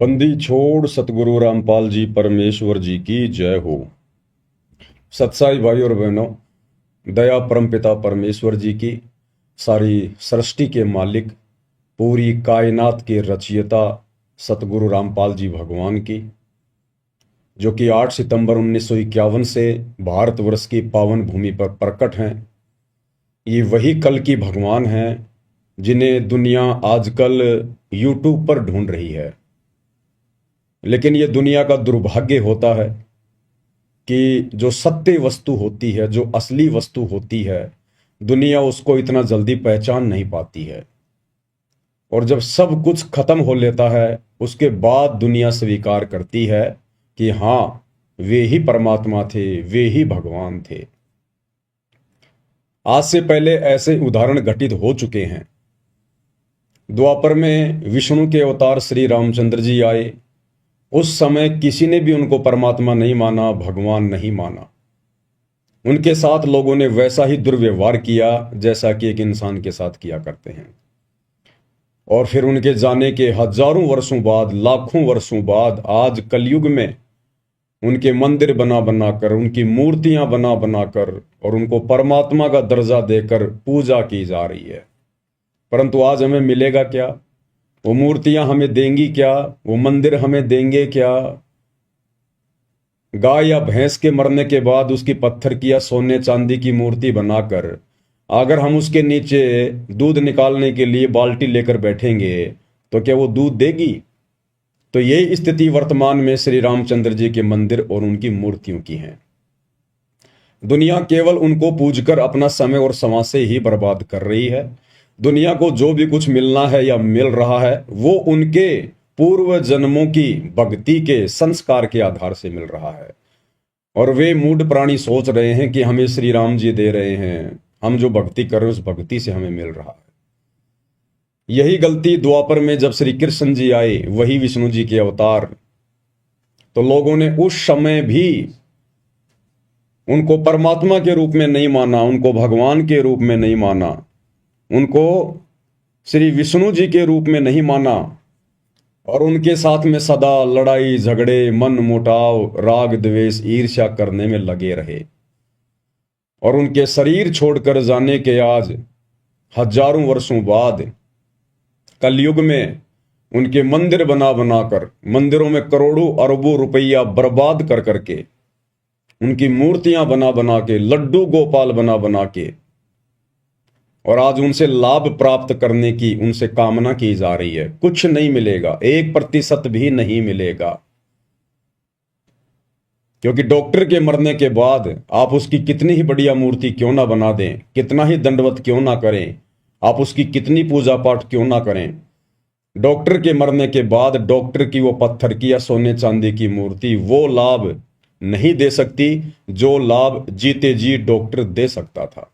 बंदी छोड़ सतगुरु रामपाल जी परमेश्वर जी की जय हो। सत्साई भाई और बहनों, दया परमपिता परमेश्वर जी की, सारी सृष्टि के मालिक, पूरी कायनात के रचयिता सतगुरु रामपाल जी भगवान की, जो कि 8 सितंबर 1951 से भारतवर्ष की पावन भूमि पर प्रकट हैं। ये वही कल की भगवान हैं जिन्हें दुनिया आजकल यूट्यूब पर ढूंढ रही है। लेकिन ये दुनिया का दुर्भाग्य होता है कि जो सत्य वस्तु होती है, जो असली वस्तु होती है, दुनिया उसको इतना जल्दी पहचान नहीं पाती है। और जब सब कुछ खत्म हो लेता है, उसके बाद दुनिया स्वीकार करती है कि हाँ, वे ही परमात्मा थे, वे ही भगवान थे। आज से पहले ऐसे उदाहरण घटित हो चुके हैं। द्वापर में विष्णु के अवतार श्री रामचंद्र जी आए। उस समय किसी ने भी उनको परमात्मा नहीं माना, भगवान नहीं माना। उनके साथ लोगों ने वैसा ही दुर्व्यवहार किया जैसा कि एक इंसान के साथ किया करते हैं। और फिर उनके जाने के हजारों वर्षों बाद, लाखों वर्षों बाद, आज कलयुग में उनके मंदिर बना बनाकर, उनकी मूर्तियां बना बनाकर और उनको परमात्मा का दर्जा देकर पूजा की जा रही है। परंतु आज हमें मिलेगा क्या? वो मूर्तियां हमें देंगी क्या? वो मंदिर हमें देंगे क्या? गाय या भैंस के मरने के बाद उसकी पत्थर की या सोने चांदी की मूर्ति बनाकर अगर हम उसके नीचे दूध निकालने के लिए बाल्टी लेकर बैठेंगे तो क्या वो दूध देगी? तो यही स्थिति वर्तमान में श्री रामचंद्र जी के मंदिर और उनकी मूर्तियों की है। दुनिया केवल उनको पूजकर अपना समय और समाज से ही बर्बाद कर रही है। दुनिया को जो भी कुछ मिलना है या मिल रहा है वो उनके पूर्व जन्मों की भक्ति के संस्कार के आधार से मिल रहा है। और वे मूढ़ प्राणी सोच रहे हैं कि हमें श्री राम जी दे रहे हैं, हम जो भक्ति कर रहे हैं उस भक्ति से हमें मिल रहा है। यही गलती द्वापर में जब श्री कृष्ण जी आए, वही विष्णु जी के अवतार, तो लोगों ने उस समय भी उनको परमात्मा के रूप में नहीं माना, उनको भगवान के रूप में नहीं माना, उनको श्री विष्णु जी के रूप में नहीं माना और उनके साथ में सदा लड़ाई झगड़े, मन मुटाव, राग द्वेष, ईर्ष्या करने में लगे रहे। और उनके शरीर छोड़कर जाने के आज हजारों वर्षों बाद कलयुग में उनके मंदिर बना बनाकर, मंदिरों में करोड़ों अरबों रुपया बर्बाद कर करके, उनकी मूर्तियां बना बना के, लड्डू गोपाल बना बना के, और आज उनसे लाभ प्राप्त करने की उनसे कामना की जा रही है। कुछ नहीं मिलेगा, 1% भी नहीं मिलेगा। क्योंकि डॉक्टर के मरने के बाद आप उसकी कितनी ही बढ़िया मूर्ति क्यों ना बना दें, कितना ही दंडवत क्यों ना करें, आप उसकी कितनी पूजा पाठ क्यों ना करें, डॉक्टर के मरने के बाद डॉक्टर की वो पत्थर की या सोने चांदी की मूर्ति वो लाभ नहीं दे सकती जो लाभ जीते जी डॉक्टर दे सकता था।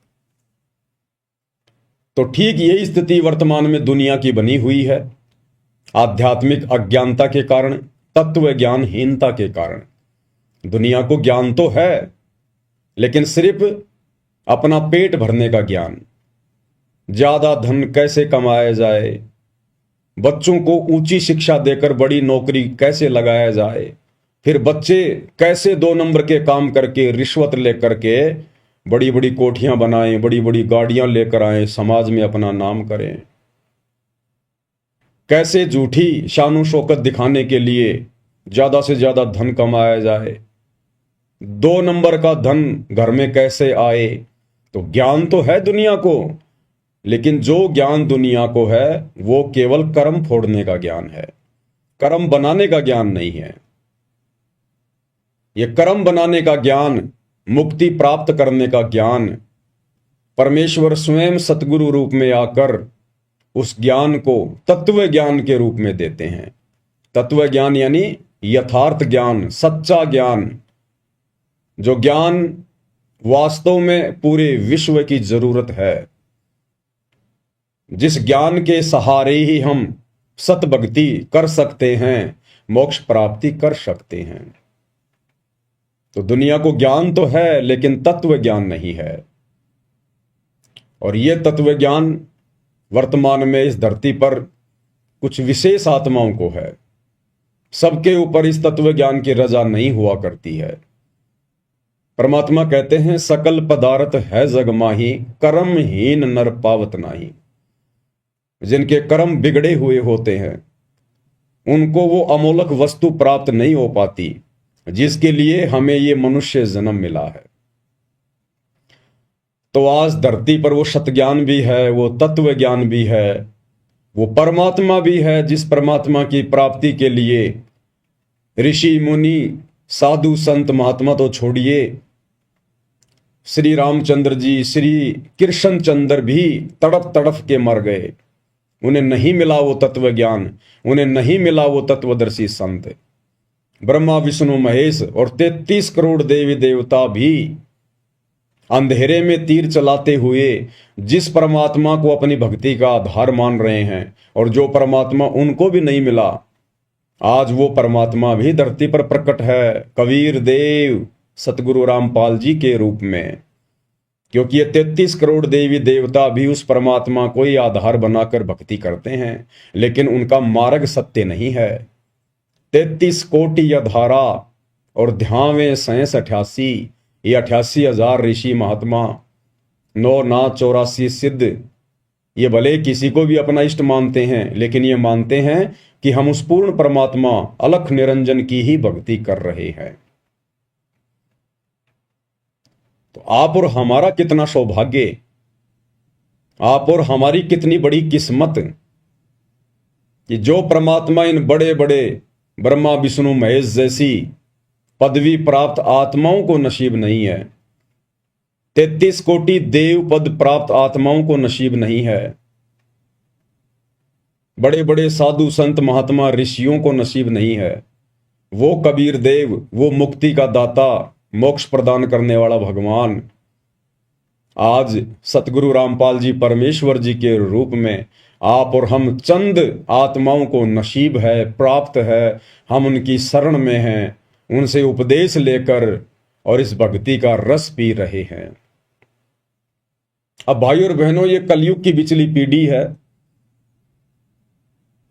तो ठीक यही स्थिति वर्तमान में दुनिया की बनी हुई है। आध्यात्मिक अज्ञानता के कारण, तत्व ज्ञानहीनता के कारण। दुनिया को ज्ञान तो है, लेकिन सिर्फ अपना पेट भरने का ज्ञान, ज्यादा धन कैसे कमाया जाए, बच्चों को ऊंची शिक्षा देकर बड़ी नौकरी कैसे लगाया जाए, फिर बच्चे कैसे 2 नंबर के काम करके रिश्वत लेकर के बड़ी बड़ी कोठियां बनाएं, बड़ी बड़ी गाड़ियां लेकर आए, समाज में अपना नाम करें, कैसे झूठी शान शौकत दिखाने के लिए ज्यादा से ज्यादा धन कमाया जाए, 2 नंबर का धन घर में कैसे आए। तो ज्ञान तो है दुनिया को, लेकिन जो ज्ञान दुनिया को है वो केवल कर्म फोड़ने का ज्ञान है, कर्म बनाने का ज्ञान नहीं है। यह कर्म बनाने का ज्ञान, मुक्ति प्राप्त करने का ज्ञान, परमेश्वर स्वयं सतगुरु रूप में आकर उस ज्ञान को तत्व ज्ञान के रूप में देते हैं। तत्व ज्ञान यानी यथार्थ ज्ञान, सच्चा ज्ञान, जो ज्ञान वास्तव में पूरे विश्व की जरूरत है, जिस ज्ञान के सहारे ही हम सत भक्ति कर सकते हैं, मोक्ष प्राप्ति कर सकते हैं। तो दुनिया को ज्ञान तो है, लेकिन तत्व ज्ञान नहीं है। और यह तत्व ज्ञान वर्तमान में इस धरती पर कुछ विशेष आत्माओं को है। सबके ऊपर इस तत्व ज्ञान की रजा नहीं हुआ करती है। परमात्मा कहते हैं सकल पदार्थ है जग माही, कर्महीन नर पावत नाही। जिनके कर्म बिगड़े हुए होते हैं उनको वो अमोलक वस्तु प्राप्त नहीं हो पाती जिसके लिए हमें ये मनुष्य जन्म मिला है। तो आज धरती पर वो सतज्ञान भी है, वो तत्व ज्ञान भी है, वो परमात्मा भी है, जिस परमात्मा की प्राप्ति के लिए ऋषि मुनि साधु संत महात्मा तो छोड़िए, श्री रामचंद्र जी, श्री कृष्ण चंद्र भी तड़प तड़प के मर गए। उन्हें नहीं मिला वो तत्व ज्ञान, उन्हें नहीं मिला वो तत्वदर्शी संत। ब्रह्मा विष्णु महेश और 33 करोड़ देवी देवता भी अंधेरे में तीर चलाते हुए जिस परमात्मा को अपनी भक्ति का आधार मान रहे हैं और जो परमात्मा उनको भी नहीं मिला, आज वो परमात्मा भी धरती पर प्रकट है कबीर देव सतगुरु रामपाल जी के रूप में। क्योंकि ये 33 करोड़ देवी देवता भी उस परमात्मा को ही आधार बनाकर भक्ति करते हैं, लेकिन उनका मार्ग सत्य नहीं है। 33 कोटि अधारा और ध्यावे 88, ये 88,000 ऋषि महात्मा, 9 नाथ 84 सिद्ध, ये भले किसी को भी अपना इष्ट मानते हैं, लेकिन ये मानते हैं कि हम उस पूर्ण परमात्मा अलख निरंजन की ही भक्ति कर रहे हैं। तो आप और हमारा कितना सौभाग्य, आप और हमारी कितनी बड़ी किस्मत कि जो परमात्मा इन बड़े बड़े ब्रह्मा विष्णु महेश जैसी पदवी प्राप्त आत्माओं को नसीब नहीं है, 33 कोटि देव पद प्राप्त आत्माओं को नसीब नहीं है, बड़े बड़े साधु संत महात्मा ऋषियों को नसीब नहीं है। वो कबीर देव, वो मुक्ति का दाता, मोक्ष प्रदान करने वाला भगवान आज सतगुरु रामपाल जी परमेश्वर जी के रूप में आप और हम चंद आत्माओं को नसीब है, प्राप्त है, हम उनकी शरण में हैं, उनसे उपदेश लेकर और इस भक्ति का रस पी रहे हैं। अब भाइयों और बहनों, ये कलयुग की बिचली पीढ़ी है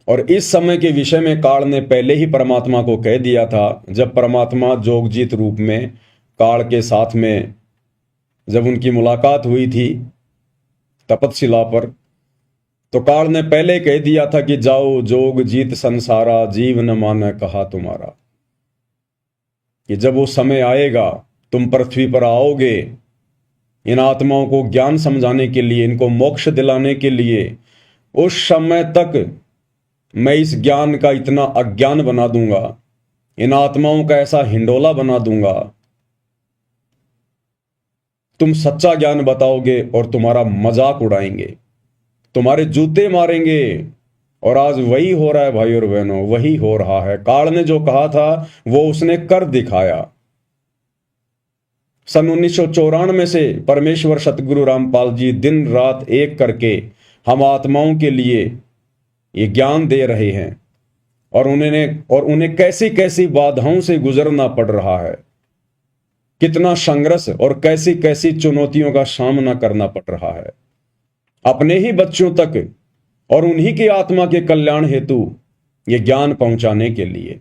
और इस समय के विषय में काल ने पहले ही परमात्मा को कह दिया था। जब परमात्मा जोगजीत रूप में काल के साथ में जब उनकी मुलाकात हुई थी तपतशिला पर, तो काल ने पहले कह दिया था कि जाओ जोग जीत संसारा, जीव न माने कहा तुम्हारा। कि जब वो समय आएगा, तुम पृथ्वी पर आओगे इन आत्माओं को ज्ञान समझाने के लिए, इनको मोक्ष दिलाने के लिए, उस समय तक मैं इस ज्ञान का इतना अज्ञान बना दूंगा, इन आत्माओं का ऐसा हिंडोला बना दूंगा, तुम सच्चा ज्ञान बताओगे और तुम्हारा मजाक उड़ाएंगे, तुम्हारे जूते मारेंगे। और आज वही हो रहा है भाई और बहनों, वही हो रहा है। काल ने जो कहा था वो उसने कर दिखाया। सन 1994 से परमेश्वर सतगुरु रामपाल जी दिन रात एक करके हम आत्माओं के लिए ये ज्ञान दे रहे हैं और उन्हें कैसी कैसी बाधाओं से गुजरना पड़ रहा है, कितना संघर्ष और कैसी कैसी चुनौतियों का सामना करना पड़ रहा है अपने ही बच्चों तक और उन्हीं की आत्मा के कल्याण हेतु ये ज्ञान पहुंचाने के लिए।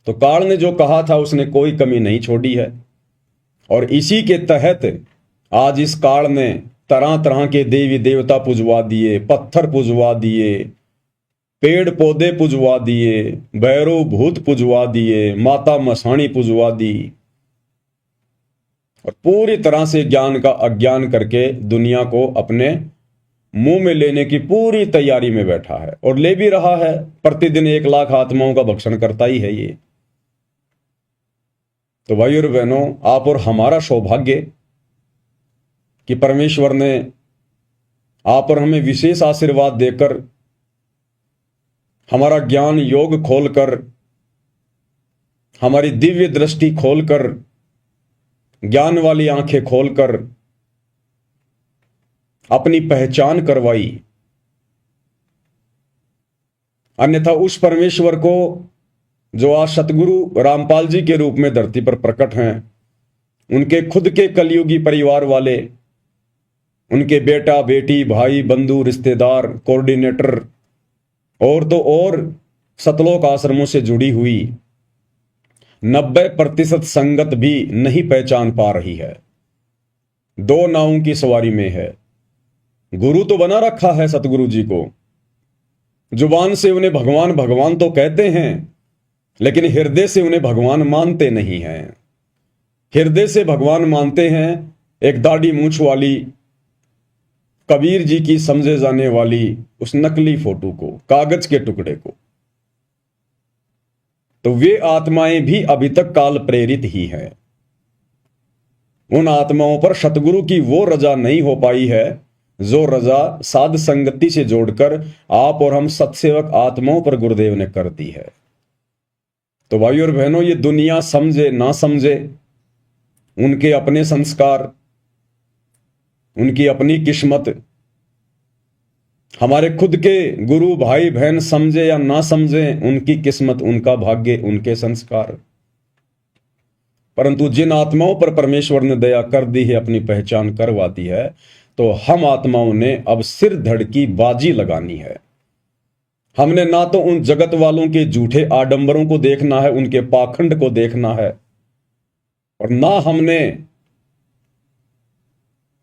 तो काल ने जो कहा था उसने कोई कमी नहीं छोड़ी है और इसी के तहत आज इस काल ने तरह तरह के देवी देवता पुजवा दिए, पत्थर पुजवा दिए, पेड़ पौधे पुजवा दिए, भैरव भूत पुजवा दिए, माता मसाणी पुजवा दी और पूरी तरह से ज्ञान का अज्ञान करके दुनिया को अपने मुंह में लेने की पूरी तैयारी में बैठा है और ले भी रहा है। प्रतिदिन 1 लाख आत्माओं का भक्षण करता ही है ये। तो भाई और बहनों, आप और हमारा सौभाग्य कि परमेश्वर ने आप और हमें विशेष आशीर्वाद देकर, हमारा ज्ञान योग खोलकर, हमारी दिव्य दृष्टि खोलकर, ज्ञान वाली आंखें खोलकर अपनी पहचान करवाई। अन्यथा उस परमेश्वर को जो आज सतगुरु रामपाल जी के रूप में धरती पर प्रकट हैं, उनके खुद के कलयुगी परिवार वाले, उनके बेटा बेटी भाई बंधु रिश्तेदार कोऑर्डिनेटर और तो और सतलोक आश्रमों से जुड़ी हुई 90% संगत भी नहीं पहचान पा रही है। दो नावों की सवारी में है। गुरु तो बना रखा है सतगुरु जी को, जुबान से उन्हें भगवान भगवान तो कहते हैं, लेकिन हृदय से उन्हें भगवान मानते नहीं हैं। हृदय से भगवान मानते हैं एक दाढ़ी मूंछ वाली कबीर जी की समझे जाने वाली उस नकली फोटो को, कागज के टुकड़े को। तो वे आत्माएं भी अभी तक काल प्रेरित ही हैं। उन आत्माओं पर सतगुरु की वो रजा नहीं हो पाई है जो रजा साध संगति से जोड़कर आप और हम सत्सेवक आत्माओं पर गुरुदेव ने कर दी है। तो भाइयों और बहनों, ये दुनिया समझे ना समझे, उनके अपने संस्कार, उनकी अपनी किस्मत, हमारे खुद के गुरु भाई बहन समझे या ना समझे, उनकी किस्मत, उनका भाग्य, उनके संस्कार। परंतु जिन आत्माओं पर परमेश्वर ने दया कर दी है, अपनी पहचान करवा दी है, तो हम आत्माओं ने अब सिर धड़ की बाजी लगानी है। हमने ना तो उन जगत वालों के झूठे आडंबरों को देखना है, उनके पाखंड को देखना है, और ना हमने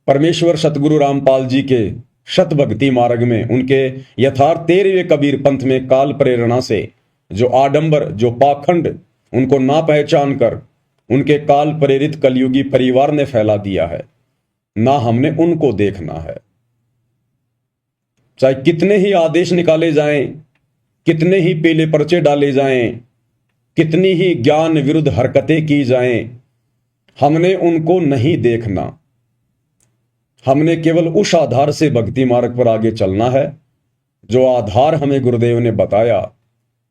परमेश्वर सतगुरु रामपाल जी के शत भक्ति मार्ग में, उनके यथार्थ 13वें कबीर पंथ में काल प्रेरणा से जो आडंबर, जो पाखंड, उनको ना पहचान कर उनके काल प्रेरित कलयुगी परिवार ने फैला दिया है, ना हमने उनको देखना है। चाहे कितने ही आदेश निकाले जाएं, कितने ही पीले पर्चे डाले जाएं, कितनी ही ज्ञान विरुद्ध हरकतें की जाएं, हमने उनको नहीं देखना। हमने केवल उस आधार से भक्ति मार्ग पर आगे चलना है जो आधार हमें गुरुदेव ने बताया,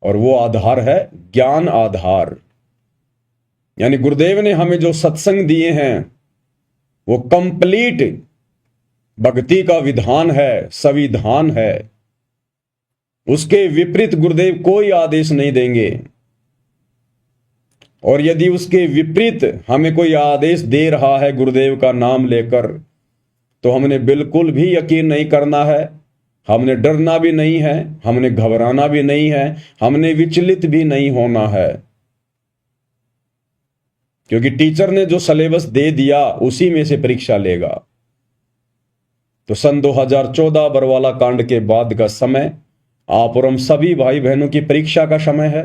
और वो आधार है ज्ञान आधार। यानी गुरुदेव ने हमें जो सत्संग दिए हैं वो कंप्लीट भक्ति का विधान है, संविधान है। उसके विपरीत गुरुदेव कोई आदेश नहीं देंगे, और यदि उसके विपरीत हमें कोई आदेश दे रहा है गुरुदेव का नाम लेकर, तो हमने बिल्कुल भी यकीन नहीं करना है, हमने डरना भी नहीं है, हमने घबराना भी नहीं है, हमने विचलित भी नहीं होना है। क्योंकि टीचर ने जो सिलेबस दे दिया उसी में से परीक्षा लेगा। तो सन 2014 बरवाला कांड के बाद का समय आप और हम सभी भाई बहनों की परीक्षा का समय है,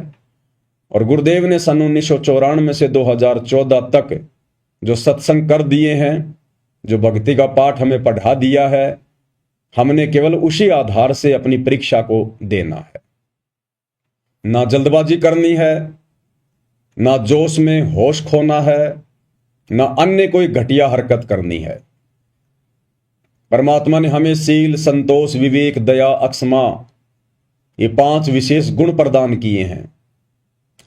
और गुरुदेव ने सन 1994 से 2014 तक जो सत्संग कर दिए हैं, जो भक्ति का पाठ हमें पढ़ा दिया है, हमने केवल उसी आधार से अपनी परीक्षा को देना है। ना जल्दबाजी करनी है, ना जोश में होश खोना है, ना अन्य कोई घटिया हरकत करनी है। परमात्मा ने हमें सील, संतोष, विवेक, दया, अक्षमा, ये 5 विशेष गुण प्रदान किए हैं,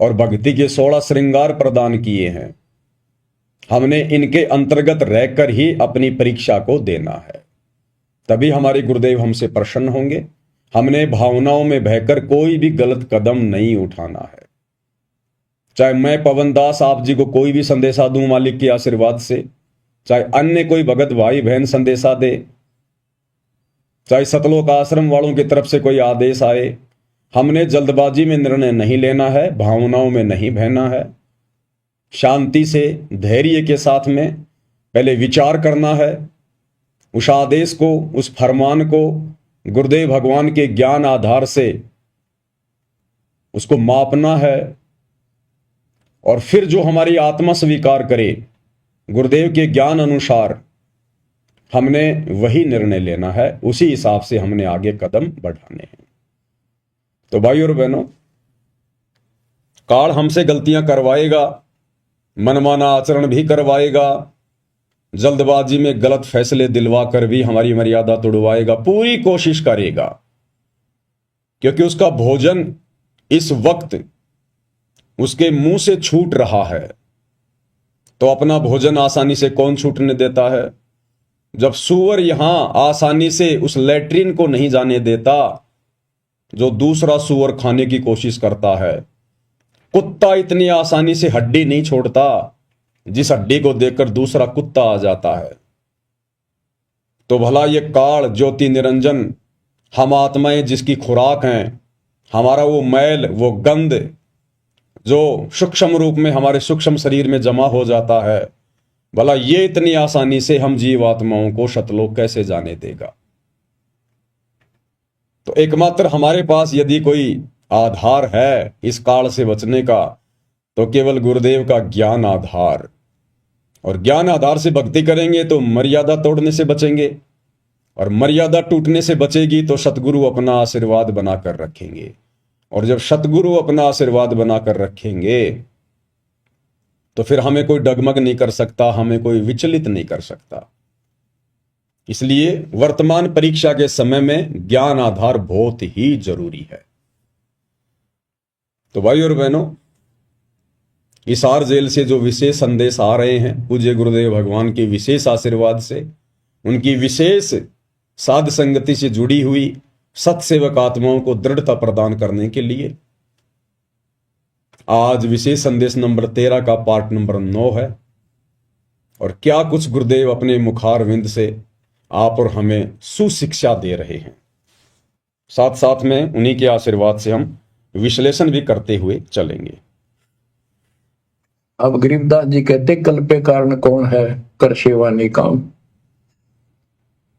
और भक्ति के 16 श्रृंगार प्रदान किए हैं। हमने इनके अंतर्गत रहकर ही अपनी परीक्षा को देना है, तभी हमारे गुरुदेव हमसे प्रसन्न होंगे। हमने भावनाओं में बहकर कोई भी गलत कदम नहीं उठाना है। चाहे मैं पवन दास आप जी को कोई भी संदेशा दूं मालिक के आशीर्वाद से, चाहे अन्य कोई भगत भाई बहन संदेशा दे, चाहे सतलोक आश्रम वालों की तरफ से कोई आदेश आए, हमने जल्दबाजी में निर्णय नहीं लेना है, भावनाओं में नहीं बहना है। शांति से, धैर्य के साथ में पहले विचार करना है, उस आदेश को, उस फरमान को गुरुदेव भगवान के ज्ञान आधार से उसको मापना है, और फिर जो हमारी आत्मा स्वीकार करे गुरुदेव के ज्ञान अनुसार, हमने वही निर्णय लेना है, उसी हिसाब से हमने आगे कदम बढ़ाने हैं। तो भाई और बहनों, काल हमसे गलतियां करवाएगा, मनमाना आचरण भी करवाएगा, जल्दबाजी में गलत फैसले दिलवा कर भी हमारी मर्यादा तोड़वाएगा, पूरी कोशिश करेगा, क्योंकि उसका भोजन इस वक्त उसके मुंह से छूट रहा है। तो अपना भोजन आसानी से कौन छूटने देता है? जब सूअर यहां आसानी से उस लैट्रिन को नहीं जाने देता जो दूसरा सूअर खाने की कोशिश करता है, कुत्ता इतनी आसानी से हड्डी नहीं छोड़ता जिस हड्डी को देखकर दूसरा कुत्ता आ जाता है। तो भला ये काल ज्योति निरंजन हम आत्माएं जिसकी खुराक हैं, हमारा वो मैल, वो गंध जो सूक्ष्म रूप में हमारे सूक्ष्म शरीर में जमा हो जाता है, भला ये इतनी आसानी से हम जीवात्माओं को शतलोक कैसे जाने देगा। तो एकमात्र हमारे पास यदि कोई आधार है इस काल से बचने का, तो केवल गुरुदेव का ज्ञान आधार, और ज्ञान आधार से भक्ति करेंगे तो मर्यादा तोड़ने से बचेंगे, और मर्यादा टूटने से बचेगी तो सतगुरु अपना आशीर्वाद बनाकर रखेंगे, और जब सतगुरु अपना आशीर्वाद बनाकर रखेंगे तो फिर हमें कोई डगमग नहीं कर सकता, हमें कोई विचलित नहीं कर सकता। इसलिए वर्तमान परीक्षा के समय में ज्ञान आधार बहुत ही जरूरी है। तो भाई और बहनों, हिसार जेल से जो विशेष संदेश आ रहे हैं पूज्य गुरुदेव भगवान के विशेष आशीर्वाद से, उनकी विशेष साध संगति से जुड़ी हुई सत्सेवक आत्माओं को दृढ़ता प्रदान करने के लिए आज विशेष संदेश नंबर 13 का पार्ट नंबर 9 है। और क्या कुछ गुरुदेव अपने मुखारविंद से आप और हमें सुशिक्षा दे रहे हैं, साथ साथ में उन्हीं के आशीर्वाद से हम विश्लेषण भी करते हुए चलेंगे। अब गरीबदास जी कहते, कल्पे कारण कौन है, कर सेवा निकाम।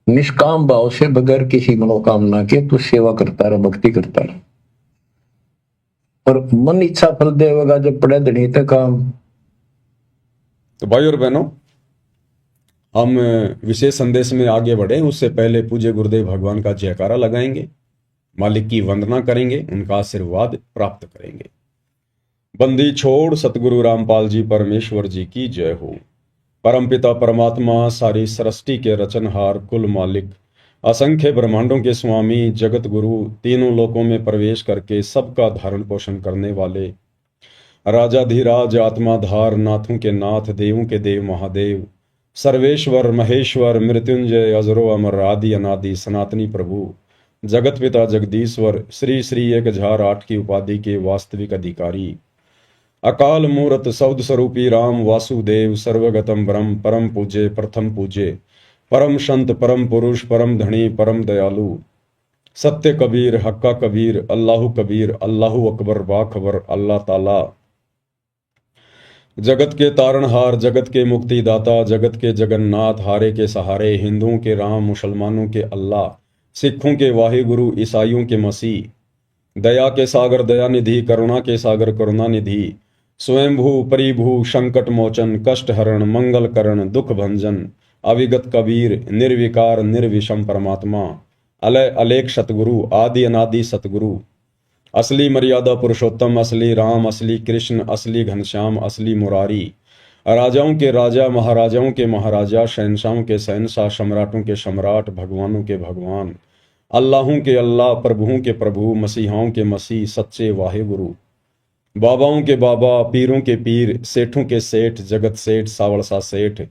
निष्काम भाव से बगैर किसी मनोकामना के तू सेवा करता रहा, भक्ति करता रहा, और मन इच्छा फल देगा जब पड़े धनी तक काम। तो भाई और बहनों, हम विशेष संदेश में आगे बढ़े उससे पहले पूज्य गुरुदेव भगवान का जयकारा लगाएंगे, मालिक की वंदना करेंगे, उनका आशीर्वाद प्राप्त करेंगे। बंदी छोड़ सतगुरु रामपाल जी परमेश्वर जी की जय हो। परमपिता परमात्मा, सारी सृष्टि के रचनहार, कुल मालिक, असंख्य ब्रह्मांडों के स्वामी, जगत गुरु, तीनों लोकों में प्रवेश करके सबका धारण पोषण करने वाले, राजाधिराज, आत्माधार, नाथों के नाथ, देवों के देव महादेव, सर्वेश्वर महेश्वर, मृत्युंजय, अजरो अमर, आदि अनादि, सनातनी प्रभु, जगत पिता जगदीश्वर, श्री श्री 1008 की उपाधि के वास्तविक अधिकारी, अकाल मूर्त सौद स्वरूपी राम वासुदेव, सर्वगतम ब्रह्म, परम पूज्य, प्रथम पूज्य, परम संत, परम पुरुष, परम धनी, परम दयालु, सत्य कबीर, हक्का कबीर, अल्लाहु कबीर, अल्लाहु अकबर, बाखबर, अल्लाह ताला, जगत के तारणहार, जगत के मुक्तिदाता, जगत के जगन्नाथ, हारे के सहारे, हिंदुओं के राम, मुसलमानों के अल्लाह, सिखों के वाहिगुरु, ईसाइयों के मसीह, दया के सागर दयानिधि, करुणा के सागर करुणानिधि, स्वयंभू परिभू, संकट मोचन, कष्ट हरण, मंगल करण, दुख भंजन, अविगत कबीर, निर्विकार निर्विषम परमात्मा, अलय अलेख सतगुरु, आदि अनादि सतगुरु, असली मर्यादा पुरुषोत्तम, असली राम, असली कृष्ण, असली घनश्याम, असली मुरारी, राजाओं के राजा, महाराजाओं के महाराजा, शहनशाहों के शहनशाह, सम्राटों के सम्राट, भगवानों के भगवान, अल्लाहों के अल्लाह, प्रभुओं के प्रभु, मसीहाओं के मसीह, सच्चे वाहिगुरु, बाबाओं के बाबा, पीरों के पीर, सेठों के सेठ, जगत सेठ, सावड़सा सेठ,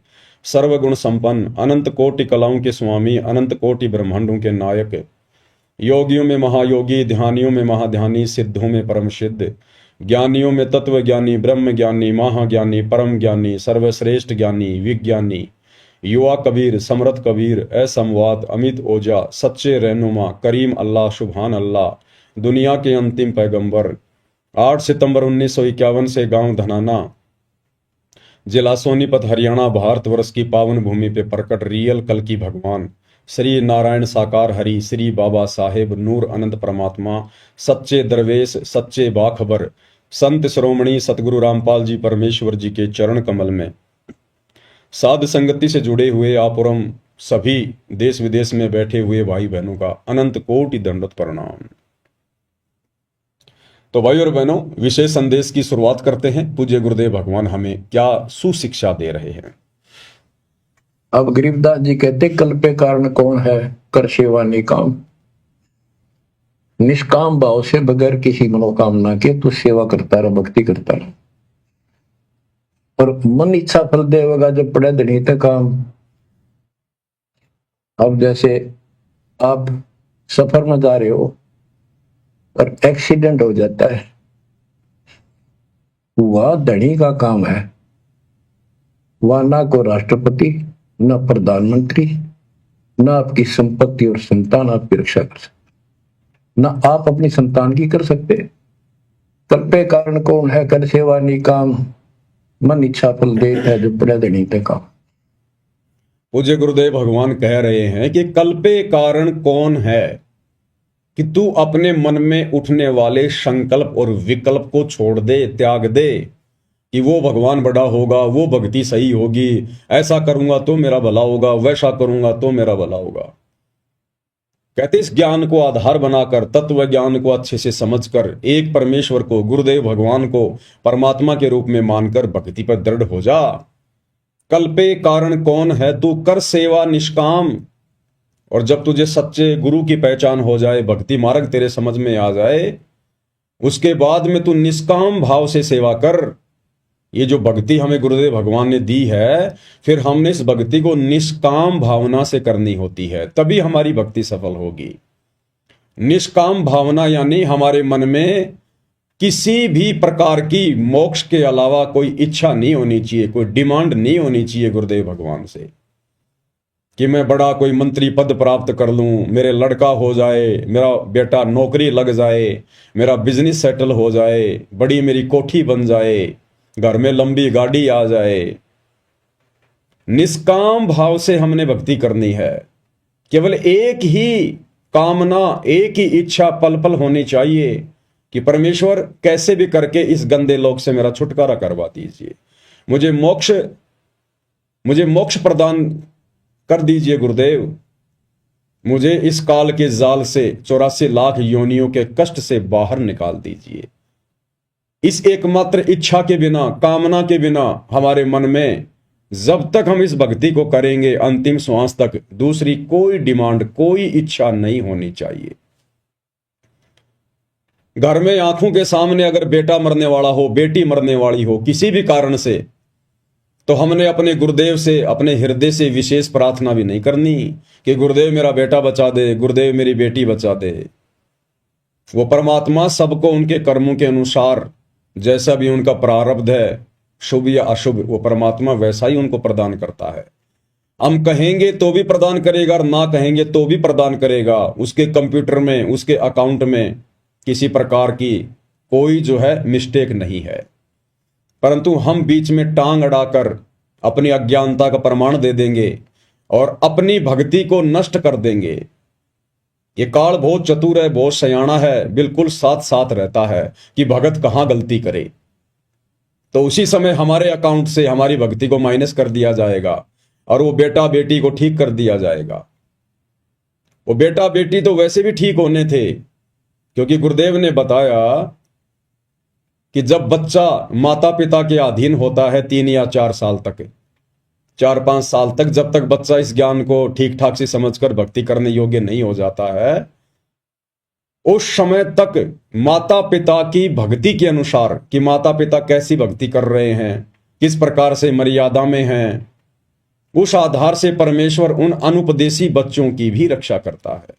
सर्वगुण संपन्न, अनंत कोटि कलाओं के स्वामी, अनंत कोटि ब्रह्मांडों के नायक, योगियों में महायोगी, ध्यानियों में महाध्यानी, सिद्धों में परम सिद्ध, ज्ञानियों में तत्व ज्ञानी, ब्रह्म ज्ञानी, महाज्ञानी, परम ज्ञानी, सर्वश्रेष्ठ ज्ञानी, विज्ञानी, युवा कबीर, समर्थ कबीर, असंवाद, अमित ओजा, सच्चे रहनुमा, करीम अल्लाह, सुभान अल्लाह, दुनिया के अंतिम पैगंबर। 8 सितंबर 1951 से गांव धनाना, जिला सोनीपत, हरियाणा, भारतवर्ष की पावन भूमि पे प्रकट रियल कल की भगवान श्री नारायण साकार हरि, श्री बाबा साहेब नूर अनंत परमात्मा, सच्चे दरवेश, सच्चे बाखबर, संत श्रोमणी सतगुरु रामपाल जी परमेश्वर जी के चरण कमल में साध संगति से जुड़े हुए आप और हम सभी देश विदेश में बैठे हुए भाई बहनों का अनंत कोटि दंडवत प्रणाम। तो भाई और बहनों, विशेष संदेश की शुरुआत करते हैं। पूज्य गुरुदेव भगवान हमें क्या सुशिक्षा दे रहे हैं। अब गरीबदास जी कहते, कल्पे कारण कौन है, कर सेवा निकाम। निष्काम भाव से बगैर किसी मनोकामना के तू सेवा करता रहा, भक्ति करता रहा, और मन इच्छा फल देगा जब पड़े धनी तक काम। अब जैसे आप सफर में जा रहे हो और एक्सीडेंट हो जाता है, वह धनी का काम है, वह ना को राष्ट्रपति, ना प्रधानमंत्री, ना आपकी संपत्ति और संतान आपकी रक्षा कर सकते। ना आप अपनी संतान की कर सकते। कल्पे कारण कौन है, कर सेवा निकाम, मन इच्छा फल देत है जो पड़े धनी ते काम। पूज्य गुरुदेव भगवान कह रहे हैं कि कल्पे कारण कौन है, कि तू अपने मन में उठने वाले संकल्प और विकल्प को छोड़ दे, त्याग दे, कि वो भगवान बड़ा होगा, वो भक्ति सही होगी, ऐसा करूंगा तो मेरा भला होगा, वैसा करूंगा तो मेरा भला होगा। कहते इस ज्ञान को आधार बनाकर, तत्व ज्ञान को अच्छे से समझकर, एक परमेश्वर को, गुरुदेव भगवान को परमात्मा के रूप में मानकर भक्ति पर दृढ़ हो जा। कल्पे कारण कौन है, तू कर सेवा निष्काम। और जब तुझे सच्चे गुरु की पहचान हो जाए, भक्ति मार्ग तेरे समझ में आ जाए, उसके बाद में तू निष्काम भाव से सेवा कर। ये जो भक्ति हमें गुरुदेव भगवान ने दी है, फिर हमने इस भक्ति को निष्काम भावना से करनी होती है, तभी हमारी भक्ति सफल होगी। निष्काम भावना यानी हमारे मन में किसी भी प्रकार की मोक्ष के अलावा कोई इच्छा नहीं होनी चाहिए, कोई डिमांड नहीं होनी चाहिए गुरुदेव भगवान से, कि मैं बड़ा कोई मंत्री पद प्राप्त कर लूं, मेरे लड़का हो जाए, मेरा बेटा नौकरी लग जाए, मेरा बिजनेस सेटल हो जाए, बड़ी मेरी कोठी बन जाए, घर में लंबी गाड़ी आ जाए। निष्काम भाव से हमने भक्ति करनी है। केवल एक ही कामना, एक ही इच्छा पल पल होनी चाहिए कि परमेश्वर कैसे भी करके इस गंदे लोक से मेरा छुटकारा करवा दीजिए, मुझे मोक्ष प्रदान कर दीजिए गुरुदेव, मुझे इस काल के जाल से, 84 लाख योनियों के कष्ट से बाहर निकाल दीजिए। इस एकमात्र इच्छा के बिना, कामना के बिना हमारे मन में जब तक हम इस भक्ति को करेंगे अंतिम श्वास तक, दूसरी कोई डिमांड, कोई इच्छा नहीं होनी चाहिए। घर में आंखों के सामने अगर बेटा मरने वाला हो, बेटी मरने वाली हो किसी भी कारण से, तो हमने अपने गुरुदेव से, अपने हृदय से विशेष प्रार्थना भी नहीं करनी कि गुरुदेव मेरा बेटा बचा दे, गुरुदेव मेरी बेटी बचा दे। वो परमात्मा सबको उनके कर्मों के अनुसार, जैसा भी उनका प्रारब्ध है, शुभ या अशुभ, वो परमात्मा वैसा ही उनको प्रदान करता है। हम कहेंगे तो भी प्रदान करेगा और ना कहेंगे तो भी प्रदान करेगा। उसके कंप्यूटर में, उसके अकाउंट में किसी प्रकार की कोई जो है मिस्टेक नहीं है। परंतु हम बीच में टांग अड़ाकर अपनी अज्ञानता का प्रमाण दे देंगे और अपनी भक्ति को नष्ट कर देंगे। ये काल बहुत चतुर है, बहुत सयाना है, बिल्कुल साथ साथ रहता है कि भगत कहां गलती करे, तो उसी समय हमारे अकाउंट से हमारी भक्ति को माइनस कर दिया जाएगा और वो बेटा बेटी को ठीक कर दिया जाएगा। वो बेटा बेटी तो वैसे भी ठीक होने थे, क्योंकि गुरुदेव ने बताया कि जब बच्चा माता पिता के अधीन होता है 3 या 4 साल तक, 4-5 साल तक, जब तक बच्चा इस ज्ञान को ठीक ठाक से समझकर भक्ति करने योग्य नहीं हो जाता है, उस समय तक माता पिता की भक्ति के अनुसार, कि माता पिता कैसी भक्ति कर रहे हैं, किस प्रकार से मर्यादा में हैं, उस आधार से परमेश्वर उन अनुपदेशी बच्चों की भी रक्षा करता है।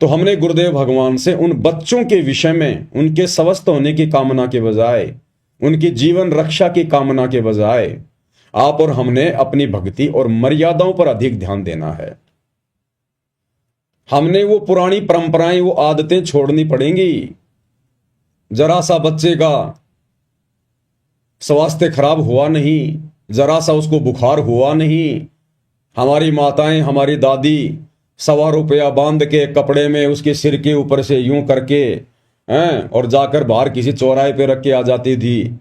तो हमने गुरुदेव भगवान से उन बच्चों के विषय में उनके स्वस्थ होने की कामना के बजाय, उनकी जीवन रक्षा की कामना के बजाय, आप और हमने अपनी भक्ति और मर्यादाओं पर अधिक ध्यान देना है। हमने वो पुरानी परंपराएं, वो आदतें छोड़नी पड़ेंगी। जरा सा बच्चे का स्वास्थ्य खराब हुआ नहीं, जरा सा उसको बुखार हुआ नहीं, हमारी माताएं, हमारी दादी 1.25 रुपया बांध के कपड़े में उसके सिर के ऊपर से यूं करके और जाकर बाहर किसी चौराहे पे रख के आ जाती थी।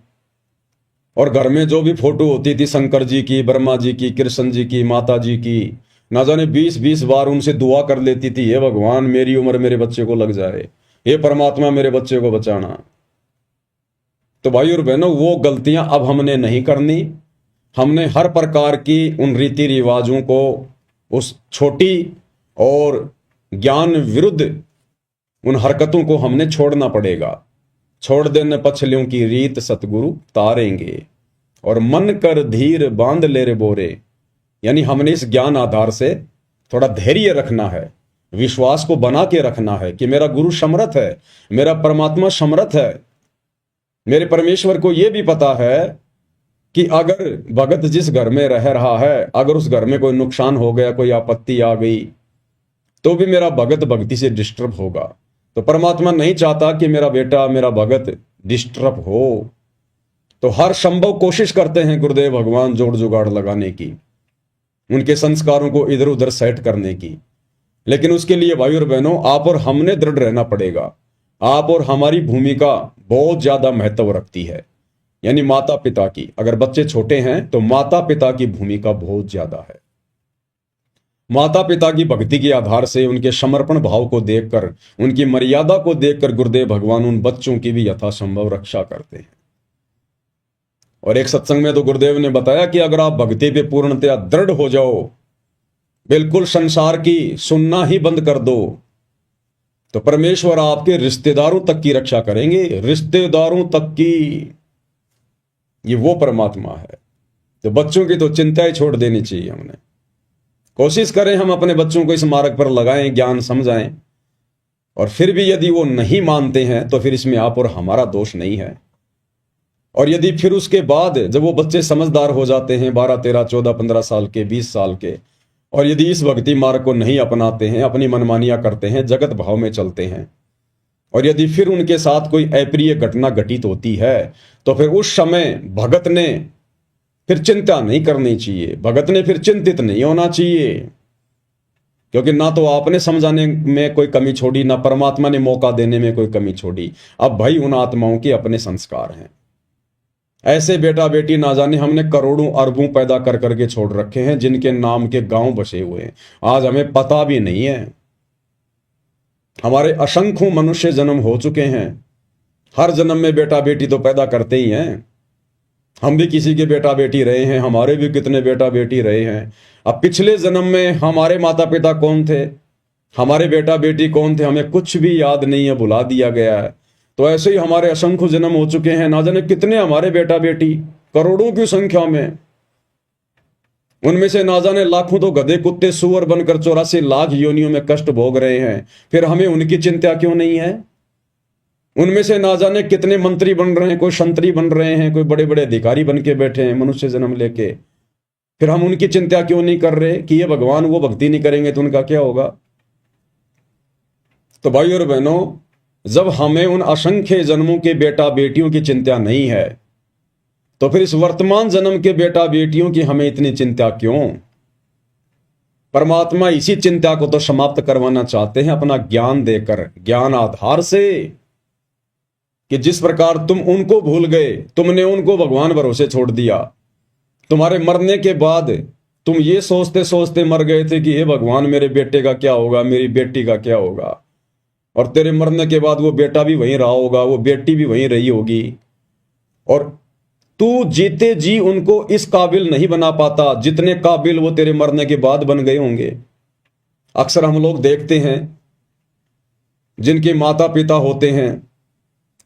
और घर में जो भी फोटो होती थी शंकर जी की, ब्रह्मा जी की, कृष्ण जी की, माता जी की, ना जाने 20-20 बार उनसे दुआ कर लेती थी, हे भगवान मेरी उम्र मेरे बच्चे को लग जाए, हे परमात्मा मेरे बच्चे को बचाना। तो भाई और बहनों, वो गलतियां अब हमने नहीं करनी। हमने हर प्रकार की उन रीति रिवाजों को, उस छोटी और ज्ञान विरुद्ध उन हरकतों को हमने छोड़ना पड़ेगा। छोड़ देने पछलियों की रीत सतगुरु तारेंगे, और मन कर धीर बांध ले रे बोरे, यानी हमने इस ज्ञान आधार से थोड़ा धैर्य रखना है, विश्वास को बना के रखना है कि मेरा गुरु समर्थ है, मेरा परमात्मा समर्थ है। मेरे परमेश्वर को यह भी पता है कि अगर भगत जिस घर में रह रहा है, अगर उस घर में कोई नुकसान हो गया, कोई आपत्ति आ गई, तो भी मेरा भगत भक्ति से डिस्टर्ब होगा। तो परमात्मा नहीं चाहता कि मेरा बेटा, मेरा भगत डिस्टर्ब हो। तो हर संभव कोशिश करते हैं गुरुदेव भगवान जोड़ जुगाड़ लगाने की, उनके संस्कारों को इधर उधर सेट करने की। लेकिन उसके लिए भाई और बहनों, आप और हमने दृढ़ रहना पड़ेगा। आप और हमारी भूमिका बहुत ज्यादा महत्व रखती है, यानी माता पिता की। अगर बच्चे छोटे हैं तो माता पिता की भूमिका बहुत ज्यादा है। माता पिता की भक्ति के आधार से, उनके समर्पण भाव को देखकर, उनकी मर्यादा को देखकर गुरुदेव भगवान उन बच्चों की भी यथासंभव रक्षा करते हैं। और एक सत्संग में तो गुरुदेव ने बताया कि अगर आप भक्ति पे पूर्णतया दृढ़ हो जाओ, बिल्कुल संसार की सुनना ही बंद कर दो, तो परमेश्वर आपके रिश्तेदारों तक की रक्षा करेंगे, रिश्तेदारों तक की। ये वो परमात्मा है। तो बच्चों की तो चिंता ही छोड़ देनी चाहिए हमने। कोशिश करें हम अपने बच्चों को इस मार्ग पर लगाएं, ज्ञान समझाएं। और फिर भी यदि वो नहीं मानते हैं तो फिर इसमें आप और हमारा दोष नहीं है। और यदि फिर उसके बाद जब वो बच्चे समझदार हो जाते हैं, 12, 13, 14, 15 साल के, 20 साल के, और यदि इस भक्ति मार्ग को नहीं अपनाते हैं, अपनी मनमानियां करते हैं, जगत भाव में चलते हैं, और यदि फिर उनके साथ कोई अप्रिय घटना घटित होती है, तो फिर उस समय भगत ने फिर चिंता नहीं करनी चाहिए, भगत ने फिर चिंतित नहीं होना चाहिए। क्योंकि ना तो आपने समझाने में कोई कमी छोड़ी, ना परमात्मा ने मौका देने में कोई कमी छोड़ी। अब भाई उन आत्माओं के अपने संस्कार हैं। ऐसे बेटा बेटी ना जाने हमने करोड़ों अरबों पैदा कर करके छोड़ रखे हैं, जिनके नाम के गांव बसे हुए हैं, आज हमें पता भी नहीं है। हमारे असंख्यों मनुष्य जन्म हो चुके हैं, हर जन्म में बेटा बेटी तो पैदा करते ही हैं। हम भी किसी के बेटा बेटी रहे हैं, हमारे भी कितने बेटा बेटी रहे हैं। अब पिछले जन्म में हमारे माता पिता कौन थे, हमारे बेटा बेटी कौन थे, हमें कुछ भी याद नहीं है, भुला दिया गया है। तो ऐसे ही हमारे असंख्य जन्म हो चुके हैं, ना जाने कितने हमारे बेटा बेटी, करोड़ों की संख्या में। उनमें से ना जाने लाखों तो गधे कुत्ते सुअर बनकर 84 लाख योनियों में कष्ट भोग रहे हैं, फिर हमें उनकी चिंता क्यों नहीं है। उनमें से ना जाने कितने मंत्री बन रहे हैं, कोई संतरी बन रहे हैं, कोई बड़े बड़े अधिकारी बन के बैठे हैं मनुष्य जन्म लेके, फिर हम उनकी चिंता क्यों नहीं कर रहे कि ये भगवान वो भक्ति नहीं करेंगे तो उनका क्या होगा। तो भाई और बहनों, जब हमें उन असंख्य जन्मों के बेटा बेटियों की चिंता नहीं है, तो फिर इस वर्तमान जन्म के बेटा बेटियों की हमें इतनी चिंता क्यों। परमात्मा इसी चिंता को तो समाप्त करवाना चाहते हैं अपना ज्ञान देकर, ज्ञान आधार से, कि जिस प्रकार तुम उनको भूल गए, तुमने उनको भगवान भरोसे छोड़ दिया। तुम्हारे मरने के बाद तुम ये सोचते सोचते मर गए थे कि हे भगवान मेरे बेटे का क्या होगा, मेरी बेटी का क्या होगा। और तेरे मरने के बाद वो बेटा भी वहीं रहा होगा, वो बेटी भी वहीं रही होगी, और तू जीते जी उनको इस काबिल नहीं बना पाता जितने काबिल वो तेरे मरने के बाद बन गए होंगे। अक्सर हम लोग देखते हैं जिनके माता पिता होते हैं,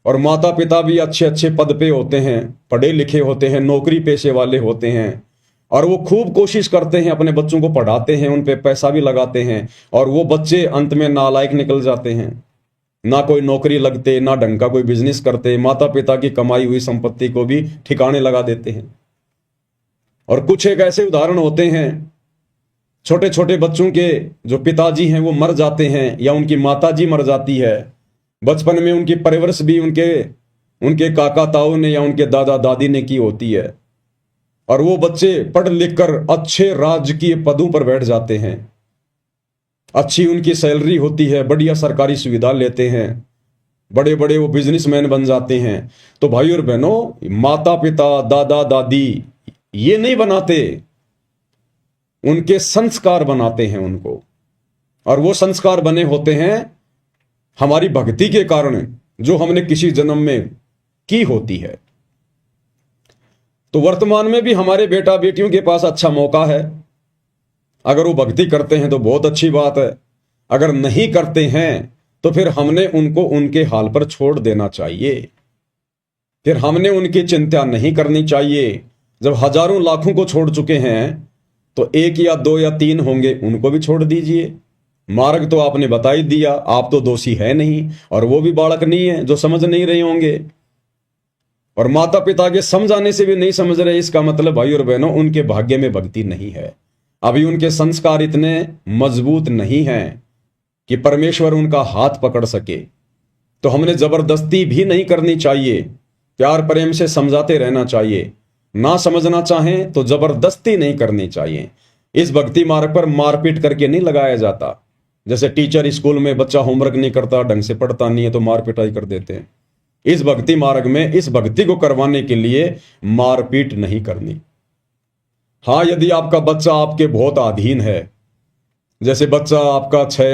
और माता पिता भी अच्छे अच्छे पद पे होते हैं, पढ़े लिखे होते हैं, नौकरी पेशे वाले होते हैं, और वो खूब कोशिश करते हैं, अपने बच्चों को पढ़ाते हैं, उन पे पैसा भी लगाते हैं, और वो बच्चे अंत में नालायक निकल जाते हैं। ना कोई नौकरी लगते, ना ढंग का कोई बिजनेस करते, माता पिता की कमाई हुई संपत्ति को भी ठिकाने लगा देते हैं। और कुछ एक ऐसे उदाहरण होते हैं, छोटे छोटे बच्चों के जो पिताजी हैं वो मर जाते हैं, या उनकी माताजी मर जाती है। बचपन में उनकी परवरिश भी उनके काका ताऊ ने या उनके दादा दादी ने की होती है, और वो बच्चे पढ़ लिख कर अच्छे राजकीय पदों पर बैठ जाते हैं, अच्छी उनकी सैलरी होती है, बढ़िया सरकारी सुविधा लेते हैं, बड़े बड़े वो बिजनेसमैन बन जाते हैं। तो भाई और बहनों, माता पिता दादा दादी ये नहीं बनाते, उनके संस्कार बनाते हैं उनको, और वो संस्कार बने होते हैं हमारी भक्ति के कारण, जो हमने किसी जन्म में की होती है। तो वर्तमान में भी हमारे बेटा बेटियों के पास अच्छा मौका है। अगर वो भक्ति करते हैं तो बहुत अच्छी बात है, अगर नहीं करते हैं तो फिर हमने उनको उनके हाल पर छोड़ देना चाहिए, फिर हमने उनकी चिंता नहीं करनी चाहिए। जब हजारों लाखों को छोड़ चुके हैं तो 1 या 2 या 3 होंगे, उनको भी छोड़ दीजिए। मार्ग तो आपने बता ही दिया, आप तो दोषी है नहीं, और वो भी बालक नहीं है जो समझ नहीं रहे होंगे, और माता पिता के समझाने से भी नहीं समझ रहे। इसका मतलब भाई और बहनों, उनके भाग्य में भक्ति नहीं है, अभी उनके संस्कार इतने मजबूत नहीं हैं कि परमेश्वर उनका हाथ पकड़ सके। तो हमने जबरदस्ती भी नहीं करनी चाहिए, प्यार प्रेम से समझाते रहना चाहिए। ना समझना चाहें तो जबरदस्ती नहीं करनी चाहिए। इस भक्ति मार्ग पर मारपीट करके नहीं लगाया जाता। जैसे टीचर स्कूल में बच्चा होमवर्क नहीं करता, ढंग से पढ़ता नहीं है तो मार पिटाई कर देते हैं। इस भक्ति मार्ग में इस भक्ति को करवाने के लिए मारपीट नहीं करनी। हाँ, यदि आपका बच्चा आपके बहुत अधीन है, जैसे बच्चा आपका 6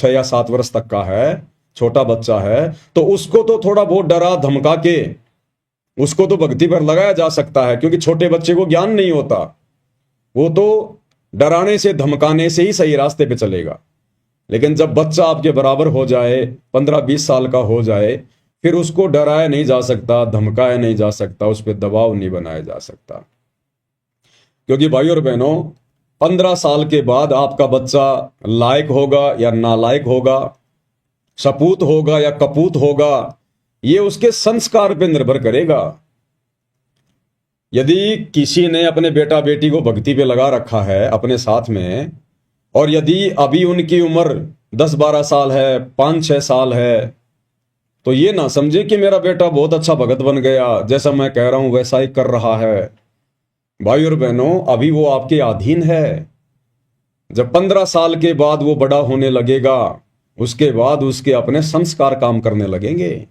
या 7 वर्ष तक का है, छोटा बच्चा है, तो उसको तो थोड़ा बहुत डरा धमका के उसको तो भक्ति पर लगाया जा सकता है, क्योंकि छोटे बच्चे को ज्ञान नहीं होता। वो तो डराने से धमकाने से ही सही रास्ते पे चलेगा। लेकिन जब बच्चा आपके बराबर हो जाए, 15-20 साल का हो जाए, फिर उसको डराया नहीं जा सकता, धमकाया नहीं जा सकता, उस पर दबाव नहीं बनाया जा सकता। क्योंकि भाइयों और बहनों, 15 साल के बाद आपका बच्चा लायक होगा या नालायक होगा, सपूत होगा या कपूत होगा, ये उसके संस्कार पे निर्भर करेगा। यदि किसी ने अपने बेटा बेटी को भक्ति पे लगा रखा है अपने साथ में, और यदि अभी उनकी उम्र 10-12 साल है, 5-6 साल है, तो ये ना समझे कि मेरा बेटा बहुत अच्छा भगत बन गया, जैसा मैं कह रहा हूं वैसा ही कर रहा है। भाई और बहनों, अभी वो आपके अधीन है। जब 15 साल के बाद वो बड़ा होने लगेगा, उसके बाद उसके अपने संस्कार काम करने लगेंगे।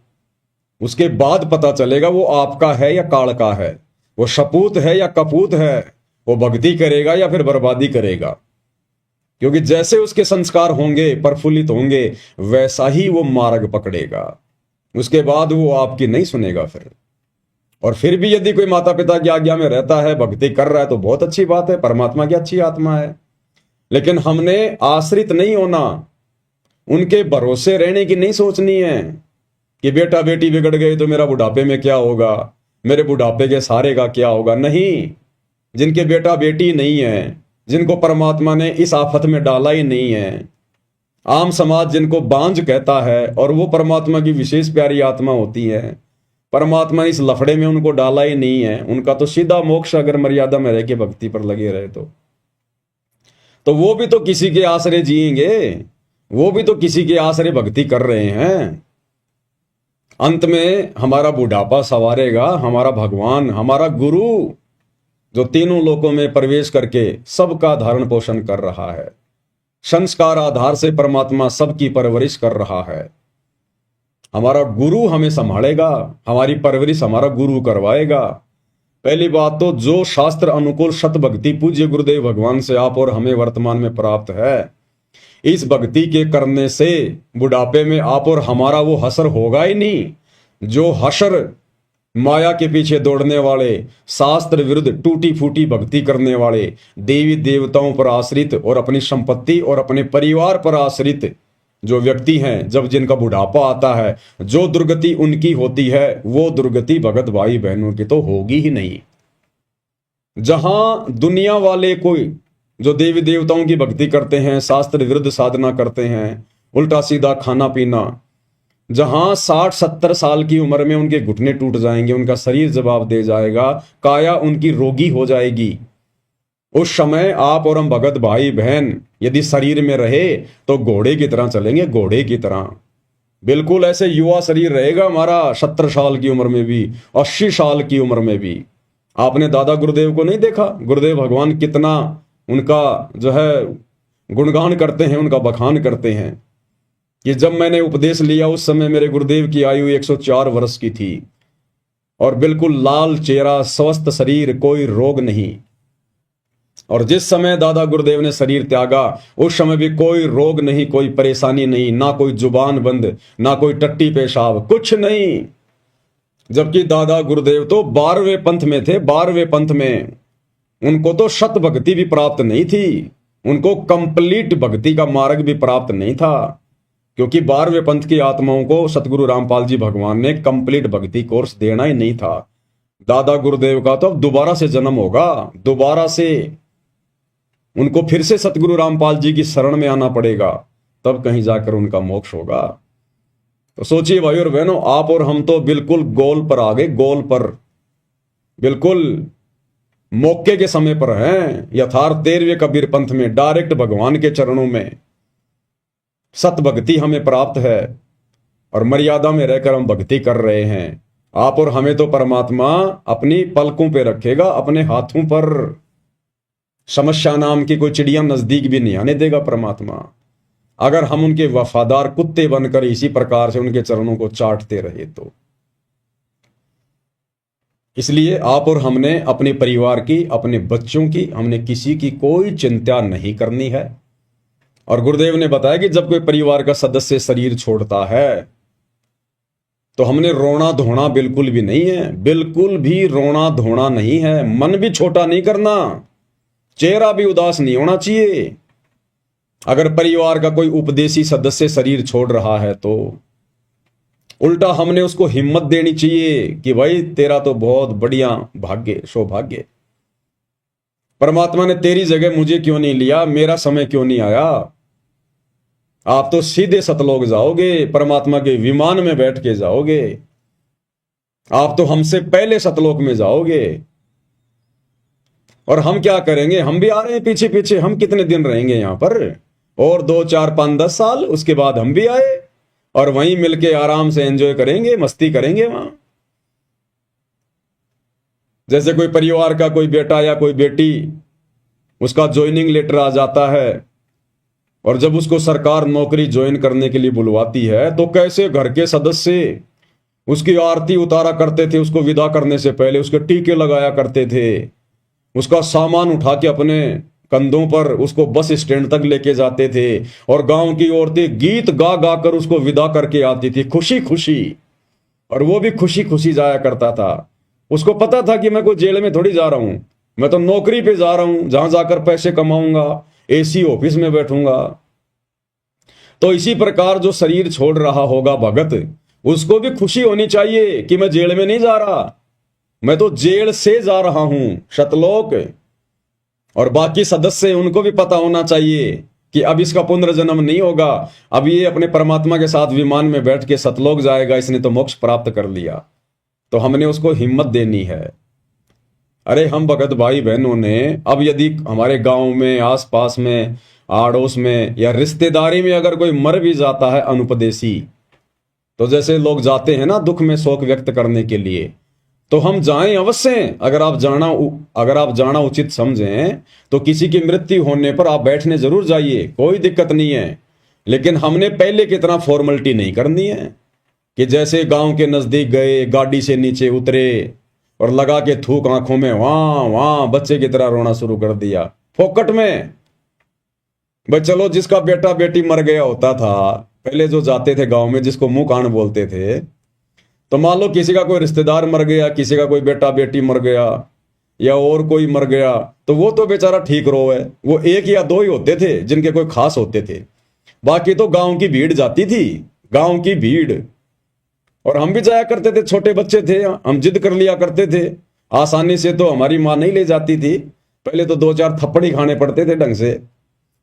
उसके बाद पता चलेगा वो आपका है या काल का है, वो सपूत है या कपूत है, वो भक्ति करेगा या फिर बर्बादी करेगा। क्योंकि जैसे उसके संस्कार होंगे, प्रफुल्लित होंगे, वैसा ही वो मार्ग पकड़ेगा। उसके बाद वो आपकी नहीं सुनेगा फिर। और फिर भी यदि कोई माता पिता की आज्ञा में रहता है, भक्ति कर रहा है, तो बहुत अच्छी बात है, परमात्मा की अच्छी आत्मा है। लेकिन हमने आश्रित नहीं होना, उनके भरोसे रहने की नहीं सोचनी है कि बेटा बेटी बिगड़ गए तो मेरा बुढ़ापे में क्या होगा, मेरे बुढ़ापे के सहारे का क्या होगा। नहीं, जिनके बेटा बेटी नहीं है, जिनको परमात्मा ने इस आफत में डाला ही नहीं है, आम समाज जिनको बांझ कहता है, और वो परमात्मा की विशेष प्यारी आत्मा होती है, परमात्मा इस लफड़े में उनको डाला ही नहीं है, उनका तो सीधा मोक्ष अगर मर्यादा में रह के भक्ति पर लगे रहे तो वो भी तो किसी के आश्रय जिएंगे, वो भी तो किसी के आश्रय भक्ति कर रहे हैं। अंत में हमारा बुढ़ापा संवारेगा हमारा भगवान, हमारा गुरु, जो तीनों लोकों में प्रवेश करके सबका धारण पोषण कर रहा है। संस्कार आधार से परमात्मा सबकी परवरिश कर रहा है। हमारा गुरु हमें संभालेगा, हमारी परवरिश हमारा गुरु करवाएगा। पहली बात तो जो शास्त्र अनुकूल सत भक्ति पूज्य गुरुदेव भगवान से आप और हमें वर्तमान में प्राप्त है, इस भक्ति के करने से बुढ़ापे में आप और हमारा वो हसर होगा ही नहीं। जो हसर माया के पीछे दौड़ने वाले, शास्त्र विरुद्ध टूटी फूटी भक्ति करने वाले, देवी देवताओं पर आश्रित और अपनी संपत्ति और अपने परिवार पर आश्रित जो व्यक्ति हैं, जब जिनका बुढ़ापा आता है, जो दुर्गति उनकी होती है, वो दुर्गति भगत भाई बहनों की तो होगी ही नहीं। जहां दुनिया वाले कोई जो देवी देवताओं की भक्ति करते हैं, शास्त्र विरुद्ध साधना करते हैं, उल्टा सीधा खाना पीना, जहां 60-70 साल की उम्र में उनके घुटने टूट जाएंगे, उनका शरीर जवाब दे जाएगा, काया उनकी रोगी हो जाएगी, उस समय आप और हम भगत भाई बहन यदि शरीर में रहे तो घोड़े की तरह चलेंगे, घोड़े की तरह। बिल्कुल ऐसे युवा शरीर रहेगा हमारा, 70 साल की उम्र में भी, 80 साल की उम्र में भी। आपने दादा गुरुदेव को नहीं देखा? गुरुदेव भगवान कितना उनका जो है गुणगान करते हैं, उनका बखान करते हैं कि जब मैंने उपदेश लिया उस समय मेरे गुरुदेव की आयु 104 वर्ष की थी और बिल्कुल लाल चेहरा, स्वस्थ शरीर, कोई रोग नहीं। और जिस समय दादा गुरुदेव ने शरीर त्यागा उस समय भी कोई रोग नहीं, कोई परेशानी नहीं, ना कोई जुबान बंद, ना कोई टट्टी पेशाब, कुछ नहीं। जबकि दादा गुरुदेव तो 12वें पंथ में थे, 12वें पंथ में। उनको तो शत भक्ति भी प्राप्त नहीं थी, उनको कंप्लीट भक्ति का मार्ग भी प्राप्त नहीं था, क्योंकि 12वें पंथ की आत्माओं को सतगुरु रामपाल जी भगवान ने कंप्लीट भक्ति कोर्स देना ही नहीं था। दादा गुरुदेव का तो अब दोबारा से जन्म होगा, दोबारा से उनको फिर से सतगुरु रामपाल जी की शरण में आना पड़ेगा, तब कहीं जाकर उनका मोक्ष होगा। तो सोचिए भाई और बहनों, आप और हम तो बिल्कुल गोल पर आ गए, गोल पर, बिल्कुल मौके के समय पर हैं, यथार्थ 13वें कबीर पंथ में, डायरेक्ट भगवान के चरणों में। सत भक्ति हमें प्राप्त है और मर्यादा में रहकर हम भक्ति कर रहे हैं। आप और हमें तो परमात्मा अपनी पलकों पे रखेगा, अपने हाथों पर। समस्या नाम की कोई चिड़िया नजदीक भी नहीं आने देगा परमात्मा, अगर हम उनके वफादार कुत्ते बनकर इसी प्रकार से उनके चरणों को चाटते रहे तो। इसलिए आप और हमने अपने परिवार की, अपने बच्चों की, हमने किसी की कोई चिंता नहीं करनी है। और गुरुदेव ने बताया कि जब कोई परिवार का सदस्य शरीर छोड़ता है तो हमने रोना धोना बिल्कुल भी नहीं है, बिल्कुल भी रोना धोना नहीं है। मन भी छोटा नहीं करना, चेहरा भी उदास नहीं होना चाहिए। अगर परिवार का कोई उपदेशी सदस्य शरीर छोड़ रहा है तो उल्टा हमने उसको हिम्मत देनी चाहिए कि भाई तेरा तो बहुत बढ़िया भाग्य, सौभाग्य, परमात्मा ने तेरी जगह मुझे क्यों नहीं लिया, मेरा समय क्यों नहीं आया। आप तो सीधे सतलोक जाओगे, परमात्मा के विमान में बैठ के जाओगे, आप तो हमसे पहले सतलोक में जाओगे। और हम क्या करेंगे, हम भी आ रहे हैं पीछे पीछे। हम कितने दिन रहेंगे यहां पर, और 2 4 5 10 साल, उसके बाद हम भी आए और वहीं मिलके आराम से एंजॉय करेंगे, मस्ती करेंगे वहां। जैसे कोई परिवार का कोई बेटा या कोई बेटी, उसका ज्वाइनिंग लेटर आ जाता है और जब उसको सरकार नौकरी ज्वाइन करने के लिए बुलवाती है तो कैसे घर के सदस्य उसकी आरती उतारा करते थे, उसको विदा करने से पहले उसके टीके लगाया करते थे, उसका सामान उठा के अपने कंधों पर उसको बस स्टैंड तक लेके जाते थे और गांव की औरतें गीत गा गा कर उसको विदा करके आती थी खुशी खुशी, और वो भी खुशी खुशी जाया करता था। उसको पता था कि मैं कोई जेल में थोड़ी जा रहा हूं, मैं तो नौकरी पे जा रहा हूं, जहां जाकर पैसे कमाऊंगा, एसी ऑफिस में बैठूंगा। तो इसी प्रकार जो शरीर छोड़ रहा होगा भगत, उसको भी खुशी होनी चाहिए कि मैं जेल में नहीं जा रहा, मैं तो जेल से जा रहा हूं सतलोक। और बाकी सदस्य, उनको भी पता होना चाहिए कि अब इसका पुनर्जन्म नहीं होगा, अब ये अपने परमात्मा के साथ विमान में बैठ के सतलोक जाएगा, इसने तो मोक्ष प्राप्त कर लिया। तो हमने उसको हिम्मत देनी है। अरे हम भगत भाई बहनों ने, अब यदि हमारे गांव में, आसपास में, आड़ोस में या रिश्तेदारी में अगर कोई मर भी जाता है अनुपदेशी, तो जैसे लोग जाते हैं ना दुख में शोक व्यक्त करने के लिए, तो हम जाएं अवश्य। अगर आप जाना उचित समझें तो किसी की मृत्यु होने पर आप बैठने जरूर जाइए, कोई दिक्कत नहीं है। लेकिन हमने पहले की तरह फॉर्मेलिटी नहीं करनी है कि जैसे गांव के नजदीक गए, गाड़ी से नीचे उतरे और लगा के थूक आंखों में, वहां वहां बच्चे की तरह रोना शुरू कर दिया फोकट में। भाई चलो, जिसका बेटा बेटी मर गया होता था, पहले जो जाते थे गांव में, जिसको मुंह कान बोलते थे, तो मान लो किसी का कोई रिश्तेदार मर गया, किसी का कोई बेटा बेटी मर गया या और कोई मर गया, तो वो तो बेचारा ठीक रो है। वो 1 या 2 ही होते थे जिनके कोई खास होते थे, बाकी तो गांव की भीड़ जाती थी, गांव की भीड़। और हम भी जाया करते थे, छोटे बच्चे थे, हम जिद कर लिया करते थे। आसानी से तो हमारी मां नहीं ले जाती थी, पहले तो 2 4 थप्पड़ ही खाने पड़ते थे ढंग से।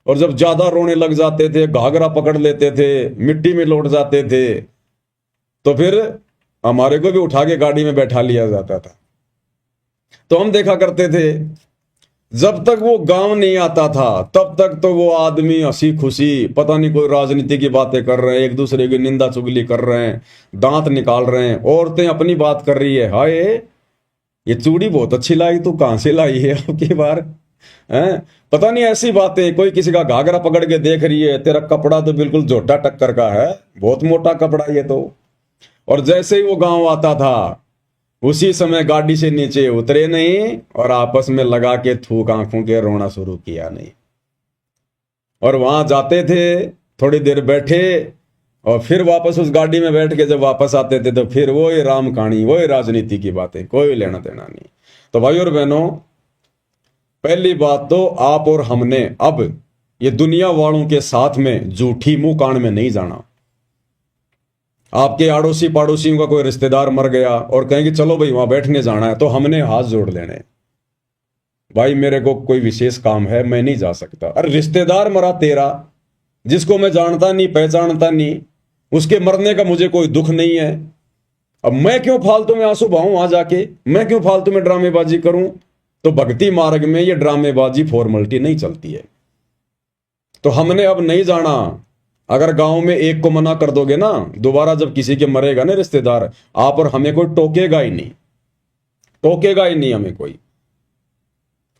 और जब ज्यादा रोने लग जाते थे, घाघरा पकड़ लेते थे, मिट्टी में लौट जाते थे, तो फिर हमारे को भी उठा के गाड़ी में बैठा लिया जाता था। तो हम देखा करते थे, जब तक वो गांव नहीं आता था तब तक तो वो आदमी हंसी खुशी, पता नहीं कोई राजनीति की बातें कर रहे हैं, एक दूसरे की निंदा चुगली कर रहे हैं, दांत निकाल रहे हैं, औरतें अपनी बात कर रही है, हाय ये चूड़ी बहुत अच्छी लाई, तू कहां से लाई है आपकी बार, हैं? पता नहीं ऐसी बातें। कोई किसी का घाघरा पकड़ के देख रही है, तेरा कपड़ा तो बिल्कुल जोटा टक्कर का है, बहुत मोटा कपड़ा ये तो। और जैसे ही वो गांव आता था, उसी समय गाड़ी से नीचे उतरे नहीं और आपस में लगा के थूक आंखों के रोना शुरू किया नहीं। और वहां जाते थे, थोड़ी देर बैठे और फिर वापस उस गाड़ी में बैठ के जब वापस आते थे तो फिर वही राम कहानी, वही राजनीति की बातें, कोई लेना देना नहीं। तो भाई और बहनों, पहली बात तो आप और हमने अब ये दुनिया वालों के साथ में झूठी मुंह कान में नहीं जाना। आपके आड़ोसी पड़ोसियों का कोई रिश्तेदार मर गया और कहेंगे चलो भाई वहां बैठने जाना है, तो हमने हाथ जोड़ लेने, भाई मेरे को कोई विशेष काम है, मैं नहीं जा सकता। अरे रिश्तेदार मरा तेरा, जिसको मैं जानता नहीं पहचानता नहीं, उसके मरने का मुझे कोई दुख नहीं है। अब मैं क्यों फालतू में आंसू बहाऊं वहां जाके, मैं क्यों फालतू में ड्रामेबाजी करूं। तो भक्ति मार्ग में ये ड्रामेबाजी फॉर्मेलिटी नहीं चलती है। तो हमने अब नहीं जाना, अगर गांव में एक को मना कर दोगे ना, दोबारा जब किसी के मरेगा ना रिश्तेदार, आप और हमें कोई टोकेगा ही नहीं, टोकेगा ही नहीं हमें कोई।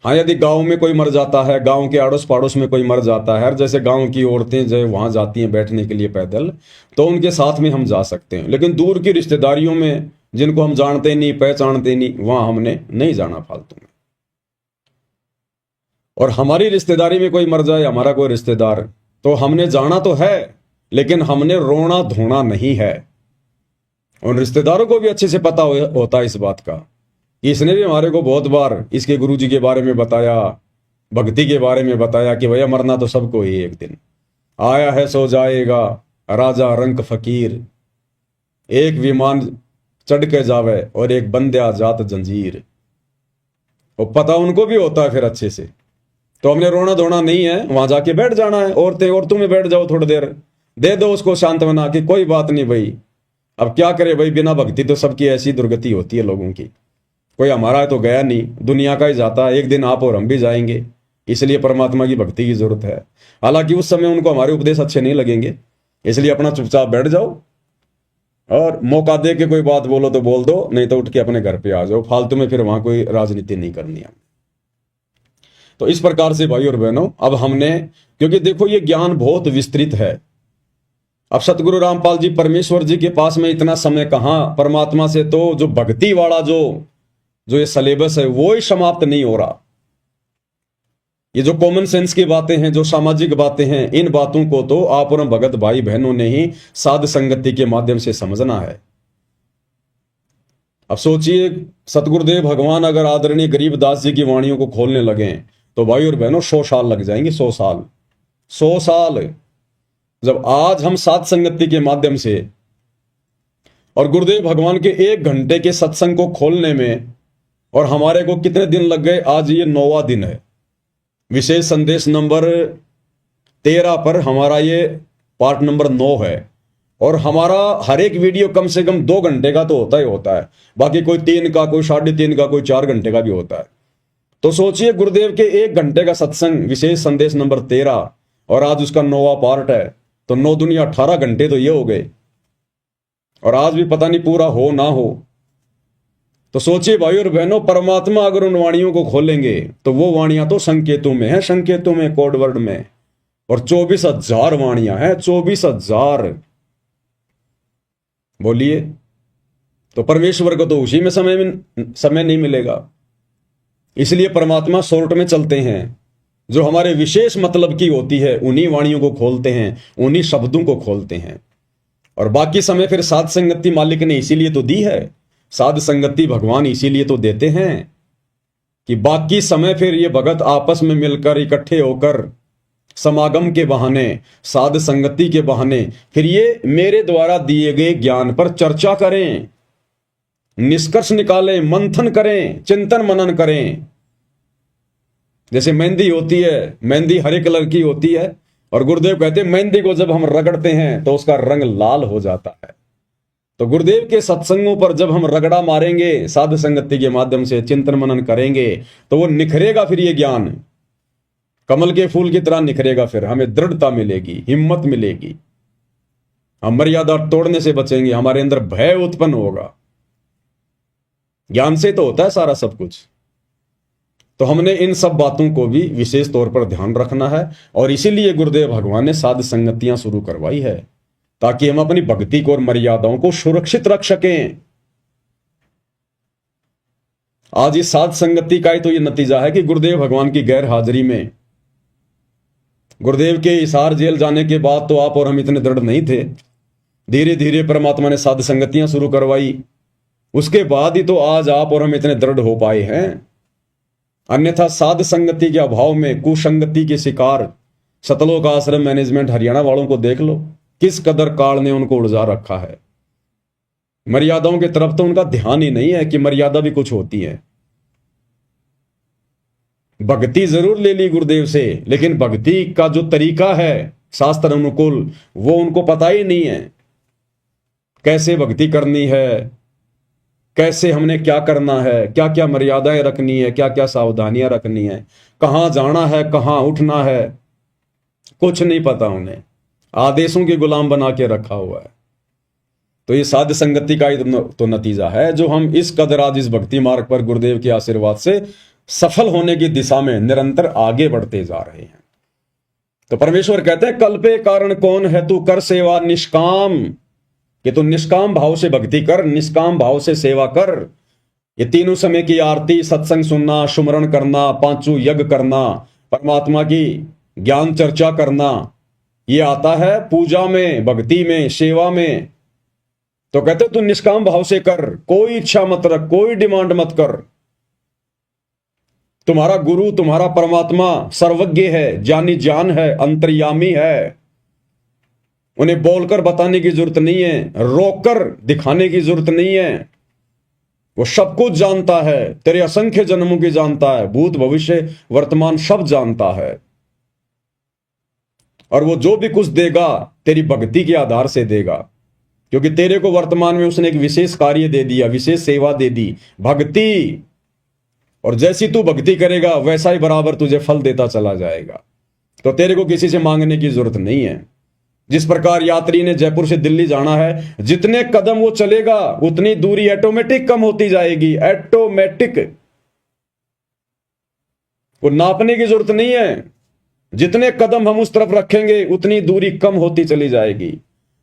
हाँ, यदि गांव में कोई मर जाता है, गांव के आड़ोस पाड़ोस में कोई मर जाता है, जैसे गांव की औरतें जो वहां जाती हैं बैठने के लिए पैदल, तो उनके साथ में हम जा सकते हैं। लेकिन दूर की रिश्तेदारियों में जिनको हम जानते नहीं, पहचानते नहीं, वहां हमने नहीं जाना फालतू में। और हमारी रिश्तेदारी में कोई मर जाए, हमारा कोई रिश्तेदार, तो हमने जाना तो है, लेकिन हमने रोना धोना नहीं है। उन रिश्तेदारों को भी अच्छे से पता होता है इस बात का कि इसने भी हमारे को बहुत बार इसके गुरुजी के बारे में बताया, भक्ति के बारे में बताया कि भैया मरना तो सबको ही एक दिन, आया है सो जाएगा राजा रंक फकीर, एक विमान चढ़ के जावे और एक बंदे जात जंजीर। वो पता उनको भी होता है फिर अच्छे से। तो हमने रोना धोना नहीं है, वहां जाके बैठ जाना है। औरतों में बैठ जाओ, थोड़ी देर दे दो उसको सांत्वना कि कोई बात नहीं भाई, अब क्या करे भाई, बिना भक्ति तो सबकी ऐसी दुर्गति होती है लोगों की। कोई हमारा तो गया नहीं, दुनिया का ही जाता है, एक दिन आप और हम भी जाएंगे, इसलिए परमात्मा की भक्ति की जरूरत है। हालांकि उस समय उनको हमारे उपदेश अच्छे नहीं लगेंगे, इसलिए अपना चुपचाप बैठ जाओ, और मौका दे के कोई बात बोलो तो बोल दो, नहीं तो उठ के अपने घर पे आ जाओ। फालतू में फिर वहां कोई राजनीति नहीं करनी है। तो इस प्रकार से भाई और बहनों, अब हमने, क्योंकि देखो ये ज्ञान बहुत विस्तृत है। अब सतगुरु रामपाल जी परमेश्वर जी के पास में इतना समय कहां, परमात्मा से तो जो भक्ति वाला जो ये सिलेबस है वो ही समाप्त नहीं हो रहा। ये जो कॉमन सेंस की बातें हैं, जो सामाजिक बातें हैं, इन बातों को तो आप और भगत भाई बहनों ने ही साध संगति के माध्यम से समझना है। अब सोचिए, सतगुरुदेव भगवान अगर आदरणीय गरीबदास जी की वाणियों को खोलने लगे तो भाई और बहनों 100 साल लग जाएंगे। 100 साल, 100 साल। जब आज हम साध संगति के माध्यम से और गुरुदेव भगवान के 1 घंटे के सत्संग को खोलने में, और हमारे को कितने दिन लग गए, आज ये 9वां दिन है। विशेष संदेश नंबर 13 पर हमारा ये पार्ट नंबर 9 है, और हमारा हर एक वीडियो कम से कम 2 घंटे का तो होता ही होता है, बाकी कोई 3 का, कोई 3.5 का, कोई 4 घंटे का भी होता है। तो सोचिए, गुरुदेव के 1 घंटे का सत्संग विशेष संदेश नंबर 13, और आज उसका 9वां पार्ट है, तो 9 दुनिया 18 घंटे तो ये हो गए, और आज भी पता नहीं पूरा हो ना हो। तो सोचिए भाई और बहनों, परमात्मा अगर उन वाणियों को खोलेंगे तो वो वाणियां तो संकेतों में है, संकेतों में, कोड वर्ड में, और 24,000 वाणियां हैं, 24,000। बोलिए, तो परमेश्वर को तो उसी में समय नहीं मिलेगा। इसलिए परमात्मा शॉर्ट में चलते हैं, जो हमारे विशेष मतलब की होती है उन्हीं वाणियों को खोलते हैं, उन्हीं शब्दों को खोलते हैं। और बाकी समय फिर साध संगति मालिक ने इसीलिए तो दी है, साध संगति भगवान इसीलिए तो देते हैं कि बाकी समय फिर ये भगत आपस में मिलकर इकट्ठे होकर समागम के बहाने, साध संगति के बहाने, फिर ये मेरे द्वारा दिए गए ज्ञान पर चर्चा करें, निष्कर्ष निकालें, मंथन करें, चिंतन मनन करें। जैसे मेहंदी होती है, मेहंदी हरे कलर की होती है, और गुरुदेव कहते हैं मेहंदी को जब हम रगड़ते हैं तो उसका रंग लाल हो जाता है। तो गुरुदेव के सत्संगों पर जब हम रगड़ा मारेंगे, साध संगति के माध्यम से चिंतन मनन करेंगे, तो वो निखरेगा, फिर ये ज्ञान कमल के फूल की तरह निखरेगा। फिर हमें दृढ़ता मिलेगी, हिम्मत मिलेगी, हम मर्यादा तोड़ने से बचेंगे, हमारे अंदर भय उत्पन्न होगा। ज्ञान से तो होता है सारा सब कुछ। तो हमने इन सब बातों को भी विशेष तौर पर ध्यान रखना है, और इसीलिए गुरुदेव भगवान ने साध संगतियां शुरू करवाई है, ताकि हम अपनी भक्ति को और मर्यादाओं को सुरक्षित रख सकें। आज इस साध संगति का ही तो ये नतीजा है कि गुरुदेव भगवान की गैर हाजिरी में, गुरुदेव के हिसार जेल जाने के बाद तो आप और हम इतने दृढ़ नहीं थे। धीरे धीरे परमात्मा ने साध संगतियां शुरू करवाई, उसके बाद ही तो आज आप और हम इतने दृढ़ हो पाए हैं। अन्यथा साध संगति के अभाव में कुसंगति के शिकार सतलोक आश्रम मैनेजमेंट हरियाणा वालों को देख लो, किस कदर काल ने उनको उलझा रखा है। मर्यादाओं की तरफ तो उनका ध्यान ही नहीं है कि मर्यादा भी कुछ होती है। भक्ति जरूर ले ली गुरुदेव से, लेकिन भक्ति का जो तरीका है शास्त्र अनुकूल, वो उनको पता ही नहीं है। कैसे भक्ति करनी है, कैसे हमने क्या करना है, क्या क्या मर्यादाएं रखनी है, क्या क्या सावधानियां रखनी है, कहां जाना है, कहां उठना है, कुछ नहीं पता उन्हें। आदेशों के गुलाम बना के रखा हुआ है। तो ये साध संगति का ही तो नतीजा है जो हम इस कदर आज इस भक्ति मार्ग पर गुरुदेव के आशीर्वाद से सफल होने की दिशा में निरंतर आगे बढ़ते जा रहे हैं। तो परमेश्वर कहते हैं कल्पे कारण कौन है, तू कर सेवा निष्काम, कि तू निष्काम भाव से भक्ति कर, निष्काम भाव से सेवा कर। ये तीनों समय की आरती, सत्संग सुनना, सुमरण करना, पांचों यज्ञ करना, परमात्मा की ज्ञान चर्चा करना, ये आता है पूजा में, भक्ति में, सेवा में। तो कहते तू निष्काम भाव से कर, कोई इच्छा मत रख, कोई डिमांड मत कर। तुम्हारा गुरु, तुम्हारा परमात्मा सर्वज्ञ है, जानी जान है, अंतर्यामी है। उन्हें बोलकर बताने की जरूरत नहीं है, रोककर दिखाने की जरूरत नहीं है। वो सब कुछ जानता है, तेरे असंख्य जन्मों की जानता है, भूत भविष्य वर्तमान सब जानता है। और वो जो भी कुछ देगा तेरी भक्ति के आधार से देगा, क्योंकि तेरे को वर्तमान में उसने एक विशेष कार्य दे दिया, विशेष सेवा दे दी, भक्ति। और जैसी तू भक्ति करेगा वैसा ही बराबर तुझे फल देता चला जाएगा। तो तेरे को किसी से मांगने की जरूरत नहीं है। जिस प्रकार यात्री ने जयपुर से दिल्ली जाना है, जितने कदम वो चलेगा उतनी दूरी ऑटोमेटिक कम होती जाएगी, ऑटोमेटिक। वो नापने की जरूरत नहीं है, जितने कदम हम उस तरफ रखेंगे उतनी दूरी कम होती चली जाएगी।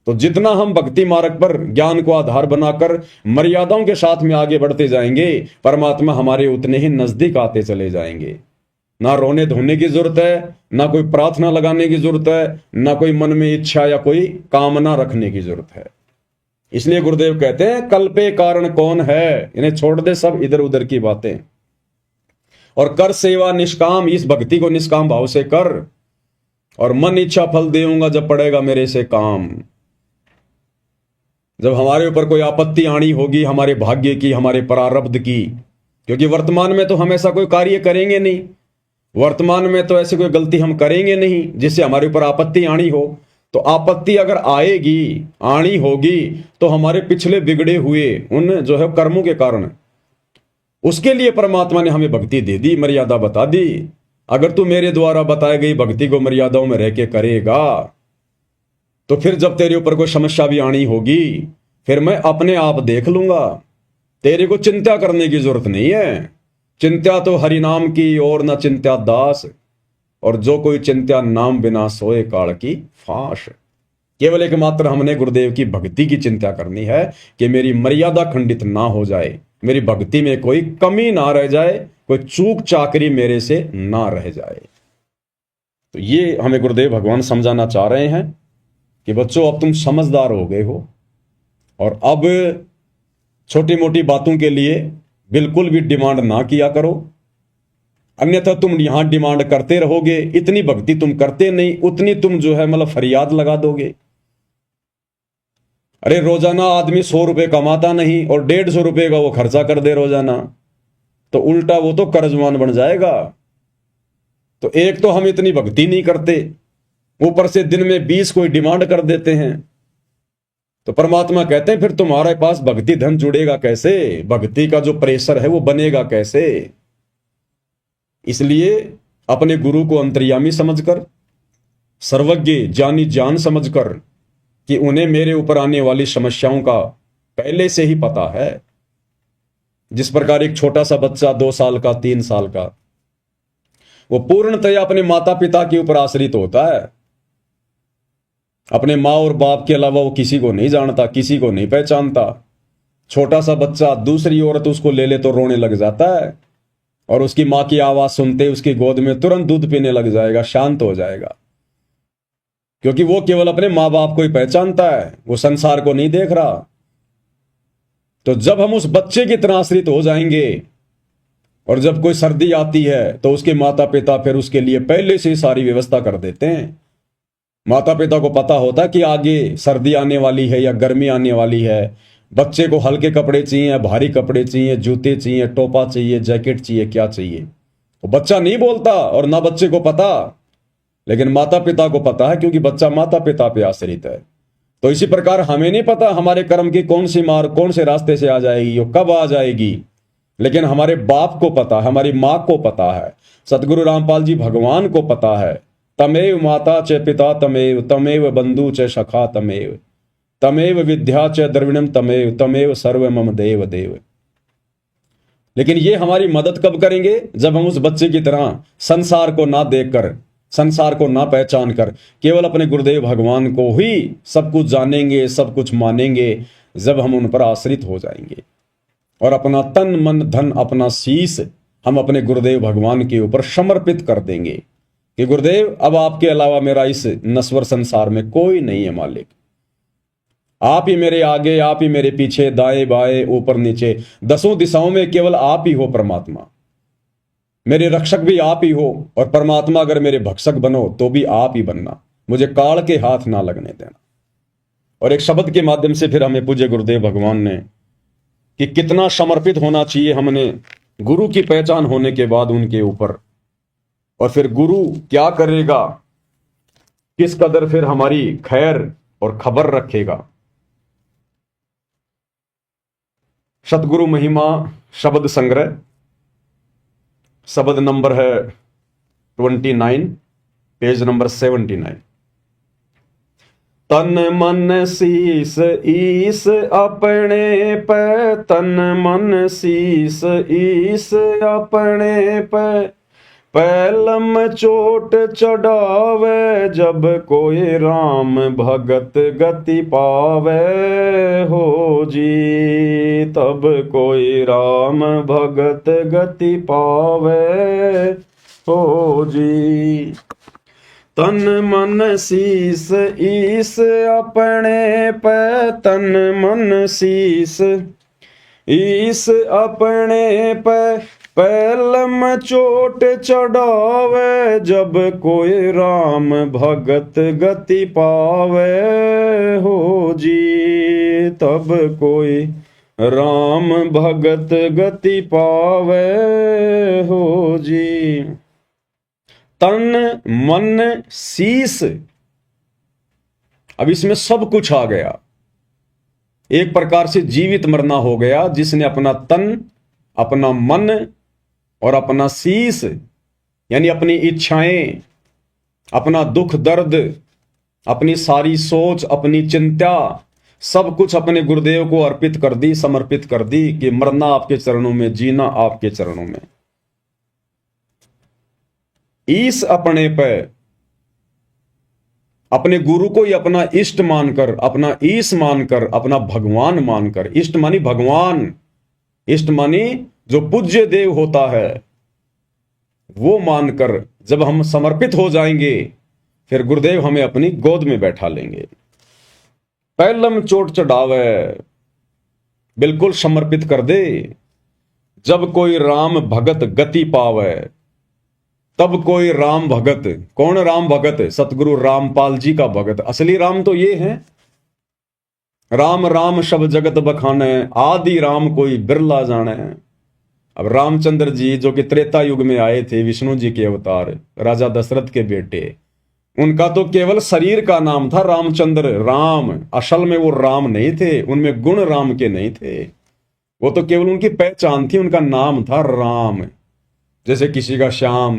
तो जितना हम भक्ति मार्ग पर ज्ञान को आधार बनाकर मर्यादाओं के साथ में आगे बढ़ते जाएंगे, परमात्मा हमारे उतने ही नजदीक आते चले जाएंगे। ना रोने धोने की जरूरत है, ना कोई प्रार्थना लगाने की जरूरत है, ना कोई मन में इच्छा या कोई कामना रखने की जरूरत है। इसलिए गुरुदेव कहते हैं कल्पे कारण कौन है, इन्हें छोड़ दे सब इधर उधर की बातें और कर सेवा निष्काम। इस भक्ति को निष्काम भाव से कर और मन इच्छा फल देऊंगा जब पड़ेगा मेरे से काम। जब हमारे ऊपर कोई आपत्ति आनी होगी, हमारे भाग्य की, हमारे प्रारब्ध की, क्योंकि वर्तमान में तो हम ऐसा कोई कार्य करेंगे नहीं, वर्तमान में तो ऐसी कोई गलती हम करेंगे नहीं जिससे हमारे ऊपर आपत्ति आनी हो। तो आपत्ति अगर आएगी, आनी होगी, तो हमारे पिछले बिगड़े हुए उन जो है कर्मों के कारण, उसके लिए परमात्मा ने हमें भक्ति दे दी, मर्यादा बता दी। अगर तू मेरे द्वारा बताई गई भक्ति को मर्यादाओं में रह के करेगा, तो फिर जब तेरे ऊपर कोई समस्या भी आनी होगी, फिर मैं अपने आप देख लूंगा। तेरे को चिंता करने की जरूरत नहीं है। चिंता तो हरि नाम की और न चिंता दास, और जो कोई चिंता नाम बिना सोए काल की फांस। केवल एकमात्र हमने गुरुदेव की भक्ति की चिंता करनी है कि मेरी मर्यादा खंडित ना हो जाए, मेरी भक्ति में कोई कमी ना रह जाए, कोई चूक चाकरी मेरे से ना रह जाए। तो ये हमें गुरुदेव भगवान समझाना चाह रहे हैं कि बच्चों अब तुम समझदार हो गए हो, और अब छोटी मोटी बातों के लिए बिल्कुल भी डिमांड ना किया करो, अन्यथा तुम यहां डिमांड करते रहोगे। इतनी भक्ति तुम करते नहीं, उतनी तुम जो है मतलब फरियाद लगा दोगे। अरे रोजाना आदमी 100 रुपए कमाता नहीं और 150 रुपए का वो खर्चा कर दे रोजाना, तो उल्टा वो तो कर्जमान बन जाएगा। तो एक तो हम इतनी भक्ति नहीं करते, ऊपर से दिन में 20 कोई डिमांड कर देते हैं। तो परमात्मा कहते हैं फिर तुम्हारे पास भक्ति धन जुड़ेगा कैसे, भक्ति का जो प्रेशर है वो बनेगा कैसे। इसलिए अपने गुरु को अंतर्यामी समझकर, सर्वज्ञ जानी जान समझकर कि उन्हें मेरे ऊपर आने वाली समस्याओं का पहले से ही पता है। जिस प्रकार एक छोटा सा बच्चा 2 साल का, 3 साल का, वो पूर्णतया अपने माता पिता के ऊपर आश्रित होता है। अपने माँ और बाप के अलावा वो किसी को नहीं जानता, किसी को नहीं पहचानता। छोटा सा बच्चा दूसरी औरत उसको ले ले तो रोने लग जाता है, और उसकी माँ की आवाज सुनते उसकी गोद में तुरंत दूध पीने लग जाएगा, शांत हो जाएगा, क्योंकि वो केवल अपने माँ बाप को ही पहचानता है, वो संसार को नहीं देख रहा। तो जब हम उस बच्चे की तरह आश्रित हो जाएंगे, और जब कोई सर्दी आती है तो उसके माता पिता फिर उसके लिए पहले से ही सारी व्यवस्था कर देते हैं। माता पिता को पता होता कि आगे सर्दी आने वाली है या गर्मी आने वाली है, बच्चे को हल्के कपड़े चाहिए, भारी कपड़े चाहिए, जूते चाहिए, टोपा चाहिए, जैकेट चाहिए, क्या चाहिए। वो बच्चा नहीं बोलता और ना बच्चे को पता, लेकिन माता पिता को पता है, क्योंकि बच्चा माता पिता पे आश्रित है। तो इसी प्रकार हमें नहीं पता हमारे कर्म की कौन सी मार कौन से रास्ते से आ जाएगी, वो कब आ जाएगी, लेकिन हमारे बाप को पता है, हमारी माँ को पता है, सतगुरु रामपाल जी भगवान को पता है तमेव माता च पिता तमेव, तमेव बंधु च सखा तमेव, तमेव विद्या च द्रविणम तमेव, तमेव सर्व मम देव देव। लेकिन ये हमारी मदद कब करेंगे? जब हम उस बच्चे की तरह संसार को ना देखकर, संसार को ना पहचान कर केवल अपने गुरुदेव भगवान को ही सब कुछ जानेंगे, सब कुछ मानेंगे, जब हम उन पर आश्रित हो जाएंगे और अपना तन मन धन अपना शीश हम अपने गुरुदेव भगवान के ऊपर समर्पित कर देंगे कि गुरुदेव अब आपके अलावा मेरा इस नश्वर संसार में कोई नहीं है मालिक, आप ही मेरे आगे, आप ही मेरे पीछे, दाएं बाएं ऊपर नीचे, दसों दिशाओं में केवल आप ही हो परमात्मा। मेरे रक्षक भी आप ही हो और परमात्मा अगर मेरे भक्षक बनो तो भी आप ही बनना, मुझे काल के हाथ ना लगने देना। और एक शब्द के माध्यम से फिर हमें पूज्य गुरुदेव भगवान ने कि कितना समर्पित होना चाहिए हमने गुरु की पहचान होने के बाद उनके ऊपर, और फिर गुरु क्या करेगा, किस कदर फिर हमारी खैर और खबर रखेगा। सतगुरु महिमा शब्द संग्रह, शब्द नंबर है 29, पेज नंबर 79। तन मन शीस ईस अपने पे, तन मन शीस ईस अपने पे, पैलम चोट चढ़ावे जब कोई राम भगत गति पावे हो जी, तब कोई राम भगत गति पावे हो जी। तन मन शीस ईस अपने पे, तन मन शीस ईस अपने पे, पैलम चोट चढ़ावे जब कोई राम भगत गति पावे हो जी, तब कोई राम भगत गति पावे हो जी। तन मन शीस, अब इसमें सब कुछ आ गया, एक प्रकार से जीवित मरना हो गया, जिसने अपना तन, अपना मन और अपना शीस यानी अपनी इच्छाएं, अपना दुख दर्द, अपनी सारी सोच, अपनी चिंता, सब कुछ अपने गुरुदेव को अर्पित कर दी, समर्पित कर दी कि मरना आपके चरणों में, जीना आपके चरणों में। ईस अपने पे, अपने गुरु को ही अपना इष्ट मानकर, अपना ईश मानकर, अपना भगवान मानकर, इष्ट मानी भगवान, इष्ट मानी जो पूज्य देव होता है, वो मानकर जब हम समर्पित हो जाएंगे फिर गुरुदेव हमें अपनी गोद में बैठा लेंगे। पैलम चोट चढ़ावे, बिल्कुल समर्पित कर दे। जब कोई राम भगत गति पावे, तब कोई राम भगत, कौन राम भगत? सतगुरु रामपाल जी का भगत। असली राम तो ये है, राम राम शब जगत बखाने, आदि राम कोई बिरला जाने। अब रामचंद्र जी जो कि त्रेता युग में आए थे, विष्णु जी के अवतार, राजा दशरथ के बेटे, उनका तो केवल शरीर का नाम था रामचंद्र, राम। असल में वो राम नहीं थे, उनमें गुण राम के नहीं थे, वो तो केवल उनकी पहचान थी, उनका नाम था राम। जैसे किसी का श्याम,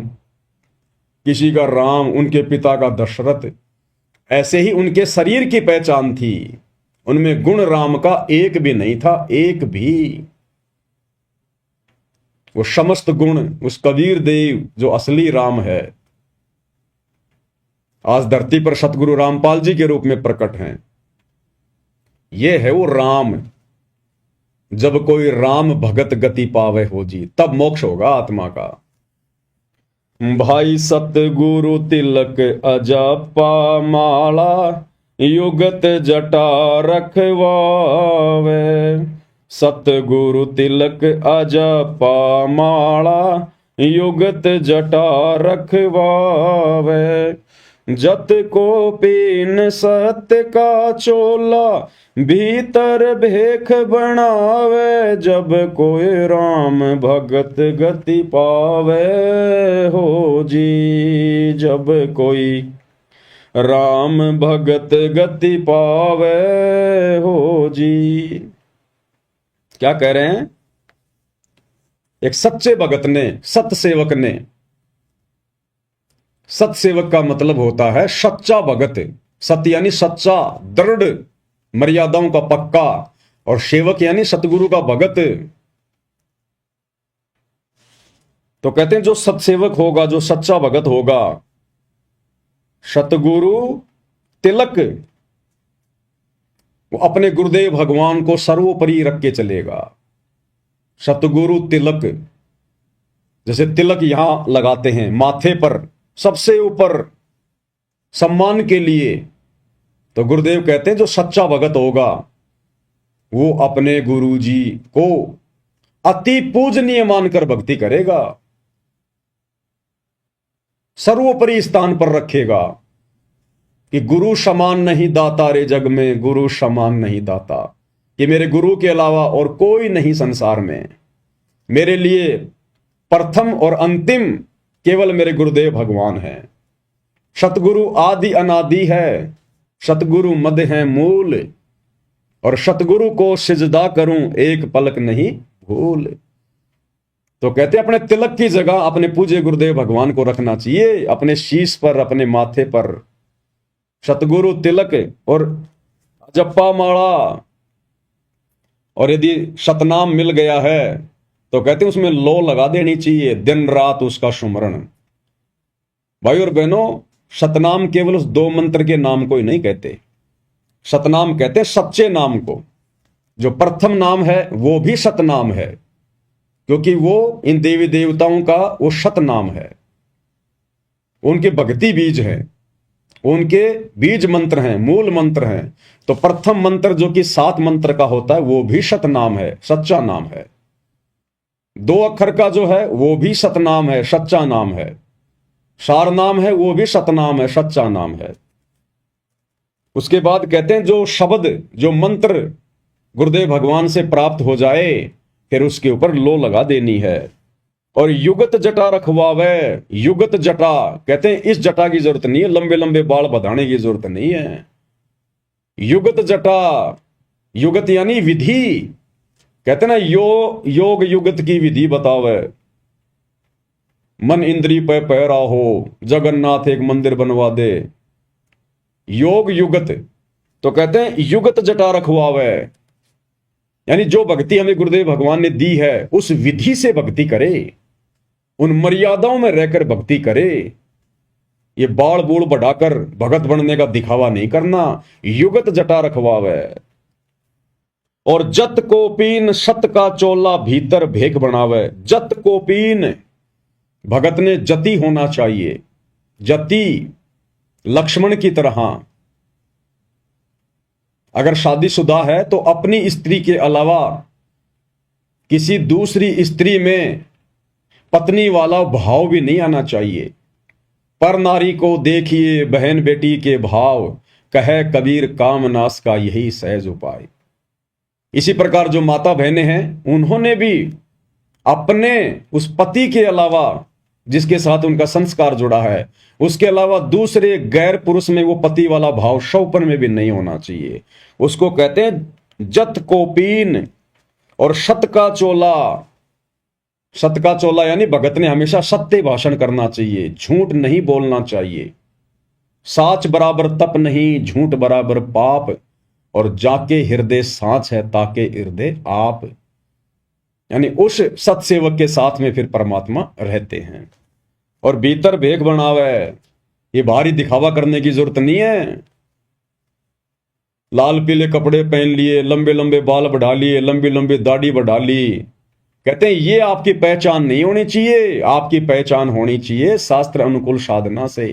किसी का राम, उनके पिता का दशरथ, ऐसे ही उनके शरीर की पहचान थी, उनमें गुण राम का एक भी नहीं था, एक भी। वो समस्त गुण उस कबीर देव जो असली राम है, आज धरती पर सतगुरु रामपाल जी के रूप में प्रकट हैं। ये है वो राम। जब कोई राम भगत गति पावे हो जी, तब मोक्ष होगा आत्मा का। भाई सतगुरु तिलक अजपा माला, युगत जटा रखवावे। सतगुरु तिलक अजपा माला, युगत जटा रखवावे। जत को पीन सत्य का चोला, भीतर भेख बनावे। जब कोई राम भगत गति पावे हो जी, जब कोई राम भगत गति पावे हो जी। क्या कह रहे हैं? एक सच्चे भगत ने, सत सेवक ने सत्सेवक का मतलब होता है सच्चा भगत। सत्य यानी सच्चा, दृढ़, मर्यादाओं का पक्का, और सेवक यानी सतगुरु का भगत। तो कहते हैं जो सत्सेवक होगा, जो सच्चा भगत होगा, सतगुरु तिलक, वो अपने गुरुदेव भगवान को सर्वोपरि रख के चलेगा। सतगुरु तिलक, जैसे तिलक यहां लगाते हैं माथे पर सबसे ऊपर सम्मान के लिए, तो गुरुदेव कहते हैं जो सच्चा भगत होगा वो अपने गुरु जी को अति पूजनीय मानकर भक्ति करेगा, सर्वोपरि स्थान पर रखेगा कि गुरु समान नहीं दाता रे जग में, गुरु समान नहीं दाता, कि मेरे गुरु के अलावा और कोई नहीं संसार में, मेरे लिए प्रथम और अंतिम केवल मेरे गुरुदेव भगवान हैं। सतगुरु आदि अनादि है, सतगुरु मध्य है मूल, और सतगुरु को सिजदा करूं एक पलक नहीं भूल। तो कहते अपने तिलक की जगह अपने पूज्य गुरुदेव भगवान को रखना चाहिए, अपने शीश पर, अपने माथे पर सतगुरु तिलक और जप्पा माला। और यदि सतनाम मिल गया है तो कहते हैं उसमें लो लगा देनी चाहिए, दिन रात उसका सुमरण। भाई और बहनों, सतनाम केवल उस 2 मंत्र के नाम को ही नहीं कहते, सतनाम कहते हैं सच्चे नाम को। जो प्रथम नाम है वो भी सतनाम है, क्योंकि वो इन देवी देवताओं का वो सतनाम है, उनके भक्ति बीज हैं, उनके बीज मंत्र हैं, मूल मंत्र हैं। तो प्रथम मंत्र जो कि 7 मंत्र का होता है वो भी सतनाम है, सच्चा नाम है। 2 अक्षर का जो है वो भी सतनाम है, सच्चा नाम है। सार नाम है वो भी सतनाम है, सच्चा नाम है। उसके बाद कहते हैं जो शब्द, जो मंत्र गुरुदेव भगवान से प्राप्त हो जाए फिर उसके ऊपर लो लगा देनी है। और युगत जटा रखवावे, युगत जटा कहते हैं इस जटा की जरूरत नहीं है, लंबे लंबे बाल बढ़ाने की जरूरत नहीं है। युगत जटा, युगत यानी विधि, कहते ना योग युगत की विधि बतावे। मन इंद्री पे पैरा हो, जगन्नाथ एक मंदिर बनवा दे। योग युगत, तो कहते हैं युगत जटा रखवावे, यानी जो भक्ति हमें गुरुदेव भगवान ने दी है उस विधि से भक्ति करे, उन मर्यादाओं में रहकर भक्ति करे। ये बाल बूढ़ बढ़ाकर भगत बनने का दिखावा नहीं करना। युगत जटा रखवावे। और जत को पीन सत का चोला भीतर भेख बनावे। जत को पीन, भगत ने जति होना चाहिए, जति लक्ष्मण की तरह। अगर शादीशुदा है तो अपनी स्त्री के अलावा किसी दूसरी स्त्री में पत्नी वाला भाव भी नहीं आना चाहिए। पर नारी को देखिए बहन बेटी के भाव, कहे कबीर कामनाश का यही सहज उपाय। इसी प्रकार जो माता बहनें हैं उन्होंने भी अपने उस पति के अलावा जिसके साथ उनका संस्कार जुड़ा है, उसके अलावा दूसरे गैर पुरुष में वो पति वाला भाव शौपन में भी नहीं होना चाहिए। उसको कहते हैं जत को पीन और सत का चोला। सत का चोला यानी भगत ने हमेशा सत्य भाषण करना चाहिए, झूठ नहीं बोलना चाहिए। साच बराबर तप नहीं, झूठ बराबर पाप, और जाके हृदय साच है ताके हृदय आप। यानी उस सत्सेवक के साथ में फिर परमात्मा रहते हैं। और भीतर भेख बनावे, ये भारी दिखावा करने की जरूरत नहीं है। लाल पीले कपड़े पहन लिए, लंबे लंबे बाल बढ़ा लिए, लंबी लंबी दाढ़ी बढ़ा ली, कहते हैं ये आपकी पहचान नहीं होनी चाहिए। आपकी पहचान होनी चाहिए शास्त्र अनुकूल साधना से,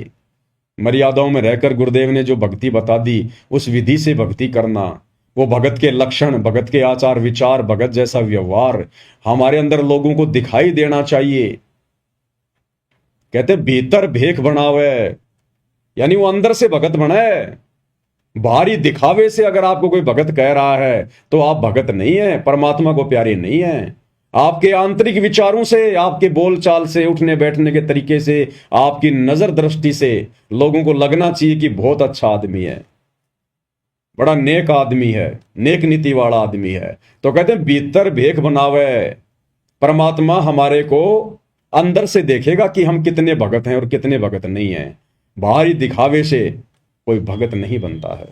मर्यादाओं में रहकर गुरुदेव ने जो भक्ति बता दी उस विधि से भक्ति करना। वो भगत के लक्षण, भगत के आचार विचार, भगत जैसा व्यवहार हमारे अंदर लोगों को दिखाई देना चाहिए। कहते भीतर भेख बनावे, यानी वो अंदर से भगत बनाए। बाहरी दिखावे से अगर आपको कोई भगत कह रहा है तो आप भगत नहीं है, परमात्मा को प्यारे नहीं है। आपके आंतरिक विचारों से, आपके बोलचाल से, उठने बैठने के तरीके से, आपकी नजर दृष्टि से लोगों को लगना चाहिए कि बहुत अच्छा आदमी है, बड़ा नेक आदमी है, नेक नीति वाला आदमी है। तो कहते हैं भीतर भेख बनावे। परमात्मा हमारे को अंदर से देखेगा कि हम कितने भगत हैं और कितने भगत नहीं हैं। बाहरी दिखावे से कोई भगत नहीं बनता है।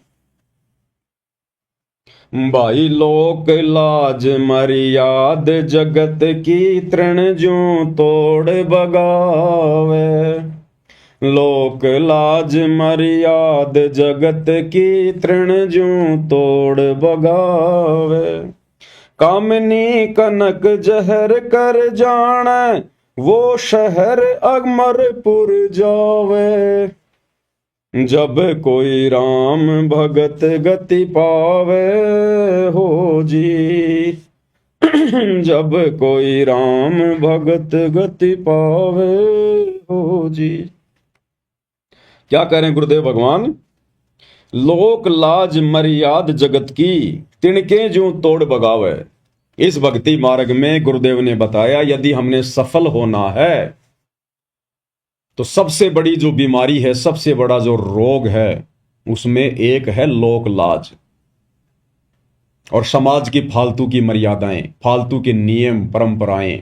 भाई लोक लाज मर्याद जगत की तृण ज्यों तोड़ बगावे। लोक लाज मर्याद जगत की तृण ज्यों तोड़ बगावे। कामनी कनक जहर कर जाने वो शहर अमरपुर जावे। जब कोई राम भगत गति पावे हो जी। जब कोई राम भगत गति पावे हो जी। क्या करें गुरुदेव भगवान? लोक लाज मर्याद जगत की तिनके जो तोड़ बगावे। इस भक्ति मार्ग में गुरुदेव ने बताया यदि हमने सफल होना है तो सबसे बड़ी जो बीमारी है, सबसे बड़ा जो रोग है, उसमें एक है लोक लाज और समाज की फालतू की मर्यादाएं, फालतू के नियम परंपराएं।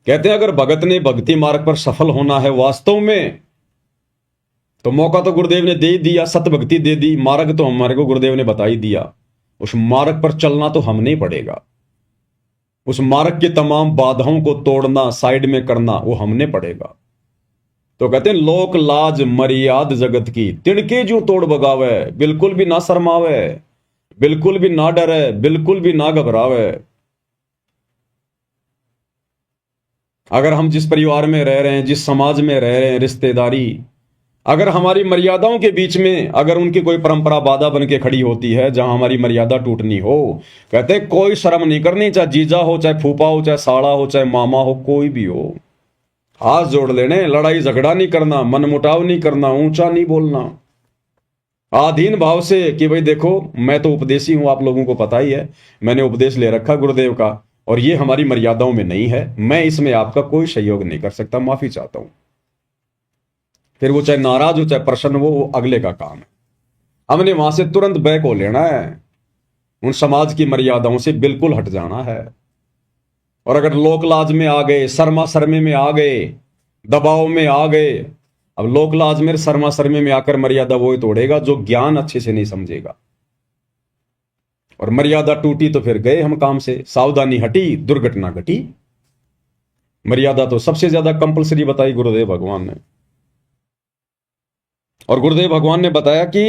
कहते हैं अगर भगत ने भक्ति मार्ग पर सफल होना है वास्तव में, तो मौका तो गुरुदेव ने दे ही दिया, सत भक्ति दे दी, मार्ग तो हमारे को गुरुदेव ने बता ही दिया। उस मार्ग पर चलना तो हमने ही पड़ेगा। उस मार्ग की तमाम बाधाओं को तोड़ना, साइड में करना, वो हमने पड़ेगा। तो कहते हैं लोक लाज मर्याद जगत की तिनके जो तोड़ बगावे। बिल्कुल भी ना शर्मावे, बिल्कुल भी ना डरे, बिल्कुल भी ना घबरावे। अगर हम जिस परिवार में रह रहे हैं, जिस समाज में रह रहे हैं, रिश्तेदारी, अगर हमारी मर्यादाओं के बीच में अगर उनकी कोई परंपरा बाधा बन के खड़ी होती है जहां हमारी मर्यादा टूटनी हो, कहते हैं कोई शर्म नहीं करनी, चाहे जीजा हो, चाहे फूफा हो, चाहे साड़ा हो, चाहे मामा हो, कोई भी हो, हाथ जोड़ लेने। लड़ाई झगड़ा नहीं करना, मनमुटाव नहीं करना, ऊंचा नहीं बोलना, आधीन भाव से कि भाई देखो मैं तो उपदेशी हूं, आप लोगों को पता ही है, मैंने उपदेश ले रखा गुरुदेव का और ये हमारी मर्यादाओं में नहीं है, मैं इसमें आपका कोई सहयोग नहीं कर सकता, माफी चाहता हूं। फिर वो चाहे नाराज हो चाहे प्रसन्न हो, वो अगले का काम है। हमने वहां से तुरंत बैक हो लेना है, उन समाज की मर्यादाओं से बिल्कुल हट जाना है। और अगर लोक लाज में आ गए, शर्मा शर्मे में आ गए, दबाव में आ गए, अब लोक लाज में शर्मा शर्मे में आकर मर्यादा वो ही तोड़ेगा जो ज्ञान अच्छे से नहीं समझेगा। और मर्यादा टूटी तो फिर गए हम काम से, सावधानी हटी दुर्घटना घटी। मर्यादा तो सबसे ज्यादा कंपलसरी बताई गुरुदेव भगवान ने। और गुरुदेव भगवान ने बताया कि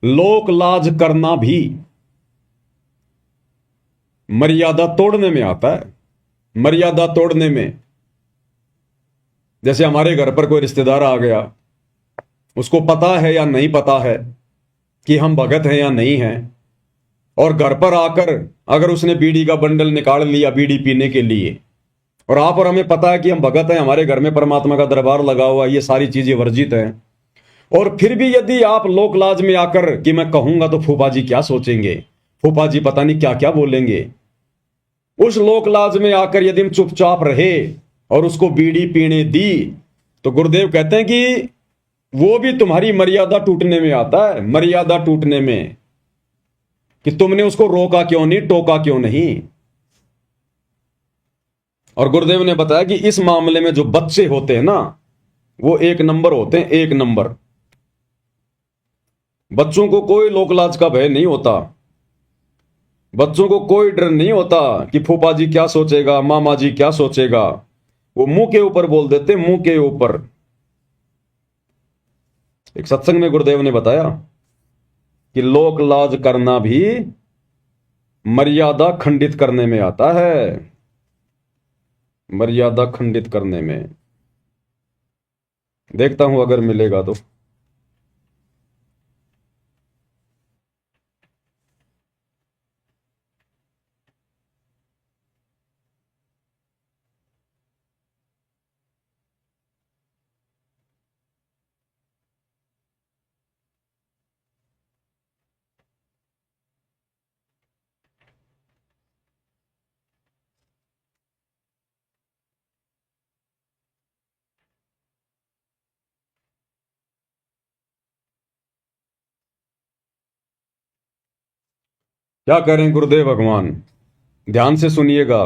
लोक लाज करना भी मर्यादा तोड़ने में आता है। मर्यादा तोड़ने में, जैसे हमारे घर पर कोई रिश्तेदार आ गया, उसको पता है या नहीं पता है कि हम भगत हैं या नहीं हैं, और घर पर आकर अगर उसने बीड़ी का बंडल निकाल लिया बीड़ी पीने के लिए, और आप और हमें पता है कि हम भगत हैं, हमारे घर में परमात्मा का दरबार लगा हुआ, ये सारी चीजें वर्जित हैं, और फिर भी यदि आप लोक लाज में आकर कि मैं कहूंगा तो फूफा जी क्या सोचेंगे, फूफा जी पता नहीं क्या क्या बोलेंगे, उस लोक लाज में आकर यदि हम चुपचाप रहे और उसको बीड़ी पीने दी, तो गुरुदेव कहते हैं कि वो भी तुम्हारी मर्यादा टूटने में आता है। मर्यादा टूटने में कि तुमने उसको रोका क्यों नहीं, टोका क्यों नहीं। और गुरुदेव ने बताया कि इस मामले में जो बच्चे होते हैं ना, वो एक नंबर होते हैं, एक नंबर। बच्चों को कोई लोकलाज का भय नहीं होता, बच्चों को कोई डर नहीं होता कि फूफा जी क्या सोचेगा, मामा जी क्या सोचेगा। वो मुंह के ऊपर बोल देते, मुंह के ऊपर। एक सत्संग में गुरुदेव ने बताया कि लोक लाज करना भी मर्यादा खंडित करने में आता है, मर्यादा खंडित करने में। देखता हूं अगर मिलेगा तो। क्या करें गुरुदेव भगवान, ध्यान से सुनिएगा।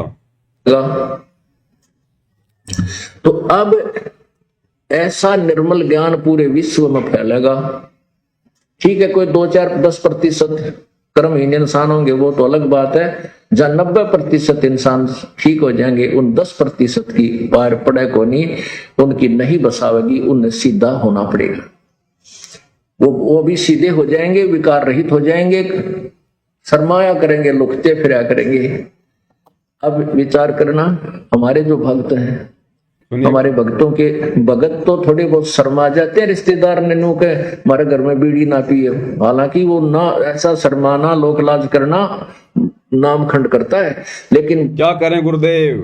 तो अब ऐसा निर्मल ज्ञान पूरे विश्व में फैलेगा। ठीक है, कोई 2-4-10% कर्महीन इंसान होंगे, वो तो अलग बात है। जहां 90% इंसान ठीक हो जाएंगे, उन 10% की पार पड़े को नहीं, उनकी नहीं बसावेगी, उन्हें सीधा होना पड़ेगा। वो भी सीधे हो जाएंगे, विकार रहित हो जाएंगे, सरमाया करेंगे, लुकते फिरा करेंगे। अब विचार करना, हमारे जो भक्त हैं, हमारे भक्तों के भगत तो थोड़े बहुत शर्मा जाते हैं रिश्तेदार ने नू के हमारे घर में बीड़ी ना पिए, हालांकि वो ना ऐसा शर्माना, लोक लाज करना नामखंड करता है। लेकिन क्या करें गुरुदेव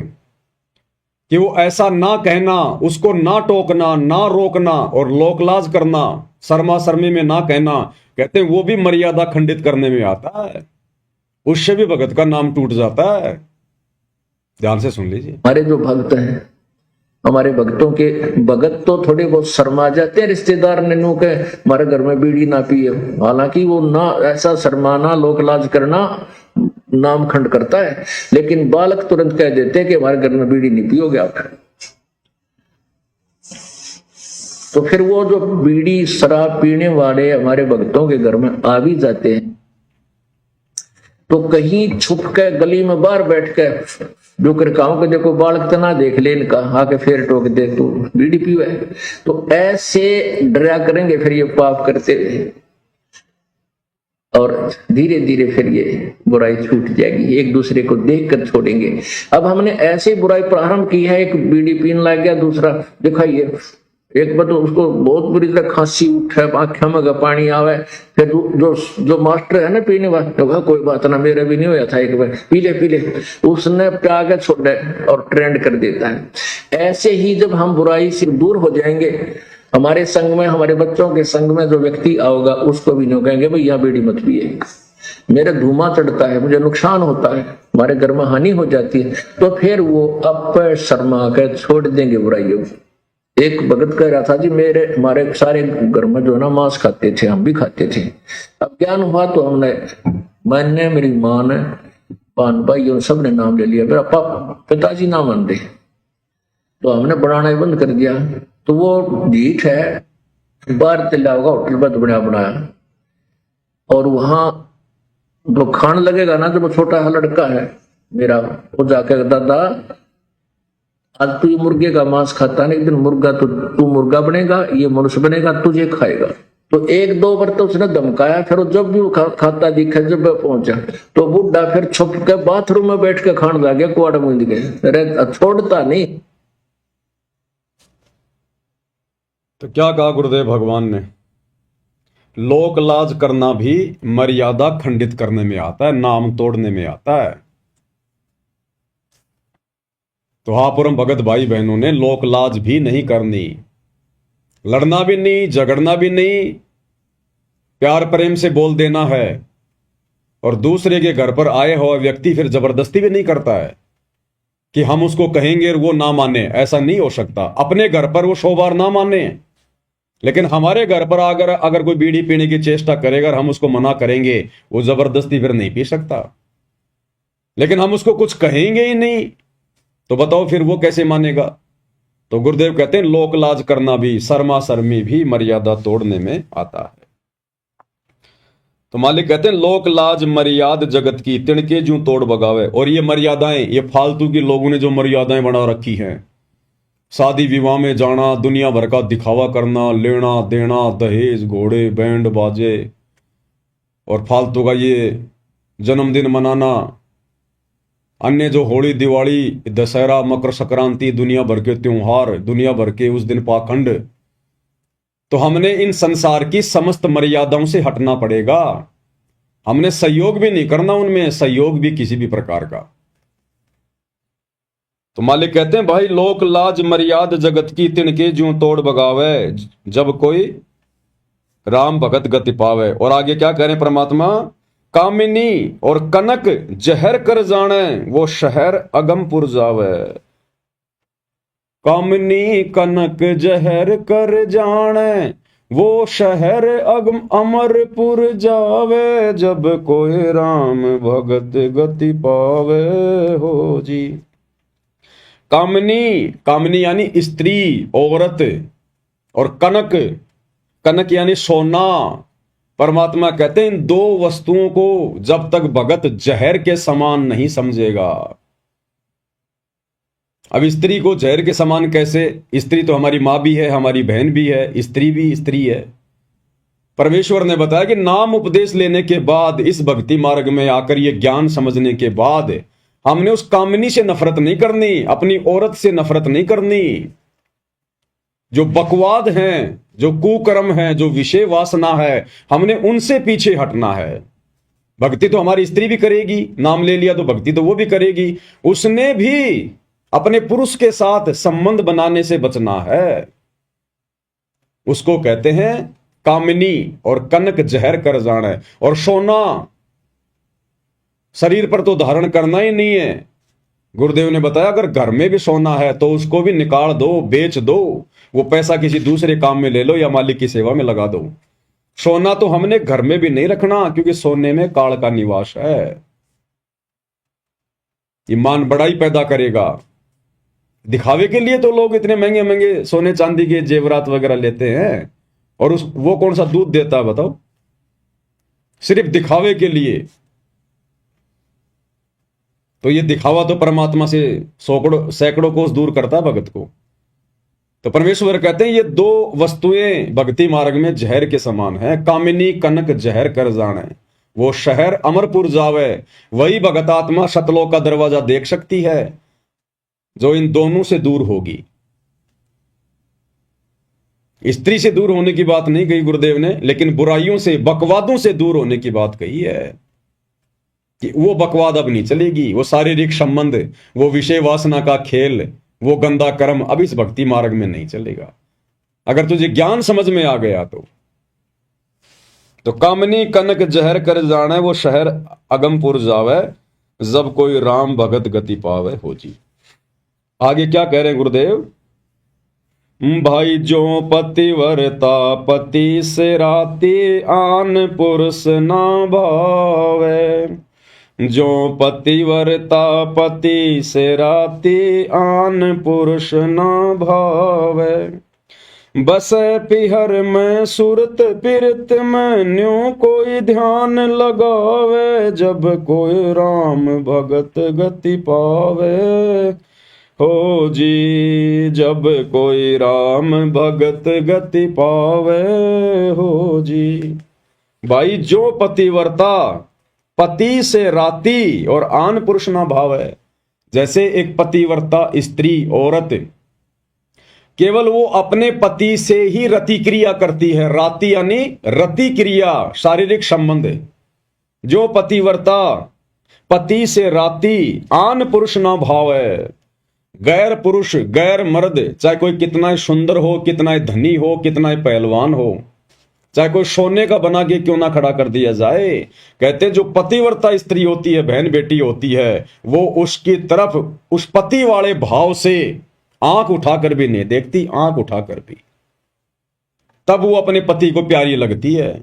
कि वो ऐसा ना कहना, उसको ना टोकना, ना रोकना और लोकलाज करना, शर्मा शर्मी में ना कहना, कहते हैं वो भी मर्यादा खंडित करने में आता है, उससे भी भगत का नाम टूट जाता है। ध्यान से सुन लीजिए। हमारे जो भक्त हैं, हमारे भक्तों के भगत तो थोड़े बहुत शर्मा जाते हैं रिश्तेदार ने नू के हमारे घर में बीड़ी ना पिए, हालांकि वो ना ऐसा शर्माना, लोकलाज करना नामखंड करता है। लेकिन बालक तुरंत कह देते हैं कि हमारे घर में बीड़ी नहीं पियोगे आप। तो फिर वो जो बीड़ी शराब पीने वाले हमारे भक्तों के घर में आ भी जाते हैं, तो कहीं छुप के गली में बाहर बैठ के जो करकाओं के देखो बालक तना देख ले इनका, आके फिर टोक दे तू बीड़ी पीवे, तो ऐसे डरा करेंगे फिर ये पाप करते हुए, और धीरे धीरे फिर ये बुराई छूट जाएगी, एक दूसरे को देख कर छोड़ेंगे। अब हमने ऐसी बुराई प्रारंभ की है, एक बीड़ी पीने लग गया, दूसरा दिखाइए, एक बार तो उसको बहुत बुरी तरह खांसी उठे, आंखों में पानी आवे, फिर जो मास्टर है ना पीने वाला, तो कोई बात ना, मेरे भी नहीं होया था, एक बार पी ले, उसने प्यागे छोड़े और ट्रेंड कर देता है। ऐसे ही जब हम बुराई से दूर हो जाएंगे, हमारे संग में, हमारे बच्चों के संग में जो व्यक्ति आओगा, उसको भी नहीं कहेंगे भाई यहाँ बीड़ी मत पिए, मेरे धुआं चढ़ता है, मुझे नुकसान होता है, हमारे घर में हानि हो जाती है, तो फिर वो अब शर्मा कर छोड़ देंगे बुराइयों। एक भगत कह रहा था जी, हमारे सारे घर में जो ना मांस खाते थे, हम भी खाते थे, अब ज्ञान हुआ तो मैंने, मेरी माँ ने, पान भाई उन सब ने नाम ले लिया, मेरा पिताजी ना मान रहे, तो हमने बनाना ही बंद कर दिया। तो वो ढीठ है, बाहर चला होगा होटल पर बनाया, और वहां जो खाने लगेगा ना, जब छोटा लड़का है मेरा, वो जाके दादा आज तू ये मुर्गे का मांस खाता है, एक दिन मुर्गा तो तू मुर्गा बनेगा, ये मनुष्य बनेगा, तुझे खाएगा। तो 1-2 बार तो उसने धमकाया, फिर जब भी खाता दिखा, जब पहुंचा तो बुढ़ा फिर छुप के बाथरूम में बैठ के खाने लग गया, कुआड़ मुंद के, अरे छोड़ता नहीं। तो क्या कहा गुरुदेव भगवान ने, लोक लाज करना भी मर्यादा खंडित करने में आता है, नाम तोड़ने में आता है। तो हाँ परम भगत भाई बहनों ने लोक लाज भी नहीं करनी, लड़ना भी नहीं, झगड़ना भी नहीं, प्यार प्रेम से बोल देना है। और दूसरे के घर पर आए हुआ व्यक्ति फिर जबरदस्ती भी नहीं करता है कि हम उसको कहेंगे और वो ना माने, ऐसा नहीं हो सकता। अपने घर पर वो 100 बार ना माने, लेकिन हमारे घर पर अगर कोई बीड़ी पीने की चेष्टा करेगा और हम उसको मना करेंगे, वो जबरदस्ती फिर नहीं पी सकता। लेकिन हम उसको कुछ कहेंगे ही नहीं, तो बताओ फिर वो कैसे मानेगा। तो गुरुदेव कहते हैं लोक लाज करना भी, शर्मा शर्मी भी मर्यादा तोड़ने में आता है। तो मालिक कहते हैं लोक लाज मर्याद जगत की, तिनके जूं तोड़ बगावे। और ये मर्यादाएं, ये फालतू की लोगों ने जो मर्यादाएं बना रखी हैं, शादी विवाह में जाना, दुनिया भर का दिखावा करना, लेना देना, दहेज, घोड़े, बैंड बाजे, और फालतू का ये जन्मदिन मनाना, अन्य जो होली, दिवाली, दशहरा, मकर संक्रांति, दुनिया भर के त्योहार, दुनिया भर के उस दिन पाखंड। तो हमने इन संसार की समस्त मर्यादाओं से हटना पड़ेगा। हमने सहयोग भी नहीं करना उनमें, सहयोग भी किसी भी प्रकार का। तो मालिक कहते हैं भाई लोक लाज मर्याद जगत की, तिनके ज्यों तोड़ बगावे, जब कोई राम भगत गति पावे। और आगे क्या करें परमात्मा, कामिनी और कनक जहर कर जाने, वो शहर अगमपुर जावे। कामिनी कनक जहर कर जाने, वो शहर अगम अमरपुर जावे, जब कोई राम भगत गति पावे हो जी। कामनी, कामनी यानी स्त्री, औरत, और कनक, कनक यानी सोना। परमात्मा कहते हैं इन दो वस्तुओं को जब तक भगत जहर के समान नहीं समझेगा। अब स्त्री को जहर के समान कैसे? स्त्री तो हमारी मां भी है, हमारी बहन भी है, स्त्री भी स्त्री है। परमेश्वर ने बताया कि नाम उपदेश लेने के बाद, इस भक्ति मार्ग में आकर ये ज्ञान समझने के बाद, हमने उस कामनी से नफरत नहीं करनी, अपनी औरत से नफरत नहीं करनी। जो बकवाद हैं, जो कुकर्म हैं, जो विषय वासना है, हमने उनसे पीछे हटना है। भक्ति तो हमारी स्त्री भी करेगी, नाम ले लिया तो भक्ति तो वो भी करेगी। उसने भी अपने पुरुष के साथ संबंध बनाने से बचना है। उसको कहते हैं कामिनी, और कनक जहर कर जाने, और सोना शरीर पर तो धारण करना ही नहीं है। गुरुदेव ने बताया अगर घर में भी सोना है तो उसको भी निकाल दो, बेच दो, वो पैसा किसी दूसरे काम में ले लो या मालिक की सेवा में लगा दो। सोना तो हमने घर में भी नहीं रखना, क्योंकि सोने में काल का निवास है। ईमान बड़ाई पैदा करेगा। दिखावे के लिए तो लोग इतने महंगे महंगे सोने चांदी के जेवरात वगैरह लेते हैं, और वो कौन सा दूध देता है बताओ? सिर्फ दिखावे के लिए। तो ये दिखावा तो परमात्मा से सैकड़ों कोस दूर करता है भगत को। तो परमेश्वर कहते हैं ये दो वस्तुएं भक्ति मार्ग में जहर के समान है। कामिनी कनक जहर कर जाने, वो शहर अमरपुर जावे, वही भगत आत्मा सतलोक का दरवाजा देख सकती है जो इन दोनों से दूर होगी। स्त्री से दूर होने की बात नहीं कही गुरुदेव ने, लेकिन बुराइयों से, बकवादों से दूर होने की बात कही है कि वो बकवाद अब नहीं चलेगी। वो शारीरिक संबंध, वो विषय वासना का खेल, वो गंदा कर्म अब इस भक्ति मार्ग में नहीं चलेगा। अगर तुझे ज्ञान समझ में आ गया तो कामनी कनक जहर कर जाने, वो शहर अगमपुर जावे, जब कोई राम भगत गति पावे हो जी। आगे क्या कह रहे हैं गुरुदेव? भाई जो पतिव्रता पति से राती, आन पुरुष ना भावे। जो पतिव्रता पति से राती, आन पुरुष ना भावे। बस पिहर में सुरत पिरत में, न्यों कोई ध्यान लगावे। जब कोई राम भगत गति पावे हो जी, जब कोई राम भगत गति पावे हो जी। भाई जो पतिव्रता पति से राती, और आन पुरुष ना भावे। जैसे एक पतिव्रता स्त्री, औरत, केवल वो अपने पति से ही रति क्रिया करती है। राति यानी रति क्रिया, शारीरिक संबंध। जो पतिव्रता पति से राती, आन पुरुष ना भावे। गैर पुरुष, गैर मर्द, चाहे कोई कितना सुंदर हो, कितना धनी हो, कितना पहलवान हो, चाहे कोई सोने का बना के क्यों ना खड़ा कर दिया जाए, कहते जो पतिव्रता स्त्री होती है, बहन बेटी होती है, वो उसकी तरफ उस पति वाले भाव से आंख उठाकर भी नहीं देखती, आंख उठाकर भी, तब वो अपने पति को प्यारी लगती है।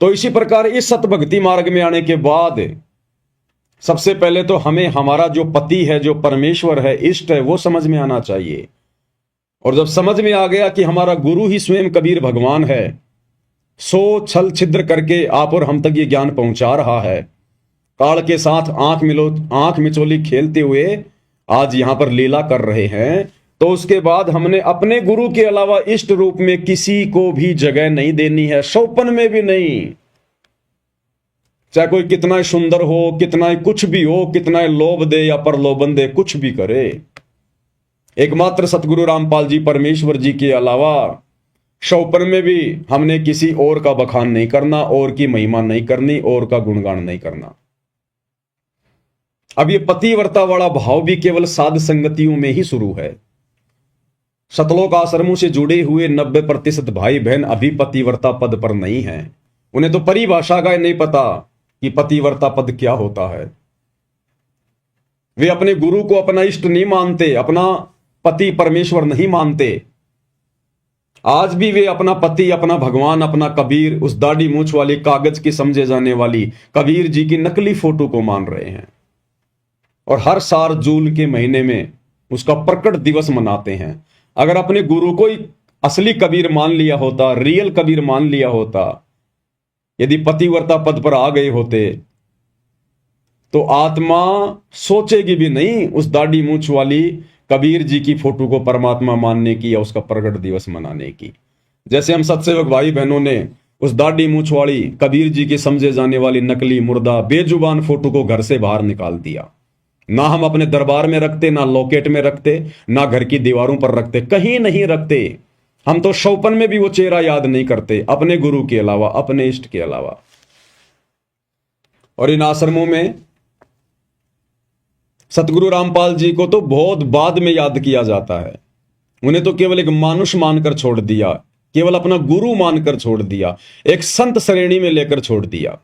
तो इसी प्रकार इस सतभक्ति मार्ग में आने के बाद सबसे पहले तो हमें हमारा जो पति है, जो परमेश्वर है, इष्ट है, वो समझ में आना चाहिए। और जब समझ में आ गया कि हमारा गुरु ही स्वयं कबीर भगवान है, सो छल छिद्र करके आप और हम तक ये ज्ञान पहुंचा रहा है, काल के साथ आंख मिचोली खेलते हुए आज यहां पर लीला कर रहे हैं, तो उसके बाद हमने अपने गुरु के अलावा इष्ट रूप में किसी को भी जगह नहीं देनी है, सौपन में भी नहीं। चाहे कोई कितना सुंदर हो, कितना कुछ भी हो, कितना लोभ दे या प्रलोभन दे, कुछ भी करे, एकमात्र सतगुरु रामपाल जी परमेश्वर जी के अलावा सौपन में भी हमने किसी और का बखान नहीं करना, और की महिमा नहीं करनी, और का गुणगान नहीं करना। अब ये पतिव्रता वाला भाव भी केवल साध संगतियों में ही शुरू है। सतलोक आश्रमों से जुड़े हुए 90% भाई बहन अभी पतिव्रता पद पर नहीं है। उन्हें तो परिभाषा का नहीं पता कि पतिव्रता पद क्या होता है। वे अपने गुरु को अपना इष्ट नहीं मानते, अपना पति परमेश्वर नहीं मानते। आज भी वे अपना पति, अपना भगवान, अपना कबीर, उस दाढ़ी मूछ वाली कागज की समझे जाने वाली कबीर जी की नकली फोटो को मान रहे हैं। और हर साल जून के महीने में उसका प्रकट दिवस मनाते हैं। अगर अपने गुरु को ही असली कबीर मान लिया होता, रियल कबीर मान लिया होता, यदि पतिव्रता पद पर आ गए होते, तो आत्मा सोचेगी भी नहीं उस दाढ़ी मूंछ वाली कबीर जी की फोटो को परमात्मा मानने की या उसका प्रकट दिवस मनाने की। जैसे हम सत्सेवक भाई बहनों ने उस दाढ़ी मूंछ वाली कबीर जी की समझे जाने वाली नकली मुर्दा बेजुबान फोटो को घर से बाहर निकाल दिया। ना हम अपने दरबार में रखते, ना लॉकेट में रखते, ना घर की दीवारों पर रखते, कहीं नहीं रखते। हम तो शौपन में भी वो चेहरा याद नहीं करते, अपने गुरु के अलावा, अपने इष्ट के अलावा। और इन आश्रमों में सतगुरु रामपाल जी को तो बहुत बाद में याद किया जाता है। उन्हें तो केवल एक मानुष मानकर छोड़ दिया, केवल अपना गुरु मानकर छोड़ दिया, एक संत श्रेणी में लेकर छोड़ दिया,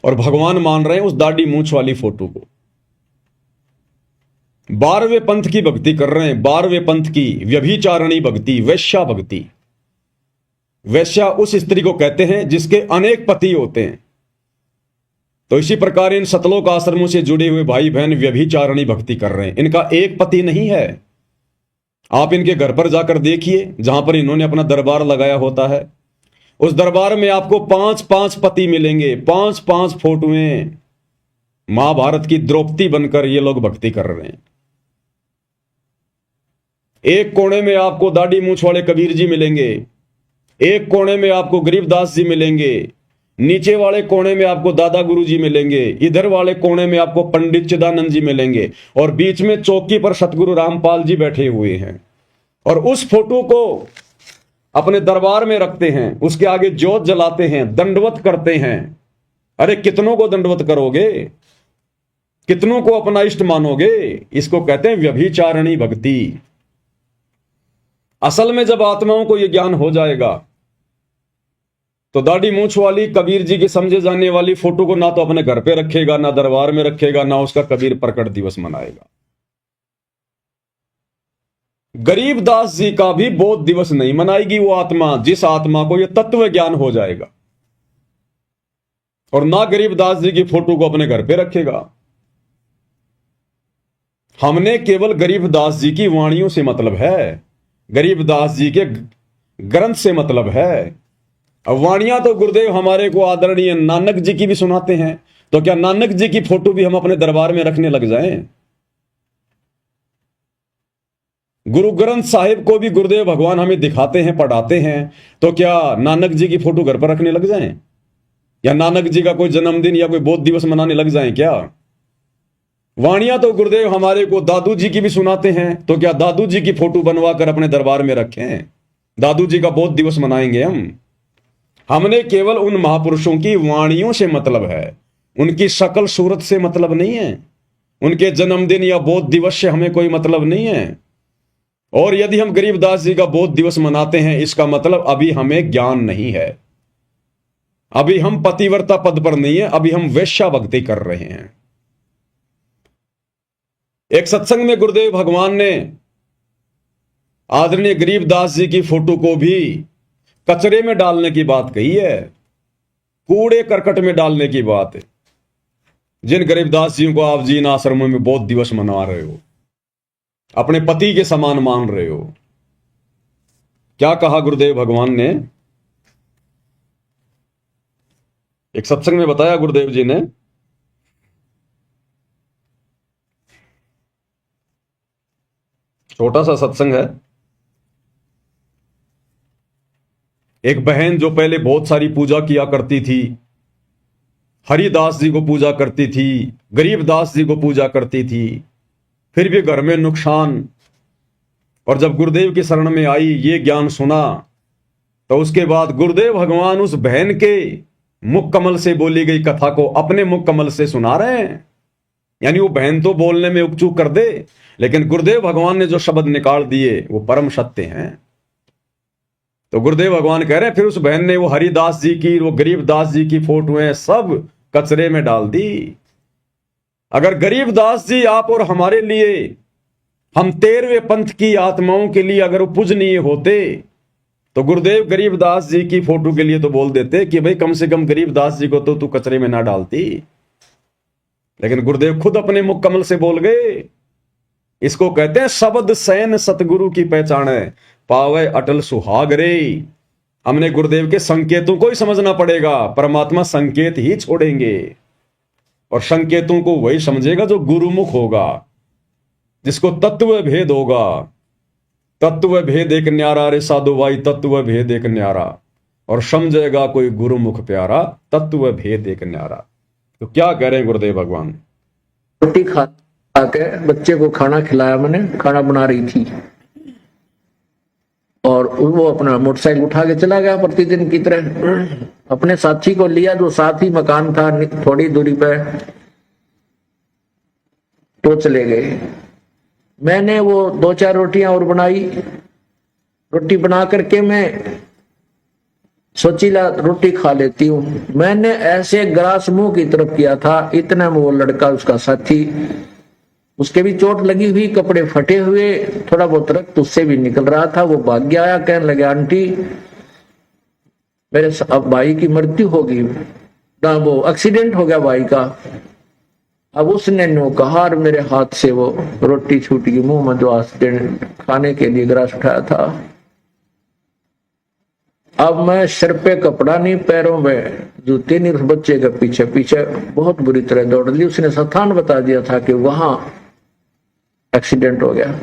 और भगवान मान रहे हैं उस दाढ़ी मूंछ वाली फोटो को। 12वें पंथ की भक्ति कर रहे हैं, 12वें पंथ की व्यभिचारणी भक्ति, वैश्या भक्ति। वैश्या उस स्त्री को कहते हैं जिसके अनेक पति होते हैं। तो इसी प्रकार इन सतलोक आश्रमों से जुड़े हुए भाई बहन व्यभिचारणी भक्ति कर रहे हैं। इनका एक पति नहीं है। आप इनके घर पर जाकर देखिए, जहां पर इन्होंने अपना दरबार लगाया होता है, उस दरबार में आपको 5-5 पति मिलेंगे, 5-5 फोटोएं। महाभारत की द्रौपदी बनकर ये लोग भक्ति कर रहे हैं। एक कोने में आपको दाढ़ी मूंछ वाले कबीर जी मिलेंगे, एक कोने में आपको गरीबदास जी मिलेंगे, नीचे वाले कोने में आपको दादा गुरु जी मिलेंगे, इधर वाले कोने में आपको पंडित चिदानंद जी मिलेंगे, और बीच में चौकी पर सतगुरु रामपाल जी बैठे हुए हैं। और उस फोटो को अपने दरबार में रखते हैं, उसके आगे ज्योत जलाते हैं, दंडवत करते हैं। अरे कितनों को दंडवत करोगे, कितनों को अपना इष्ट मानोगे? इसको कहते हैं व्यभिचारणी भक्ति। असल में जब आत्माओं को यह ज्ञान हो जाएगा तो दाढ़ी मूंछ वाली कबीर जी की समझे जाने वाली फोटो को ना तो अपने घर पे रखेगा, ना दरबार में रखेगा, ना उसका कबीर प्रकट दिवस मनाएगा। गरीबदास जी का भी बोध दिवस नहीं मनाएगी वो आत्मा, जिस आत्मा को यह तत्व ज्ञान हो जाएगा। और ना गरीबदास जी की फोटो को अपने घर पे रखेगा। हमने केवल गरीबदास जी की वाणियों से मतलब है, गरीबदास जी के ग्रंथ से मतलब है। अब वाणियां तो गुरुदेव हमारे को आदरणीय नानक जी की भी सुनाते हैं, तो क्या नानक जी की फोटो भी हम अपने दरबार में रखने लग जाएं? गुरु ग्रंथ साहिब को भी गुरुदेव भगवान हमें दिखाते हैं, पढ़ाते हैं, तो क्या नानक जी की फोटो घर पर रखने लग जाएं? या नानक जी का कोई जन्मदिन या कोई बोध दिवस मनाने लग जाएं क्या? वाणियां तो गुरुदेव हमारे को दादू जी की भी सुनाते हैं, तो क्या दादू जी की फोटो बनवा कर अपने दरबार में रखें? दादू जी का बोध दिवस मनाएंगे हम? हमने केवल उन महापुरुषों की वाणियों से मतलब है, उनकी शकल सूरत से मतलब नहीं है, उनके जन्मदिन या बोध दिवस से हमें कोई मतलब नहीं है। और यदि हम गरीबदास जी का बोध दिवस मनाते हैं, इसका मतलब अभी हमें ज्ञान नहीं है, अभी हम पतिव्रता पद पर नहीं है, अभी हम वैश्या भक्ति कर रहे हैं। एक सत्संग में गुरुदेव भगवान ने आदरणीय गरीबदास जी की फोटो को भी कचरे में डालने की बात कही है, कूड़े करकट में डालने की बात है। जिन गरीबदास जी को आप जी इन आश्रमों में बोध दिवस मना रहे हो, अपने पति के समान मान रहे हो, क्या कहा गुरुदेव भगवान ने? एक सत्संग में बताया गुरुदेव जी ने, छोटा सा सत्संग है। एक बहन जो पहले बहुत सारी पूजा किया करती थी, हरिदास जी को पूजा करती थी, गरीबदास जी को पूजा करती थी, फिर भी घर में नुकसान, और जब गुरुदेव की शरण में आई, ये ज्ञान सुना, तो उसके बाद गुरुदेव भगवान उस बहन के मुख कमल से बोली गई कथा को अपने मुख कमल से सुना रहे हैं। यानी वो बहन तो बोलने में उपचूक कर दे, लेकिन गुरुदेव भगवान ने जो शब्द निकाल दिए वो परम सत्य हैं। तो गुरुदेव भगवान कह रहे हैं, फिर उस बहन ने वो हरिदास जी की, वो गरीबदास जी की फोटोएं सब कचरे में डाल दी। अगर गरीबदास जी आप और हमारे लिए, हम 13वें पंथ की आत्माओं के लिए अगर वो पूजनीय होते, तो गुरुदेव गरीबदास जी की फोटो के लिए तो बोल देते कि भाई कम से कम गरीबदास जी को तो तू कचरे में ना डालती। लेकिन गुरुदेव खुद अपने मुख कमल से बोल गए, इसको कहते हैं शब्द सैन सतगुरु की पहचान है, पावे अटल सुहाग रे। हमने गुरुदेव के संकेतों को ही समझना पड़ेगा। परमात्मा संकेत ही छोड़ेंगे और संकेतों को वही समझेगा जो गुरुमुख होगा, जिसको तत्व भेद होगा। तत्व भेद एक न्यारा रे साधु भाई, तत्व भेद एक न्यारा, और समझेगा कोई गुरुमुख प्यारा, तत्व भेद एक न्यारा। तो क्या कह रहे हैं गुरुदेव भगवान? रोटी खा के बच्चे को खाना खिलाया, मैंने खाना बना रही थी, और वो अपना मोटरसाइकिल उठा के चला गया प्रतिदिन की तरह। अपने साथी को लिया जो साथ ही मकान था थोड़ी दूरी पे, तो चले गए। मैंने वो 2-4 रोटियां और बनाई। रोटी बना करके मैं सोचीला रोटी खा लेती हूँ। मैंने ऐसे ग्रास मुंह की तरफ किया था, इतना में वो लड़का, उसका साथी, उसके भी चोट लगी हुई, कपड़े फटे हुए, थोड़ा बहुत रक्त उससे भी निकल रहा था। वो भाग गया, आया, कहने लगे आंटी मेरे अब भाई की मृत्यु होगी ना, वो एक्सीडेंट हो गया भाई का। अब उसने नो कहा और मेरे हाथ से वो रोटी छूट गई मुंह में, जो एक्सीडेंट खाने के लिए ग्रास उठाया था। अब मैं सिर पे कपड़ा नहीं, पैरों में जूते नहीं, उस बच्चे के पीछे पीछे बहुत बुरी तरह दौड़ ली। उसने स्थान बता दिया था कि वहां एक्सीडेंट हो गया।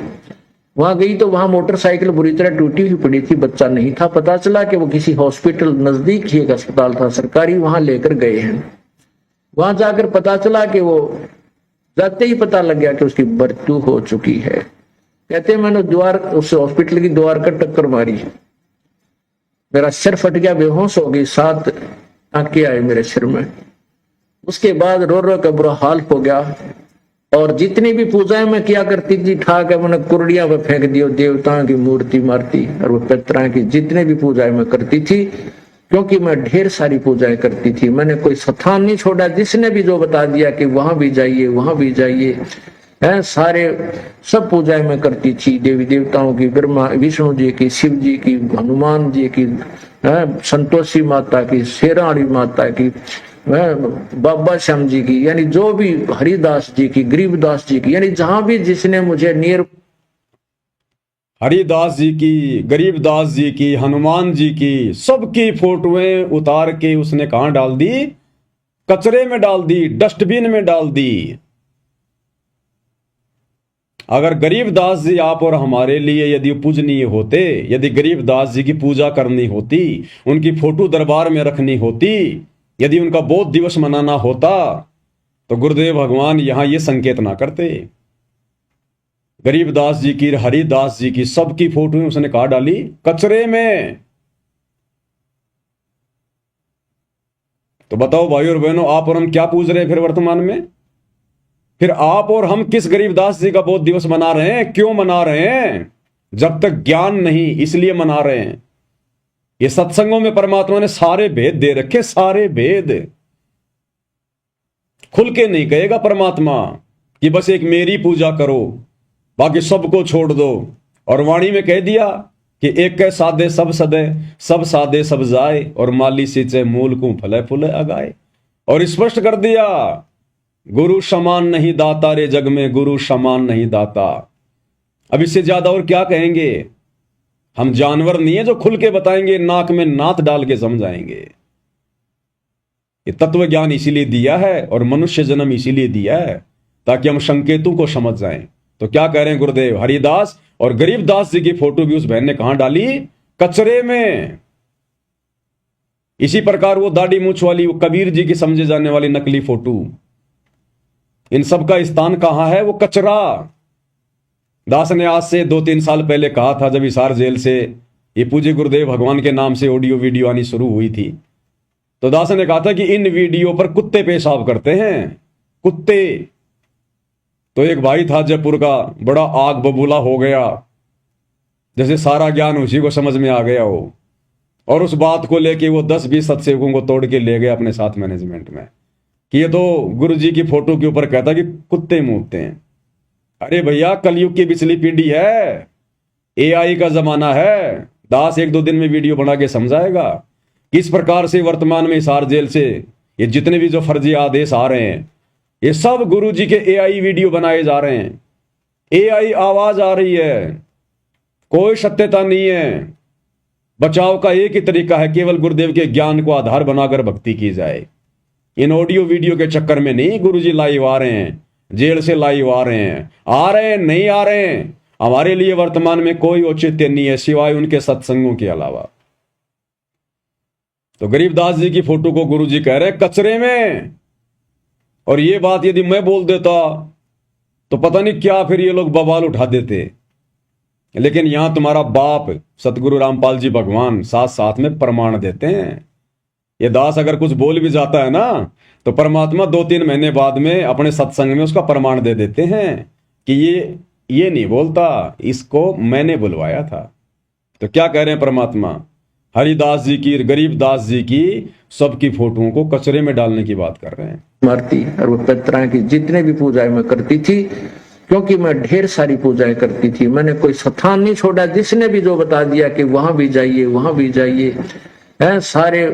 वहां गई तो वहां मोटरसाइकिल बुरी तरह टूटी हुई पड़ी थी, बच्चा नहीं था। पता चला कि वो किसी हॉस्पिटल, नजदीक ही एक अस्पताल था सरकारी, वहां लेकर गए हैं। वहां जाकर पता चला कि वो, जाते ही पता लग गया कि उसकी मृत्यु हो चुकी है। कहते मैंने द्वार, उस हॉस्पिटल की द्वार का टक्कर मारी, मेरा सिर फट गया, बेहोश हो गई, 7 आंखें आई मेरे सिर में। उसके बाद रो रो का बुरा हाल हो गया। और जितनी भी पूजाएं मैं किया करती थी, ठाक मैंने कुर्डिया पे फेंक दियो, देवताओं की मूर्ति मारती, और वो पितरा की जितने भी पूजाएं मैं करती थी, क्योंकि मैं ढेर सारी पूजाएं करती थी। मैंने कोई स्थान नहीं छोड़ा, जिसने भी जो बता दिया कि वहां भी जाइए, वहां भी जाइए, है सारे सब पूजाएं मैं करती थी। देवी देवताओं की, ब्रह्मा विष्णु जी की, शिव जी की, हनुमान जी की, संतोषी माता की, शेराणी माता की, बाबा श्याम जी की, यानी जो भी, हरिदास जी की, गरीबदास जी की, यानी जहां भी जिसने मुझे नियर, हरिदास जी की, गरीबदास जी की, हनुमान जी की, सबकी फोटोएं उतार के उसने कहां डाल दी? कचरे में डाल दी, डस्टबिन में डाल दी। अगर गरीबदास जी आप और हमारे लिए यदि पूजनीय होते, यदि गरीबदास जी की पूजा करनी होती, उनकी फोटो दरबार में रखनी होती, यदि उनका बोध दिवस मनाना होता, तो गुरुदेव भगवान यहां ये संकेत ना करते। गरीबदास जी की, हरिदास जी की, सबकी फोटो उसने कहा डाली? कचरे में। तो बताओ भाई और बहनों, आप और हम क्या पूज रहे हैं फिर वर्तमान में? फिर आप और हम किस गरीबदास जी का बोध दिवस मना रहे हैं? क्यों मना रहे हैं? जब तक ज्ञान नहीं, इसलिए मना रहे हैं। ये सत्संगों में परमात्मा ने सारे भेद दे रखे, सारे भेद। खुल के नहीं कहेगा परमात्मा कि बस एक मेरी पूजा करो, बाकी सबको छोड़ दो। और वाणी में कह दिया कि एक के साधे सब सदे, सब साधे सब जाए, और माली सींचे मूल को फले फूले अगाए। और स्पष्ट कर दिया, गुरु समान नहीं दाता रे जग में, गुरु समान नहीं दाता। अब इससे ज्यादा और क्या कहेंगे? हम जानवर नहीं है जो खुल के बताएंगे, नाक में नाथ डाल के समझाएंगे। ये तत्व ज्ञान इसीलिए दिया है और मनुष्य जन्म इसीलिए दिया है ताकि हम संकेतों को समझ जाएं। तो क्या कह रहे हैं गुरुदेव? हरिदास और गरीबदास जी की फोटो भी उस बहन ने कहां डाली? कचरे में। इसी प्रकार वो दाढ़ी मूछ वाली, वो कबीर जी की समझे जाने वाली नकली फोटो, इन सब का स्थान कहां है? वो कचरा। दास ने आज से 2-3 साल पहले कहा था, जब हिसार जेल से ये पूज्य गुरुदेव भगवान के नाम से ऑडियो वीडियो आनी शुरू हुई थी, तो दास ने कहा था कि इन वीडियो पर कुत्ते पेशाब करते हैं, कुत्ते। तो एक भाई था जयपुर का, बड़ा आग बबूला हो गया, जैसे सारा ज्ञान उसी को समझ में आ गया हो, और उस बात को लेके वो 10-20 सत्सेवकों को तोड़ के ले गए अपने साथ मैनेजमेंट में कि ये तो गुरु जी की फोटो के ऊपर कहता कि कुत्ते मूतते हैं। अरे भैया, कलयुग की पिछली पीढ़ी है, एआई का जमाना है। दास 1-2 दिन में वीडियो बना के समझाएगा किस प्रकार से वर्तमान में हिसार जेल से ये जितने भी जो फर्जी आदेश आ रहे हैं, ये सब गुरु जी के एआई वीडियो बनाए जा रहे हैं। AI आवाज आ रही है, कोई सत्यता नहीं है। बचाव का एक ही तरीका है, केवल गुरुदेव के ज्ञान को आधार बनाकर भक्ति की जाए। इन ऑडियो वीडियो के चक्कर में नहीं गुरुजी लाइव आ रहे हैं, जेल से लाइव आ रहे हैं, आ रहे हैं नहीं आ रहे हैं, हमारे लिए वर्तमान में कोई औचित्य नहीं है सिवाय उनके सत्संगों के अलावा। तो गरीबदास जी की फोटो को गुरुजी कह रहे कचरे में, और ये बात यदि मैं बोल देता तो पता नहीं क्या फिर ये लोग बवाल उठा देते। लेकिन यहां तुम्हारा बाप सतगुरु रामपाल जी भगवान साथ साथ में प्रमाण देते हैं। ये दास अगर कुछ बोल भी जाता है ना तो परमात्मा 2-3 महीने बाद में अपने सत्संग में उसका प्रमाण दे देते हैं कि ये नहीं बोलता, इसको मैंने बुलवाया था। तो क्या कह रहे हैं परमात्मा? हरिदास जी की, गरीबदास जी की, सबकी फोटोओं को कचरे में डालने की बात कर रहे हैं। मरती और वो पितरा की जितने भी पूजाएं मैं करती थी, क्योंकि मैं ढेर सारी पूजाएं करती थी, मैंने कोई स्थान नहीं छोड़ा। जिसने भी जो बता दिया कि वहां भी जाइए वहां भी जाइए, सारे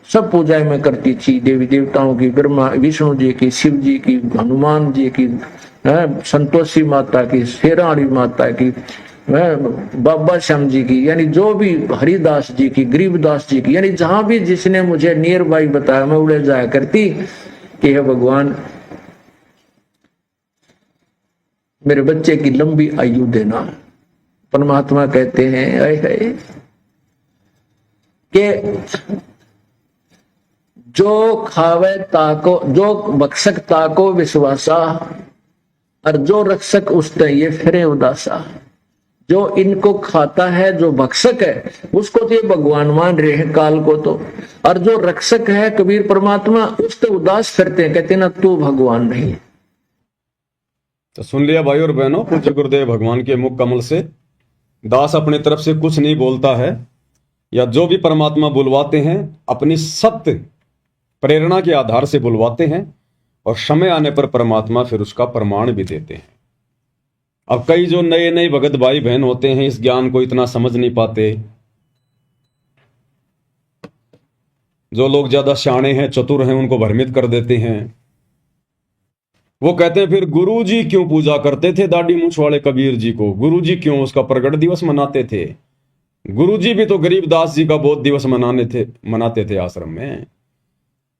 सब पूजाएं मैं करती थी। देवी देवताओं की, ब्रह्मा विष्णु जी की, शिव जी की, हनुमान जी की, संतोषी माता की, शेराड़ी माता की, बाबा श्याम जी की, यानी जो भी हरिदास जी की, गरीबदास जी की, यानी जहां भी जिसने मुझे नियर बाई बताया मैं उड़े जाया करती कि हे भगवान मेरे बच्चे की लंबी आयु देना। परमात्मा कहते हैं कि जो खावे ताको, जो बक्षक ताको विश्वासा, और जो रक्षक उसते ये फिरे उदासा। जो इनको खाता है, जो भक्षक है, उसको तो ये भगवान मान रहे हैं काल को तो, और जो रक्षक है कबीर परमात्मा, उससे उदास करते हैं, कहते ना तू भगवान नहीं। तो सुन लिया भाई और बहनों, पूज्य गुरुदेव भगवान के मुख कमल से दास अपनी तरफ से कुछ नहीं बोलता है, या जो भी परमात्मा बुलवाते हैं अपनी सत्य प्रेरणा के आधार से बुलवाते हैं, और समय आने पर परमात्मा फिर उसका प्रमाण भी देते हैं। अब कई जो नए नए भगत भाई बहन होते हैं इस ज्ञान को इतना समझ नहीं पाते। जो लोग ज्यादा शाणे हैं, चतुर हैं, उनको भ्रमित कर देते हैं। वो कहते हैं फिर गुरुजी क्यों पूजा करते थे दाढ़ी मूंछ वाले कबीर जी को? गुरुजी क्यों उसका प्रगट दिवस मनाते थे? गुरुजी भी तो गरीबदास जी का बोध दिवस मनाते थे आश्रम में।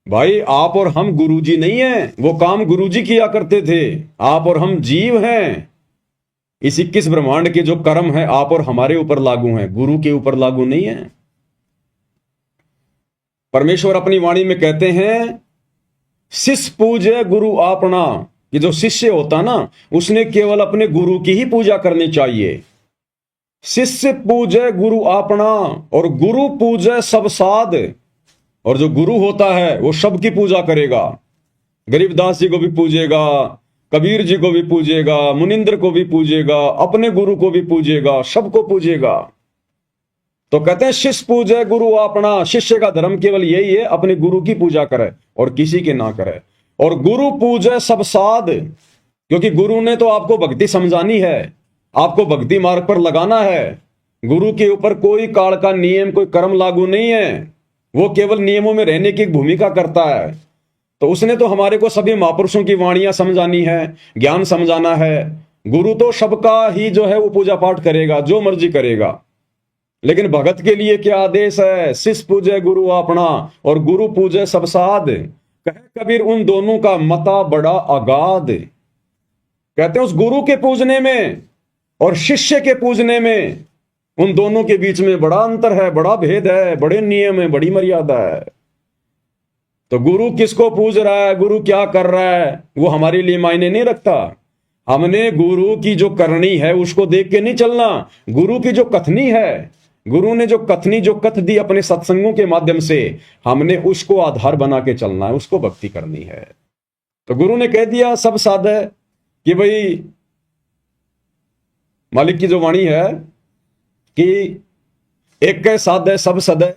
भाई आप और हम गुरुजी नहीं हैं, वो काम गुरुजी किया करते थे। आप और हम जीव हैं। इस 21 ब्रह्मांड के जो कर्म है आप और हमारे ऊपर लागू हैं, गुरु के ऊपर लागू नहीं है। परमेश्वर अपनी वाणी में कहते हैं शिष्य पूजे गुरु आपना, कि जो शिष्य होता ना उसने केवल अपने गुरु की ही पूजा करनी चाहिए। शिष्य पूजे गुरु आपना और गुरु पूजे सब साध। और जो गुरु होता है वो सबकी पूजा करेगा। गरीबदास जी को भी पूजेगा, कबीर जी को भी पूजेगा, मुनिंद्र को भी पूजेगा, अपने गुरु को भी पूजेगा, सबको पूजेगा। तो कहते हैं शिष्य पूजे गुरु अपना। शिष्य का धर्म केवल यही है, अपने गुरु की पूजा करे और किसी के ना करे। और गुरु पूजे सब साध, क्योंकि गुरु ने तो आपको भक्ति समझानी है, आपको भक्ति मार्ग पर लगाना है। गुरु के ऊपर कोई काल का नियम, कोई कर्म लागू नहीं है। वो केवल नियमों में रहने की भूमिका करता है। तो उसने तो हमारे को सभी महापुरुषों की वाणियां समझानी है, ज्ञान समझाना है। गुरु तो सबका ही जो है वो पूजा पाठ करेगा, जो मर्जी करेगा। लेकिन भगत के लिए क्या आदेश है? शिष्य पूजे गुरु अपना और गुरु पूजे सब साध। कहे कबीर उन दोनों का मता बड़ा अगाध। कहते हैं उस गुरु के पूजने में और शिष्य के पूजने में, उन दोनों के बीच में बड़ा अंतर है, बड़ा भेद है, बड़े नियम है, बड़ी मर्यादा है। तो गुरु किसको पूज रहा है, गुरु क्या कर रहा है, वो हमारे लिए मायने नहीं रखता। हमने गुरु की जो करनी है उसको देख के नहीं चलना। गुरु की जो कथनी है, गुरु ने जो कथनी, जो कथ दी अपने सत्संगों के माध्यम से, हमने उसको आधार बना के चलना है, उसको भक्ति करनी है। तो गुरु ने कह दिया सब साध है कि भाई मालिक की जो वाणी है कि एक कै साधे सब सदे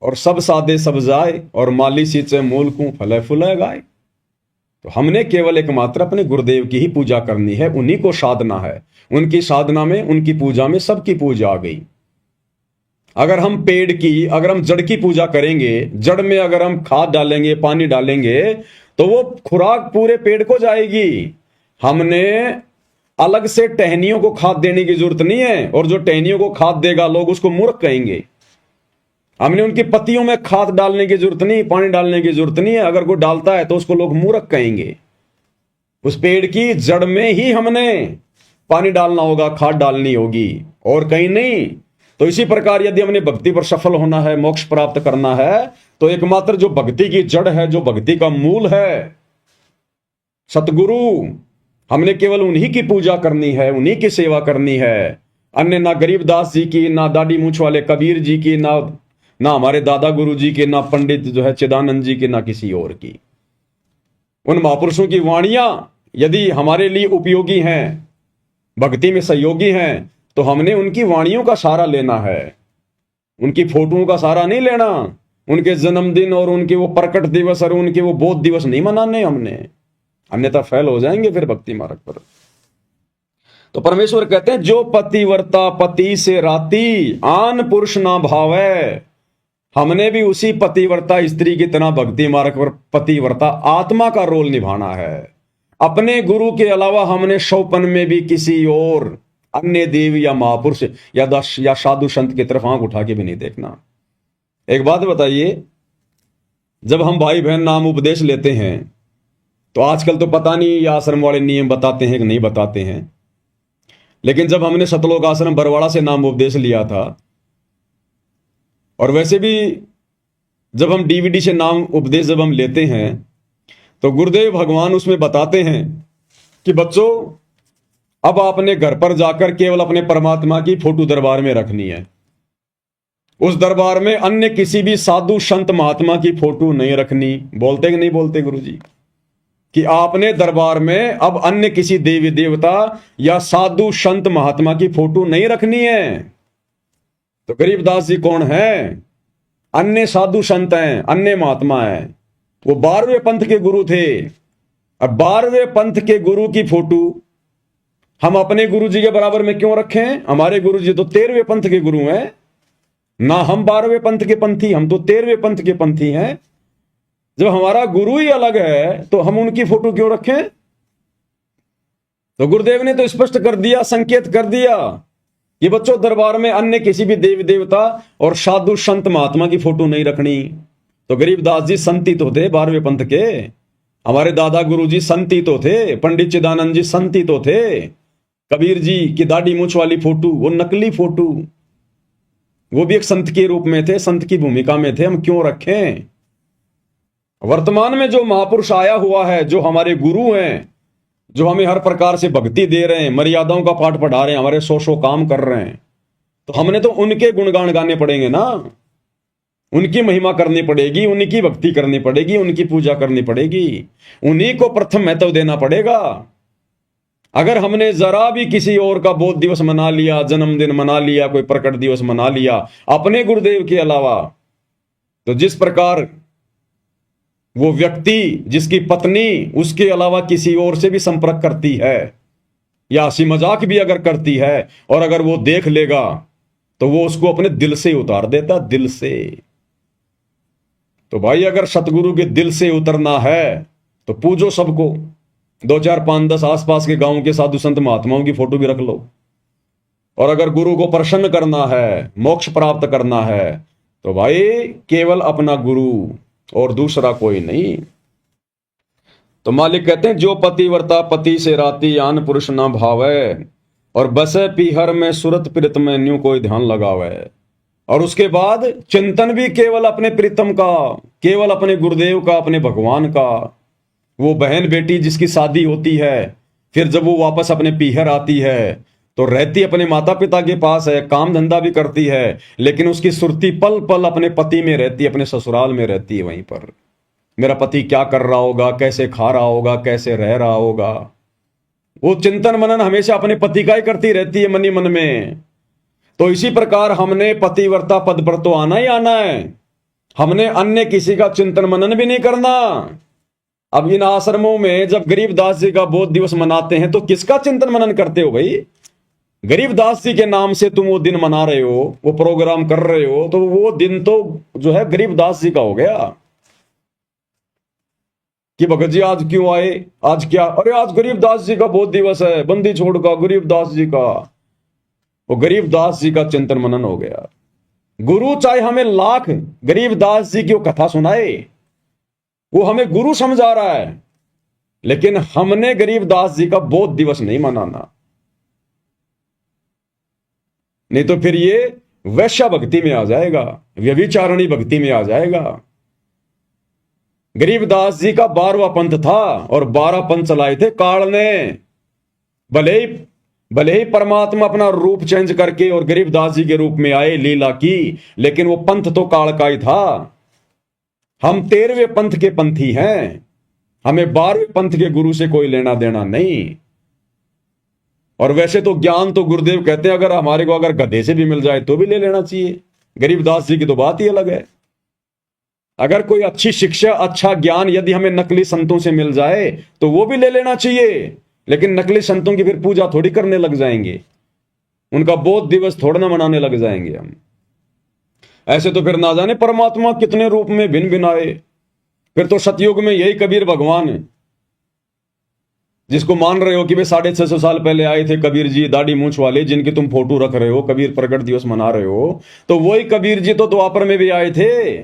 और सब साधे सब जाए और माली सींचे मूल को फले फुले गाय। तो हमने केवल एकमात्र अपने गुरुदेव की ही पूजा करनी है, उन्हीं को साधना है। उनकी साधना में, उनकी पूजा में सबकी पूजा आ गई। अगर हम पेड़ की, अगर हम जड़ की पूजा करेंगे, जड़ में अगर हम खाद डालेंगे, पानी डालेंगे, तो वो खुराक पूरे पेड़ को जाएगी। हमने अलग से टहनियों को खाद देने की जरूरत नहीं है, और जो टहनियों को खाद देगा लोग उसको मूर्ख कहेंगे। हमने उनकी पत्तियों में खाद डालने की जरूरत नहीं, पानी डालने की जरूरत नहीं है, अगर कोई डालता है तो उसको लोग मूर्ख कहेंगे। उस पेड़ की जड़ में ही हमने पानी डालना होगा, खाद डालनी होगी, और कहीं नहीं। तो इसी प्रकार यदि हमने भक्ति पर सफल होना है, मोक्ष प्राप्त करना है, तो एकमात्र जो भक्ति की जड़ है, जो भक्ति का मूल है, सतगुरु, हमने केवल उन्हीं की पूजा करनी है, उन्हीं की सेवा करनी है। अन्य ना गरीबदास जी की, ना दाढ़ी मूछ वाले कबीर जी की, ना हमारे दादा गुरु जी के, ना पंडित जो है चिदानंद जी के, ना किसी और की। उन महापुरुषों की वाणियां यदि हमारे लिए उपयोगी हैं, भक्ति में सहयोगी हैं, तो हमने उनकी वाणियों का सहारा लेना है, उनकी फोटोओं का सहारा नहीं लेना। उनके जन्मदिन और उनके वो प्रकट दिवस और उनके वो बोध दिवस नहीं मनाने हमने, अन्यथा फेल हो जाएंगे फिर भक्ति मार्ग पर। तो परमेश्वर कहते हैं, जो पतिव्रता पति से राती, आन पुरुष ना भावै। हमने भी उसी पतिव्रता स्त्री की तरह भक्ति मार्ग पर पतिव्रता आत्मा का रोल निभाना है। अपने गुरु के अलावा हमने शौपन में भी किसी और अन्य देव या महापुरुष या साधु संत की तरफ आंख उठा के भी नहीं देखना। एक बात बताइए, जब हम भाई बहन नाम उपदेश लेते हैं, तो आजकल तो पता नहीं ये आश्रम वाले नियम बताते हैं कि नहीं बताते हैं, लेकिन जब हमने सतलोक आश्रम बरवाड़ा से नाम उपदेश लिया था, और वैसे भी जब हम डीवीडी से नाम उपदेश जब हम लेते हैं, तो गुरुदेव भगवान उसमें बताते हैं कि बच्चों, अब आपने घर पर जाकर केवल अपने परमात्मा की फोटो दरबार में रखनी है। उस दरबार में अन्य किसी भी साधु संत महात्मा की फोटो नहीं रखनी। बोलते कि नहीं बोलते गुरुजी कि आपने दरबार में अब अन्य किसी देवी देवता या साधु संत महात्मा की फोटो नहीं रखनी है। तो गरीबदास जी कौन है? अन्य साधु संत हैं, अन्य महात्मा हैं। वो 12वें पंथ के गुरु थे। अब 12वें पंथ के गुरु की फोटो हम अपने गुरु जी के बराबर में क्यों रखें? हमारे गुरु जी तो 13वें पंथ के गुरु हैं ना, हम 12वें पंथ के पंथी, हम तो 13वें पंथ के पंथी हैं। जब हमारा गुरु ही अलग है तो हम उनकी फोटो क्यों रखें? तो गुरुदेव ने तो स्पष्ट कर दिया, संकेत कर दिया कि बच्चों, दरबार में अन्य किसी भी देवी देवता और साधु संत महात्मा की फोटो नहीं रखनी। तो गरीबदास जी संती तो थे 12वें पंथ के, हमारे दादा गुरु जी संती तो थे, पंडित चिदानंद जी संती तो थे, कबीर जी की दाढ़ी मूछ वाली फोटो वो नकली फोटो, वो भी एक संत के रूप में थे, संत की भूमिका में थे, हम क्यों रखें? वर्तमान में जो महापुरुष आया हुआ है, जो हमारे गुरु हैं, जो हमें हर प्रकार से भक्ति दे रहे हैं, मर्यादाओं का पाठ पढ़ा रहे हैं, हमारे 100 काम कर रहे हैं, तो हमने तो उनके गुणगान गाने पड़ेंगे ना, उनकी महिमा करनी पड़ेगी, उन्हीं की भक्ति करनी पड़ेगी, उनकी पूजा करनी पड़ेगी, उन्हीं को प्रथम महत्व देना पड़ेगा। अगर हमने जरा भी किसी और का बोध दिवस मना लिया, जन्मदिन मना लिया, कोई प्रकट दिवस मना लिया अपने गुरुदेव के अलावा, तो जिस प्रकार वो व्यक्ति, जिसकी पत्नी उसके अलावा किसी और से भी संपर्क करती है या हंसी मजाक भी अगर करती है, और अगर वो देख लेगा तो वो उसको अपने दिल से उतार देता, दिल से। तो भाई, अगर सतगुरु के दिल से उतरना है तो पूजो सबको, 2 4 5 10 आसपास के गांव के साधु संत महात्माओं की फोटो भी रख लो। और अगर गुरु को प्रसन्न करना है, मोक्ष प्राप्त करना है, तो भाई केवल अपना गुरु और दूसरा कोई नहीं। तो मालिक कहते हैं, जो पतिव्रता पति से राती, आन पुरुष ना भावै, और बसे पीहर में सुरत प्रीत में न्यू कोई ध्यान लगावे। और उसके बाद चिंतन भी केवल अपने प्रीतम का, केवल अपने गुरुदेव का, अपने भगवान का। वो बहन बेटी जिसकी शादी होती है, फिर जब वो वापस अपने पीहर आती है तो रहती अपने माता पिता के पास है, काम धंधा भी करती है, लेकिन उसकी सुरती पल पल अपने पति में रहती है, अपने ससुराल में रहती है। वहीं पर मेरा पति क्या कर रहा होगा, कैसे खा रहा होगा, कैसे रह रहा होगा, वो चिंतन मनन हमेशा अपने पति का ही करती रहती है मन ही मन में। तो इसी प्रकार हमने पतिव्रता पद पर तो आना ही आना है, हमने अन्य किसी का चिंतन मनन भी नहीं करना। अब इन आश्रमों में जब गरीबदास जी का बोध दिवस मनाते हैं तो किसका चिंतन मनन करते हो भाई? गरीबदास जी के नाम से तुम वो दिन मना रहे हो, वो प्रोग्राम कर रहे हो, तो वो दिन तो जो है गरीबदास जी का हो गया। कि भगत जी आज क्यों आए, आज क्या, अरे आज गरीबदास जी का बहुत दिवस है, बंदी छोड़ का गरीबदास जी का। वो गरीबदास जी का चिंतन मनन हो गया। गुरु चाहे हमें लाख गरीबदास जी की वो कथा सुनाए, वो हमें गुरु समझा रहा है, लेकिन हमने गरीबदास जी का बोध दिवस नहीं मनाना। नहीं तो फिर ये वैश्या भक्ति में आ जाएगा, व्यभिचारणी भक्ति में आ जाएगा। गरीबदास जी का 12वां पंथ था और 12 पंथ चलाए थे काल ने। भले ही परमात्मा अपना रूप चेंज करके और गरीबदास जी के रूप में आए, लीला की, लेकिन वो पंथ तो काल का ही था। हम 13वें पंथ के पंथी हैं, हमें 12वें पंथ के गुरु से कोई लेना देना नहीं। और वैसे तो ज्ञान तो गुरुदेव कहते हैं अगर हमारे को अगर गधे से भी मिल जाए तो भी ले लेना चाहिए। गरीबदास जी की तो बात ही अलग है। अगर कोई अच्छी शिक्षा, अच्छा ज्ञान यदि हमें नकली संतों से मिल जाए तो वो भी ले लेना चाहिए, लेकिन नकली संतों की फिर पूजा थोड़ी करने लग जाएंगे, उनका बोध दिवस थोड़ा ना मनाने लग जाएंगे हम। ऐसे तो फिर ना जाने परमात्मा कितने रूप में भिन्न भिन्न आए। फिर तो सतयुग में यही कबीर भगवान है, जिसको मान रहे हो कि वे 650 साल पहले आए थे कबीर जी, दाढ़ी मूंछ वाले, जिनकी तुम फोटो रख रहे हो, कबीर प्रकट दिवस मना रहे हो, तो वही कबीर जी तो द्वापर में भी आए थे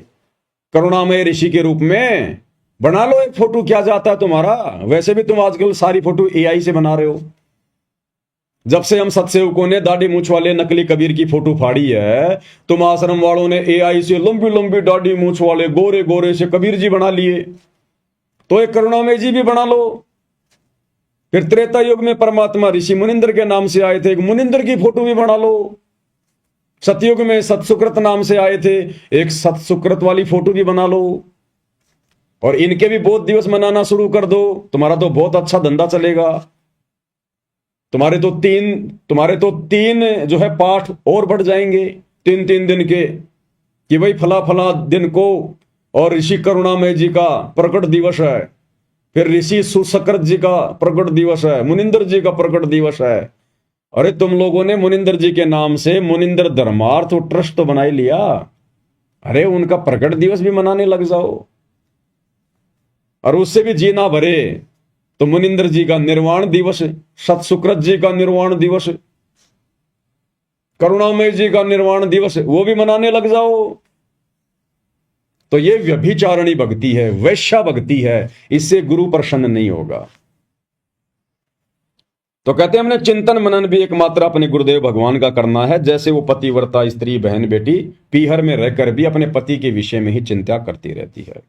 करुणामय ऋषि के रूप में। बना लो एक फोटो, क्या जाता है तुम्हारा। वैसे भी तुम आजकल सारी फोटो एआई से बना रहे हो। जब से हम सत्सेवकों ने दाढ़ी मूंछ वाले नकली कबीर की फोटो फाड़ी है, तुम आश्रम वालों ने एआई से लंबी लंबी दाढ़ी मूंछ वाले गोरे गोरे से कबीर जी बना लिए, तो एक करुणामय जी भी बना लो। फिर त्रेता युग में परमात्मा ऋषि मुनिंद्र के नाम से आए थे, एक मुनिंद्र की फोटो भी बना लो। सतयुग में सतसुकृत नाम से आए थे, एक सतसुकृत वाली फोटो भी बना लो। और इनके भी बोध दिवस मनाना शुरू कर दो, तुम्हारा तो बहुत अच्छा धंधा चलेगा। तुम्हारे तो तीन जो है पाठ और बढ़ जाएंगे 3-3 दिन के, कि भाई फला फला दिन को और ऋषि करुणामय जी का प्रकट दिवस है, फिर ऋषि सुसकृत जी का प्रकट दिवस है, मुनिंदर जी का प्रकट दिवस है। अरे तुम लोगों ने मुनिंदर जी के नाम से मुनिंदर धर्मार्थ ट्रस्ट तो बना ही लिया, अरे उनका प्रकट दिवस भी मनाने लग जाओ। और उससे भी जी ना भरे तो मुनिंदर जी का निर्वाण दिवस, सतसुकृत जी का निर्वाण दिवस, करुणामय जी का निर्वाण दिवस, वो भी मनाने लग जाओ। तो ये व्यभिचारणी भक्ति है, वैश्या भक्ति है, इससे गुरु प्रसन्न नहीं होगा। तो कहते हैं हमने चिंतन मनन भी एकमात्र अपने गुरुदेव भगवान का करना है। जैसे वो पतिव्रता स्त्री बहन बेटी पीहर में रहकर भी अपने पति के विषय में ही चिंता करती रहती है।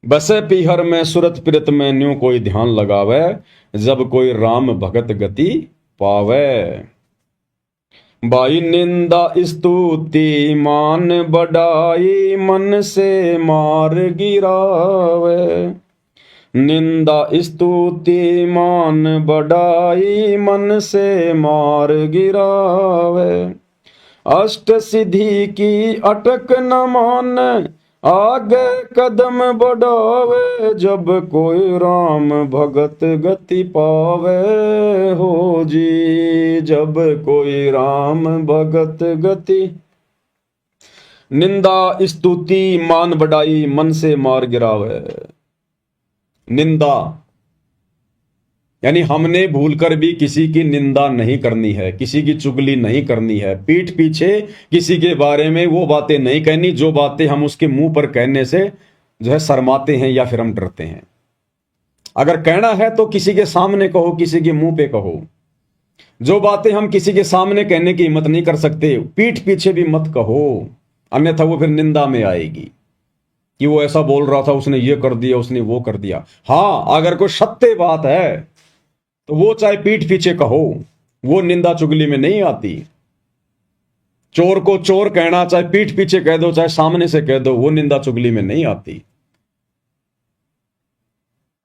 बसे पीहर में सुरत पिरत में न्यू कोई ध्यान लगावे, जब कोई राम भगत गति पावे। बाई निंदा स्तुति मान बढ़ाई, मन से मार गिरावे। निंदा स्तुति मान बढ़ाई, मन से मार गिरावे। अष्ट सिद्धि की अटक न मान, आगे कदम बढ़ावे। जब कोई राम भगत गति पावे हो जी, जब कोई राम भगत गति। निंदा स्तुति मान बढ़ाई, मन से मार गिरावे। निंदा यानी हमने भूलकर भी किसी की निंदा नहीं करनी है, किसी की चुगली नहीं करनी है, पीठ पीछे किसी के बारे में वो बातें नहीं कहनी जो बातें हम उसके मुंह पर कहने से जो है शर्माते हैं या फिर हम डरते हैं। अगर कहना है तो किसी के सामने कहो, किसी के मुंह पे कहो। जो बातें हम किसी के सामने कहने की हिम्मत नहीं कर सकते, पीठ पीछे भी मत कहो, अन्यथा वो फिर निंदा में आएगी कि वो ऐसा बोल रहा था, उसने ये कर दिया, उसने वो कर दिया। हाँ, अगर कोई सत्य बात है तो वो चाहे पीठ पीछे कहो, वो निंदा चुगली में नहीं आती। चोर को चोर कहना चाहे पीठ पीछे कह दो, चाहे सामने से कह दो, वो निंदा चुगली में नहीं आती।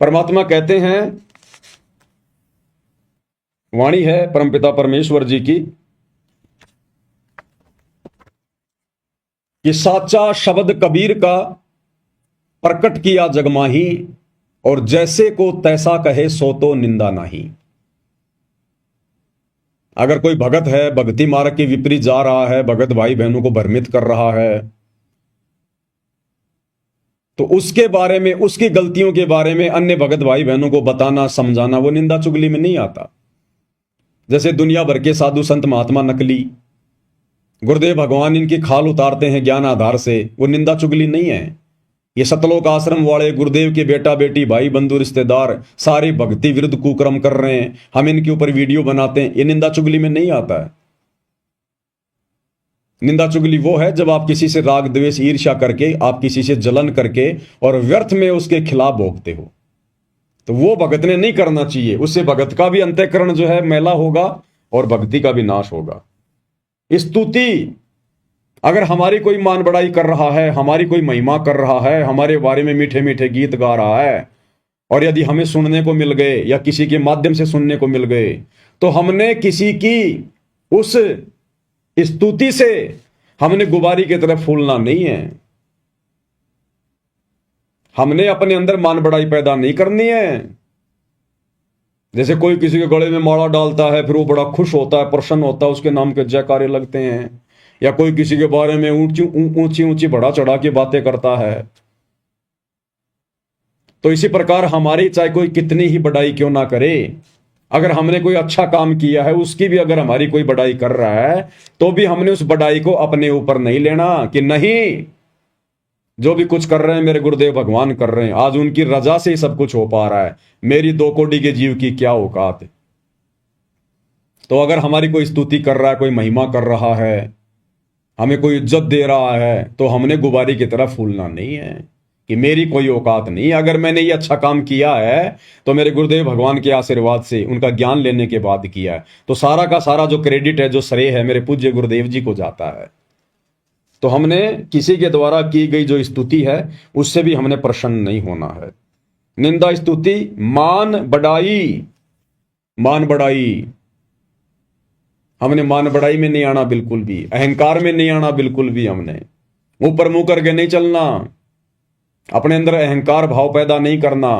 परमात्मा कहते हैं, वाणी है परमपिता परमेश्वर जी की, कि साचा शब्द कबीर का प्रकट किया जगमाही, और जैसे को तैसा कहे सो तो निंदा नहीं। अगर कोई भगत है, भक्ति मार्ग के विपरीत जा रहा है, भगत भाई बहनों को भ्रमित कर रहा है, तो उसके बारे में, उसकी गलतियों के बारे में अन्य भगत भाई बहनों को बताना, समझाना, वो निंदा चुगली में नहीं आता। जैसे दुनिया भर के साधु संत महात्मा नकली, गुरुदेव भगवान इनकी खाल उतारते हैं ज्ञान आधार से, वो निंदा चुगली नहीं है। ये सतलोक आश्रम वाले गुरुदेव के बेटा बेटी भाई बंधु रिश्तेदार सारे भक्ति विरुद्ध कुकर्म कर रहे हैं, हम इनके ऊपर वीडियो बनाते हैं, ये निंदा चुगली में नहीं आता है। निंदा चुगली वो है जब आप किसी से राग द्वेष ईर्ष्या करके, आप किसी से जलन करके और व्यर्थ में उसके खिलाफ भोगते हो, तो वो भगत ने नहीं करना चाहिए। उससे भगत का भी अंतःकरण जो है मैला होगा और भक्ति का भी नाश होगा। स्तुति, अगर हमारी कोई मान बढ़ाई कर रहा है, हमारी कोई महिमा कर रहा है, हमारे बारे में मीठे मीठे गीत गा रहा है, और यदि हमें सुनने को मिल गए या किसी के माध्यम से सुनने को मिल गए, तो हमने किसी की उस स्तुति से हमने गुबारी की तरफ फूलना नहीं है। हमने अपने अंदर मान बढ़ाई पैदा नहीं करनी है। जैसे कोई किसी के गले में माला डालता है, फिर वो बड़ा खुश होता है, प्रसन्न होता है, उसके नाम के जयकारे लगते हैं, या कोई किसी के बारे में ऊंची ऊंची बढ़ा चढ़ा के बातें करता है। तो इसी प्रकार हमारी चाहे कोई कितनी ही बढ़ाई क्यों ना करे, अगर हमने कोई अच्छा काम किया है, उसकी भी अगर हमारी कोई बढ़ाई कर रहा है, तो भी हमने उस बढ़ाई को अपने ऊपर नहीं लेना कि नहीं, जो भी कुछ कर रहे हैं मेरे गुरुदेव भगवान कर रहे हैं, आज उनकी रजा से ही सब कुछ हो पा रहा है, मेरी 2 कोटि के जीव की क्या औकात है। तो अगर हमारी कोई स्तुति कर रहा है, कोई महिमा कर रहा है, हमें कोई इज्जत दे रहा है, तो हमने गुबारी की तरफ फूलना नहीं है कि मेरी कोई औकात नहीं। अगर मैंने ये अच्छा काम किया है तो मेरे गुरुदेव भगवान के आशीर्वाद से, उनका ज्ञान लेने के बाद किया है, तो सारा का सारा जो क्रेडिट है, जो श्रेय है, मेरे पूज्य गुरुदेव जी को जाता है। तो हमने किसी के द्वारा की गई जो स्तुति है उससे भी हमने प्रसन्न नहीं होना है। निंदा स्तुति मान बढ़ाई, मान बढ़ाई, हमने मान बढ़ाई में नहीं आना बिल्कुल भी, अहंकार में नहीं आना बिल्कुल भी, हमने ऊपर मुंह करके नहीं चलना, अपने अंदर अहंकार भाव पैदा नहीं करना।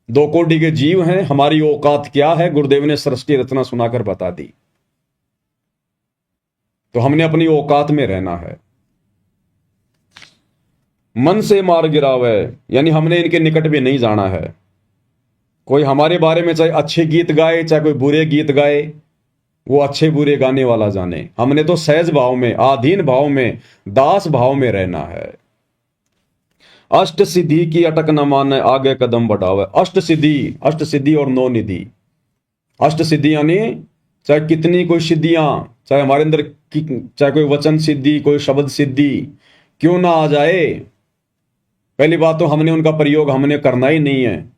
2 कोटि के जीव हैं, हमारी औकात क्या है गुरुदेव ने सृष्टि रचना सुनाकर बता दी। तो हमने अपनी औकात में रहना है। मन से मार गिरावे, यानी हमने इनके निकट भी नहीं जाना है। कोई हमारे बारे में चाहे अच्छे गीत गाए, चाहे कोई बुरे गीत गाए, वो अच्छे बुरे गाने वाला जाने, हमने तो सहज भाव में, आधीन भाव में, दास भाव में रहना है। अष्ट सिद्धि की अटक न माने, आगे कदम बढ़ावे। अष्ट सिद्धि और 9 निधि। अष्ट सिद्धि यानी चाहे कितनी कोई सिद्धियां, चाहे हमारे अंदर चाहे कोई वचन सिद्धि, कोई शब्द सिद्धि क्यों ना आ जाए, पहली बात तो हमने उनका प्रयोग हमने करना ही नहीं है।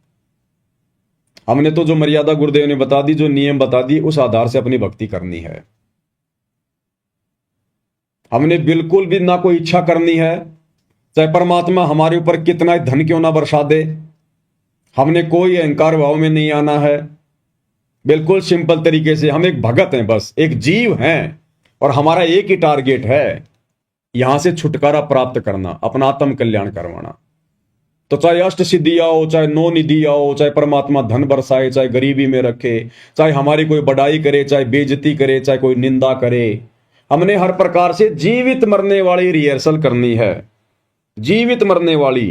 हमने तो जो मर्यादा गुरुदेव ने बता दी, जो नियम बता दी, उस आधार से अपनी भक्ति करनी है। हमने बिल्कुल भी ना कोई इच्छा करनी है, चाहे परमात्मा हमारे ऊपर कितना ही धन क्यों ना बरसा दे, हमने कोई अहंकार भाव में नहीं आना है। बिल्कुल सिंपल तरीके से हम एक भगत हैं, बस एक जीव हैं, और हमारा एक ही टारगेट है, यहां से छुटकारा प्राप्त करना, अपना आत्म कल्याण करवाना। तो चाहे अष्ट सिद्धि आओ, चाहे 9 निधि आओ, चाहे परमात्मा धन बरसाए, चाहे गरीबी में रखे, चाहे हमारी कोई बढ़ाई करे, चाहे बेइज्जती करे, चाहे कोई निंदा करे, हमने हर प्रकार से जीवित मरने वाली रिहर्सल करनी है। जीवित मरने वाली।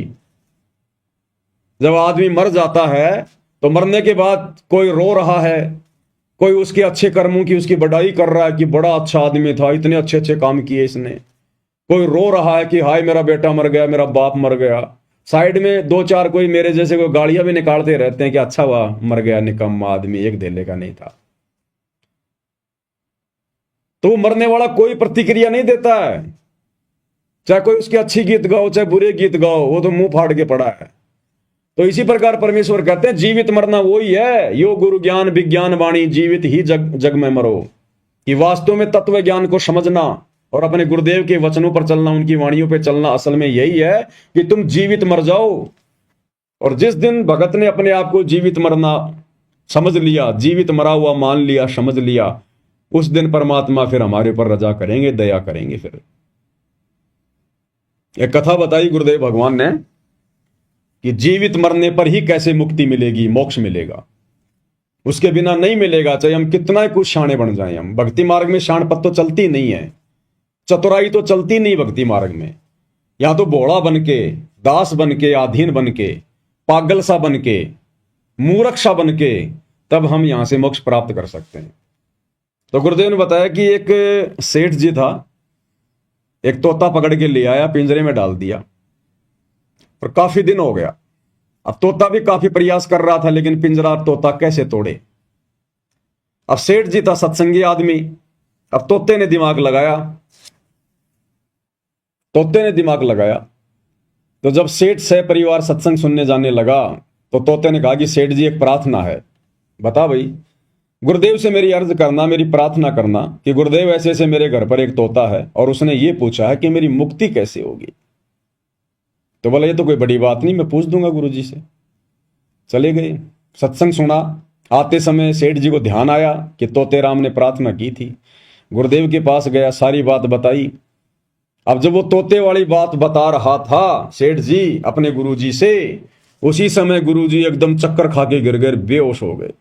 जब आदमी मर जाता है तो मरने के बाद कोई रो रहा है, कोई उसके अच्छे कर्मों की उसकी बढ़ाई कर रहा है कि बड़ा अच्छा आदमी था, इतने अच्छे अच्छे काम किए इसने। कोई रो रहा है कि हाय मेरा बेटा मर गया, मेरा बाप मर गया। साइड में 2-4 कोई मेरे जैसे कोई गालियां भी निकालते रहते हैं कि अच्छा हुआ मर गया, निकम्मा आदमी, एक धेले का नहीं था। तो वो मरने वाला कोई प्रतिक्रिया नहीं देता है, चाहे कोई उसके अच्छी गीत गाओ, चाहे बुरे गीत गाओ, वो तो मुंह फाड़ के पड़ा है। तो इसी प्रकार परमेश्वर कहते हैं जीवित मरना वही है, यो गुरु ज्ञान विज्ञान वाणी, जीवित ही जग में मरो। कि वास्तव में तत्व ज्ञान को समझना और अपने गुरुदेव के वचनों पर चलना, उनकी वाणियों पर चलना, असल में यही है कि तुम जीवित मर जाओ। और जिस दिन भगत ने अपने आप को जीवित मरना समझ लिया, जीवित मरा हुआ मान लिया, समझ लिया, उस दिन परमात्मा फिर हमारे ऊपर रजा करेंगे, दया करेंगे। फिर एक कथा बताई गुरुदेव भगवान ने कि जीवित मरने पर ही कैसे मुक्ति मिलेगी, मोक्ष मिलेगा, उसके बिना नहीं मिलेगा। चाहे हम कितना ही कुछ शाणे बन जाएं, हम भक्ति मार्ग में शाणपत तो चलती नहीं है, चतुराई तो चलती नहीं भक्ति मार्ग में। यहां तो भोला बन के, दास बन के, अधीन बन के, पागल सा बन के, मूर्ख सा बन के, तब हम यहां से मोक्ष प्राप्त कर सकते हैं। तो गुरुदेव ने बताया कि एक सेठ जी था, एक तोता पकड़ के ले आया, पिंजरे में डाल दिया और काफी दिन हो गया। अब तोता भी काफी प्रयास कर रहा था, लेकिन पिंजरा तोता कैसे तोड़े। अब सेठ जी था सत्संगी आदमी। अब तोते ने दिमाग लगाया, तो जब सेठ से परिवार सत्संग सुनने जाने लगा तो तोते ने कहा कि सेठ जी एक प्रार्थना है, बता भाई। गुरुदेव से मेरी अर्ज करना, मेरी प्रार्थना करना कि गुरुदेव ऐसे ऐसे मेरे घर पर एक तोता है और उसने ये पूछा है कि मेरी मुक्ति कैसे होगी। तो बोला ये तो कोई बड़ी बात नहीं, मैं पूछ दूंगा गुरुजी से। चले गए, सत्संग सुना। आते समय सेठ जी को ध्यान आया कि तोते राम ने प्रार्थना की थी। गुरुदेव के पास गया, सारी बात बताई। अब जब वो तोते वाली बात बता रहा था सेठ जी अपने गुरुजी से, उसी समय गुरुजी एकदम चक्कर खा के गिर गए, बेहोश हो गए।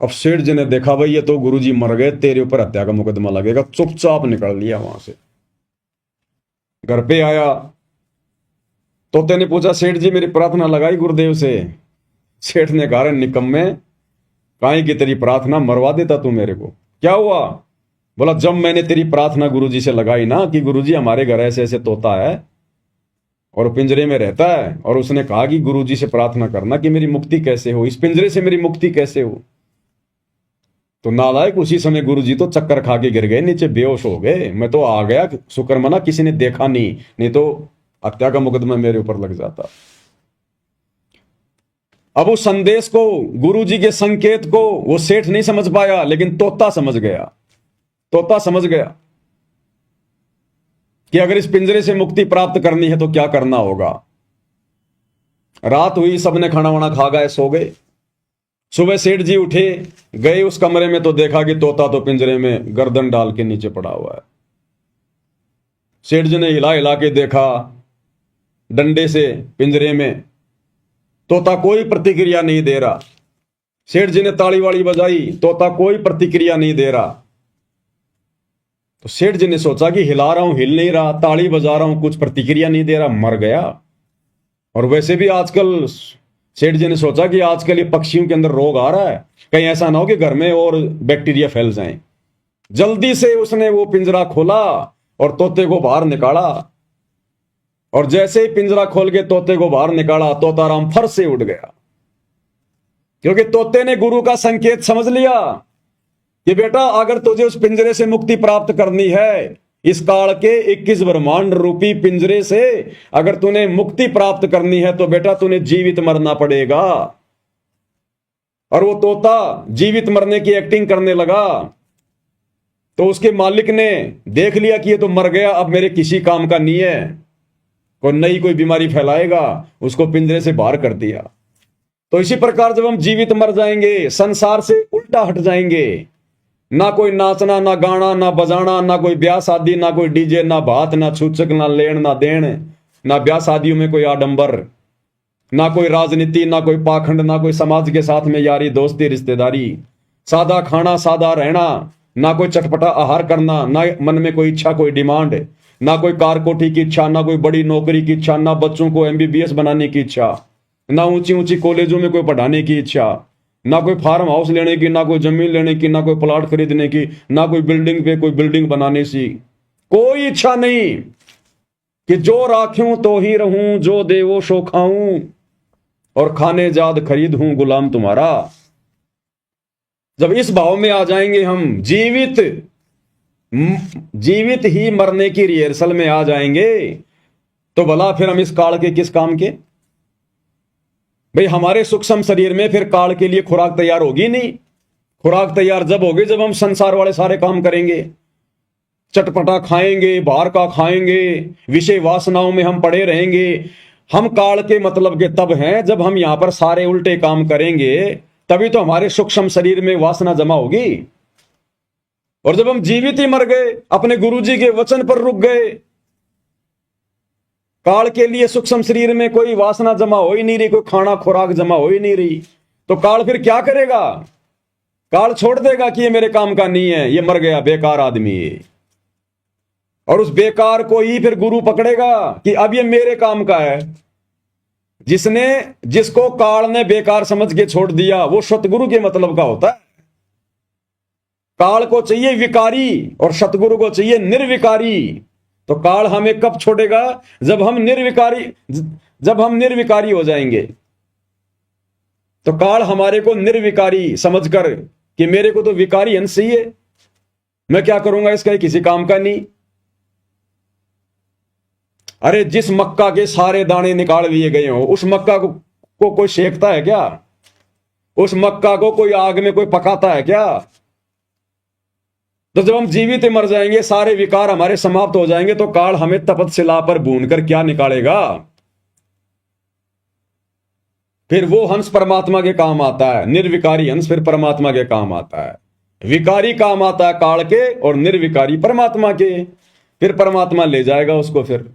अब सेठ जी ने देखा भाई ये तो गुरुजी मर गए, तेरे ऊपर हत्या का मुकदमा लगेगा। चुपचाप निकल लिया वहां से। घर पे आया, तोते ने पूछा सेठ जी मेरी प्रार्थना लगाई गुरुदेव से। सेठ ने कहा निकम्मे, काहे की तेरी प्रार्थना, मरवा देता तू मेरे को। क्या हुआ? बोला जब मैंने तेरी प्रार्थना गुरुजी से लगाई ना कि गुरुजी हमारे घर ऐसे ऐसे तोता है और पिंजरे में रहता है, और उसने कहा कि गुरुजी से प्रार्थना करना कि मेरी मुक्ति कैसे हो, इस पिंजरे से मेरी मुक्ति कैसे हो। तो नालायक उसी समय गुरुजी तो चक्कर खा के गिर गए, नीचे बेहोश हो गए। मैं तो आ गया, शुक्र मना किसी ने देखा नहीं तो हत्या का मुकदमा मेरे ऊपर लग जाता। अब उस संदेश को, गुरुजी के संकेत को वो सेठ नहीं समझ पाया, लेकिन तोता समझ गया। तोता समझ गया कि अगर इस पिंजरे से मुक्ति प्राप्त करनी है तो क्या करना होगा। रात हुई, सबने खाना वाना खा गए, सो गए। सुबह सेठ जी उठे, गए उस कमरे में तो देखा कि तोता तो पिंजरे में गर्दन डाल के नीचे पड़ा हुआ है। सेठ जी ने हिला हिला के देखा डंडे से पिंजरे में, तोता कोई प्रतिक्रिया नहीं दे रहा। सेठ जी ने ताली वाली बजाई, तोता कोई प्रतिक्रिया नहीं दे रहा। तो सेठ जी ने सोचा कि हिला रहा हूं, हिल नहीं रहा, ताली बजा रहा हूं, कुछ प्रतिक्रिया नहीं दे रहा, मर गया। और वैसे भी आजकल सेठ जी ने सोचा कि आजकल ये पक्षियों के अंदर रोग आ रहा है, कहीं ऐसा ना हो कि घर में और बैक्टीरिया फैल जाएं। जल्दी से उसने वो पिंजरा खोला और तोते को बाहर निकाला। और जैसे ही पिंजरा खोल के तोते को बाहर निकाला, तोताराम फर से उड़ गया, क्योंकि तोते ने गुरु का संकेत समझ लिया कि बेटा अगर तुझे उस पिंजरे से मुक्ति प्राप्त करनी है, इस काल के 21 ब्रह्मांड रूपी पिंजरे से अगर तूने मुक्ति प्राप्त करनी है, तो बेटा तूने जीवित मरना पड़ेगा। और वो तोता जीवित मरने की एक्टिंग करने लगा। तो उसके मालिक ने देख लिया कि ये तो मर गया, अब मेरे किसी काम का नहीं है, कोई बीमारी फैलाएगा, उसको पिंजरे से बाहर कर दिया। तो इसी प्रकार जब हम जीवित मर जाएंगे, संसार से उल्टा हट जाएंगे, ना कोई नाचना, ना गाना, ना बजाना, ना कोई ब्याह शादी, ना कोई डीजे, ना भात, ना छूचक, ना लेन, ना देन, ना ब्याह शादियों में कोई आडंबर, ना कोई राजनीति, ना कोई पाखंड, ना कोई समाज के साथ में यारी दोस्ती रिश्तेदारी, सादा खाना, सादा रहना, ना कोई चटपटा आहार करना, ना मन में कोई इच्छा, कोई डिमांड, ना कोई कार कोठी की इच्छा, ना कोई बड़ी नौकरी की इच्छा, ना बच्चों को MBBS बनाने की इच्छा, ना ऊंची ऊंची कॉलेजों में कोई पढ़ाने की इच्छा, ना कोई फार्म हाउस लेने की, ना कोई जमीन लेने की, ना कोई प्लॉट खरीदने की, ना कोई बिल्डिंग पे कोई बिल्डिंग बनाने की कोई इच्छा नहीं कि जो राख्यूं तो ही रहूं, जो देवो सो खाऊं, और खाने जाद खरीद हूं गुलाम तुम्हारा। जब इस भाव में आ जाएंगे हम, जीवित ही मरने की रिहर्सल में आ जाएंगे, तो भला फिर हम इस काल के किस काम के। भाई हमारे सूक्ष्म शरीर में फिर काल के लिए खुराक तैयार होगी नहीं। खुराक तैयार जब होगी जब हम संसार वाले सारे काम करेंगे, चटपटा खाएंगे, बाहर का खाएंगे, विषय वासनाओं में हम पड़े रहेंगे। हम काल के मतलब के तब हैं जब हम यहां पर सारे उल्टे काम करेंगे, तभी तो हमारे सूक्ष्म शरीर में वासना जमा होगी। और जब हम जीवित ही मर गए, अपने गुरुजी के वचन पर रुक गए, काल के लिए सूक्ष्म शरीर में कोई वासना जमा हो ही नहीं रही, कोई खाना खुराक जमा हो ही नहीं रही, तो काल फिर क्या करेगा? काल छोड़ देगा कि ये मेरे काम का नहीं है, ये मर गया, बेकार आदमी है। और उस बेकार को ही फिर गुरु पकड़ेगा कि अब ये मेरे काम का है। जिसको काल ने बेकार समझ के छोड़ दिया वो सतगुरु के मतलब का होता है। काल को चाहिए विकारी और सतगुरु को चाहिए निर्विकारी। तो काल हमें कब छोड़ेगा? जब हम निर्विकारी हो जाएंगे। तो काल हमारे को निर्विकारी समझकर कि मेरे को तो विकारी अंश ही है, मैं क्या करूंगा, इसका किसी काम का नहीं। अरे जिस मक्का के सारे दाने निकाल दिए गए हो, उस मक्का को कोई सेकता है क्या? उस मक्का को कोई आग में कोई पकाता है क्या? तो जब हम जीवित मर जाएंगे, सारे विकार हमारे समाप्त हो जाएंगे, तो काल हमें तपतशिला पर भून कर क्या निकालेगा? फिर वो हंस परमात्मा के काम आता है। निर्विकारी हंस फिर परमात्मा के काम आता है। विकारी काम आता है काल के और निर्विकारी परमात्मा के। फिर परमात्मा ले जाएगा उसको। फिर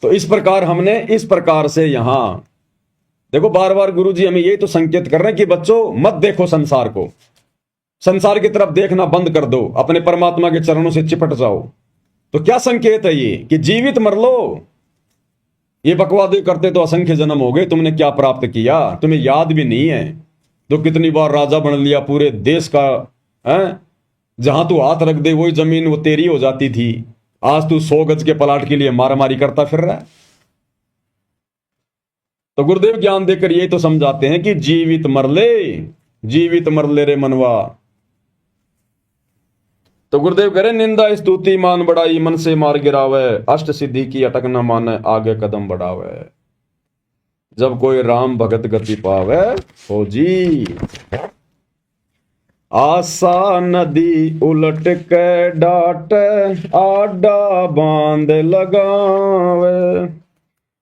तो इस प्रकार से यहां देखो, बार बार गुरु जी हमें यही तो संकेत कर रहे हैं कि बच्चों मत देखो संसार को, संसार की तरफ देखना बंद कर दो, अपने परमात्मा के चरणों से चिपट जाओ। तो क्या संकेत है ये कि जीवित मर लो। ये बकवादी करते तो असंख्य जन्म हो गए, तुमने क्या प्राप्त किया तुम्हें याद भी नहीं है। तो कितनी बार राजा बन लिया पूरे देश का, है? जहां तू हाथ रख दे वही जमीन वो तेरी हो जाती थी। आज तू 100 गज के प्लाट के लिए मारामारी करता फिर रहा है। तो गुरुदेव ज्ञान देकर यही तो समझाते हैं कि जीवित मर ले रे मनवा। तो गुरुदेव कह रहे निंदा स्तुति मान बढ़ाई, मन से मार गिरावे, अष्ट सिद्धि की अटक न माने, आगे कदम बढ़ावे। जब कोई राम भगत गति पावे, हो जी। आशा नदी उलट के डाटे, आडा बांध लगावे।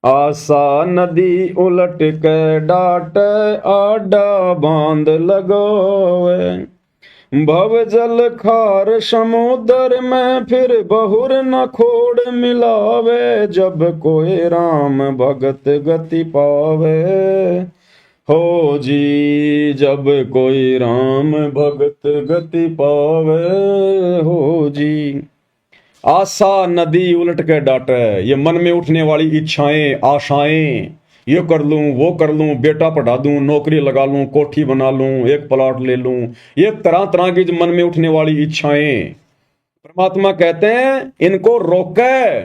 आशा नदी उलट के डाटे, आडा बांध लगावे। भव जल खार समुद्र में, फिर बहुर न खोड़ मिलावे। जब कोई राम भगत गति पावे, हो जी। जब कोई राम भगत गति पावे, हो जी। आशा नदी उलट के डाटे, ये मन में उठने वाली इच्छाएं, आशाएं, ये कर लूं वो कर लूं, बेटा पढ़ा दूं, नौकरी लगा लूं, कोठी बना लूं, एक प्लॉट ले लूं, ये तरह तरह की जो मन में उठने वाली इच्छाएं, परमात्मा कहते हैं इनको रोके,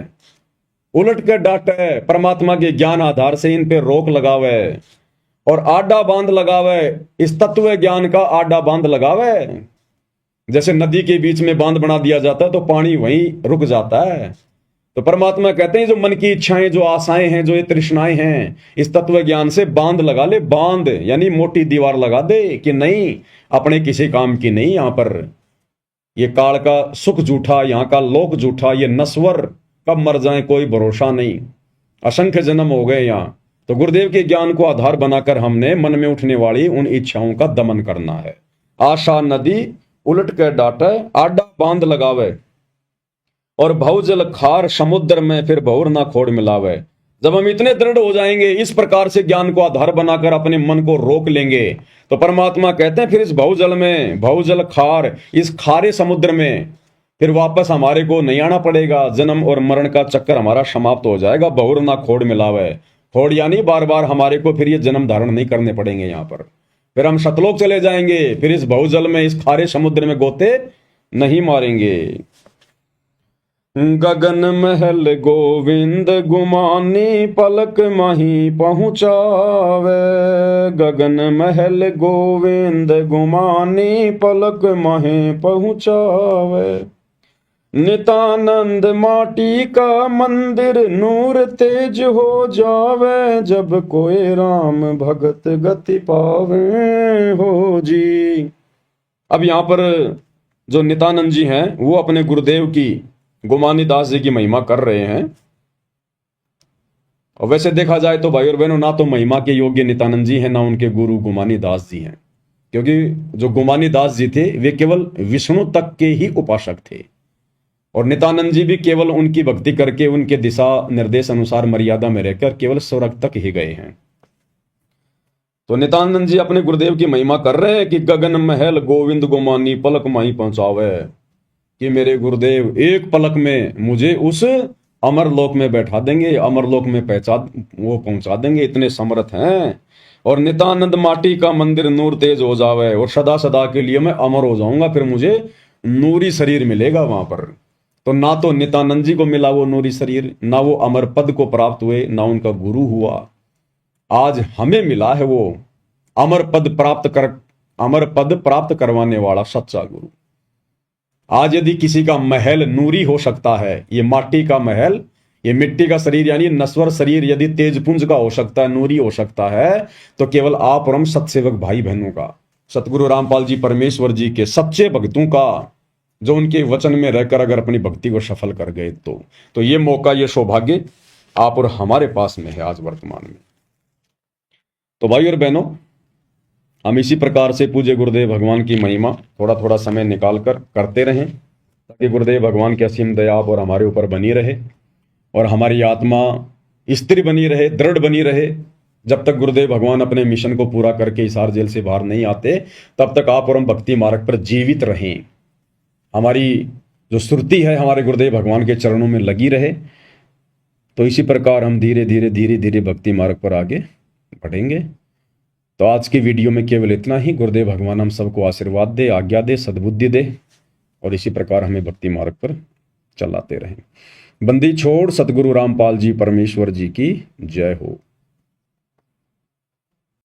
उलट के डाटे, परमात्मा के ज्ञान आधार से इन पे रोक लगावे और आडा बांध लगावे। इस तत्व ज्ञान का आडा बांध लगावे। जैसे नदी के बीच में बांध बना दिया जाता है तो पानी वहीं रुक जाता है। तो परमात्मा कहते हैं जो मन की इच्छाएं, जो आशाएं हैं, जो ये तृष्णाएं हैं, इस तत्व ज्ञान से बांध लगा ले। बांध यानी मोटी दीवार लगा दे कि नहीं, अपने किसी काम की नहीं। यहां पर ये काल का सुख झूठा, यहां का लोक झूठा, ये नश्वर, कब मर जाए कोई भरोसा नहीं। असंख्य जन्म हो गए यहां। तो गुरुदेव के ज्ञान को आधार बनाकर हमने मन में उठने वाली उन इच्छाओं का दमन करना है। आशा नदी उलट के डाटे, आडा बांध लगावे। और भवजल खार समुद्र में, फिर बहुर ना खोड़ मिलावे। जब हम इतने दृढ़ हो जाएंगे, इस प्रकार से ज्ञान को आधार बनाकर अपने मन को रोक लेंगे, तो परमात्मा कहते हैं फिर इस भवजल में, भवजल खार, इस खारे समुद्र में फिर वापस हमारे को नहीं आना पड़ेगा। जन्म और मरण का चक्कर हमारा समाप्त हो जाएगा। बहुर ना खोड़ मिलावे, खोड़ यानी बार बार हमारे को फिर ये जन्म धारण नहीं करने पड़ेंगे। यहाँ पर फिर हम सतलोक चले जाएंगे। फिर इस भवजल में, इस खारे समुद्र में गोते नहीं मारेंगे। गगन महल गोविंद गुमानी, पलक माही पहुँचावे। गगन महल गोविंद गुमानी, पलक माही पहुँचावे। नितानंद माटी का मंदिर, नूर तेज हो जावे। जब कोई राम भगत गति पावे, हो जी। अब यहाँ पर जो नितानंद जी हैं वो अपने गुरुदेव की, गुमानी दास जी की महिमा कर रहे हैं। और वैसे देखा जाए तो भाई और बहनों, ना तो महिमा के योग्य नित्यानंद जी हैं, ना उनके गुरु गुमानी दास जी हैं। क्योंकि जो गुमानी दास जी थे वे केवल विष्णु तक के ही उपासक थे, और नित्यानंद जी भी केवल उनकी भक्ति करके, उनके दिशा निर्देश अनुसार मर्यादा में रहकर केवल स्वर्ग तक ही गए हैं। तो नित्यानंद जी अपने गुरुदेव की महिमा कर रहे हैं कि गगन महल गोविंद गुमानी, पलक माही पहुंचावे, कि मेरे गुरुदेव एक पलक में मुझे उस अमरलोक में बैठा देंगे, अमरलोक में पहुंचा देंगे, इतने समर्थ हैं। और नित्यानंद माटी का मंदिर नूर तेज हो जावे और सदा सदा के लिए मैं अमर हो जाऊंगा, फिर मुझे नूरी शरीर मिलेगा वहां पर। तो ना तो नित्यानंद जी को मिला वो नूरी शरीर, ना वो अमर पद को प्राप्त हुए, ना उनका गुरु हुआ। आज हमें मिला है वो अमर पद प्राप्त करवाने वाला सच्चा गुरु। आज यदि किसी का महल नूरी हो सकता है, ये माटी का महल, ये मिट्टी का शरीर यानी नश्वर शरीर यदि तेजपुंज का हो सकता है, नूरी हो सकता है, तो केवल आप और हम सत्सेवक भाई बहनों का, सतगुरु रामपाल जी परमेश्वर जी के सच्चे भक्तों का, जो उनके वचन में रहकर अगर अपनी भक्ति को सफल कर गए तो ये मौका, ये सौभाग्य आप और हमारे पास में है आज वर्तमान में। तो भाई और बहनों, हम इसी प्रकार से पूज्य गुरुदेव भगवान की महिमा थोड़ा थोड़ा समय निकाल कर करते रहें, ताकि गुरुदेव भगवान की असीम दया आप और हमारे ऊपर बनी रहे और हमारी आत्मा स्थिर बनी रहे, दृढ़ बनी रहे। जब तक गुरुदेव भगवान अपने मिशन को पूरा करके हिसार जेल से बाहर नहीं आते, तब तक आप और हम भक्ति मार्ग पर जीवित रहें। हमारी जो सुरती है हमारे गुरुदेव भगवान के चरणों में लगी रहे। तो इसी प्रकार हम धीरे धीरे भक्ति मार्ग पर आगे बढ़ेंगे। तो आज की वीडियो में केवल इतना ही। गुरुदेव भगवान हम सबको आशीर्वाद दे, आज्ञा दे, सद्बुद्धि दे और इसी प्रकार हमें भक्ति मार्ग पर चलाते रहें। बंदी छोड़ सतगुरु रामपाल जी परमेश्वर जी की जय हो।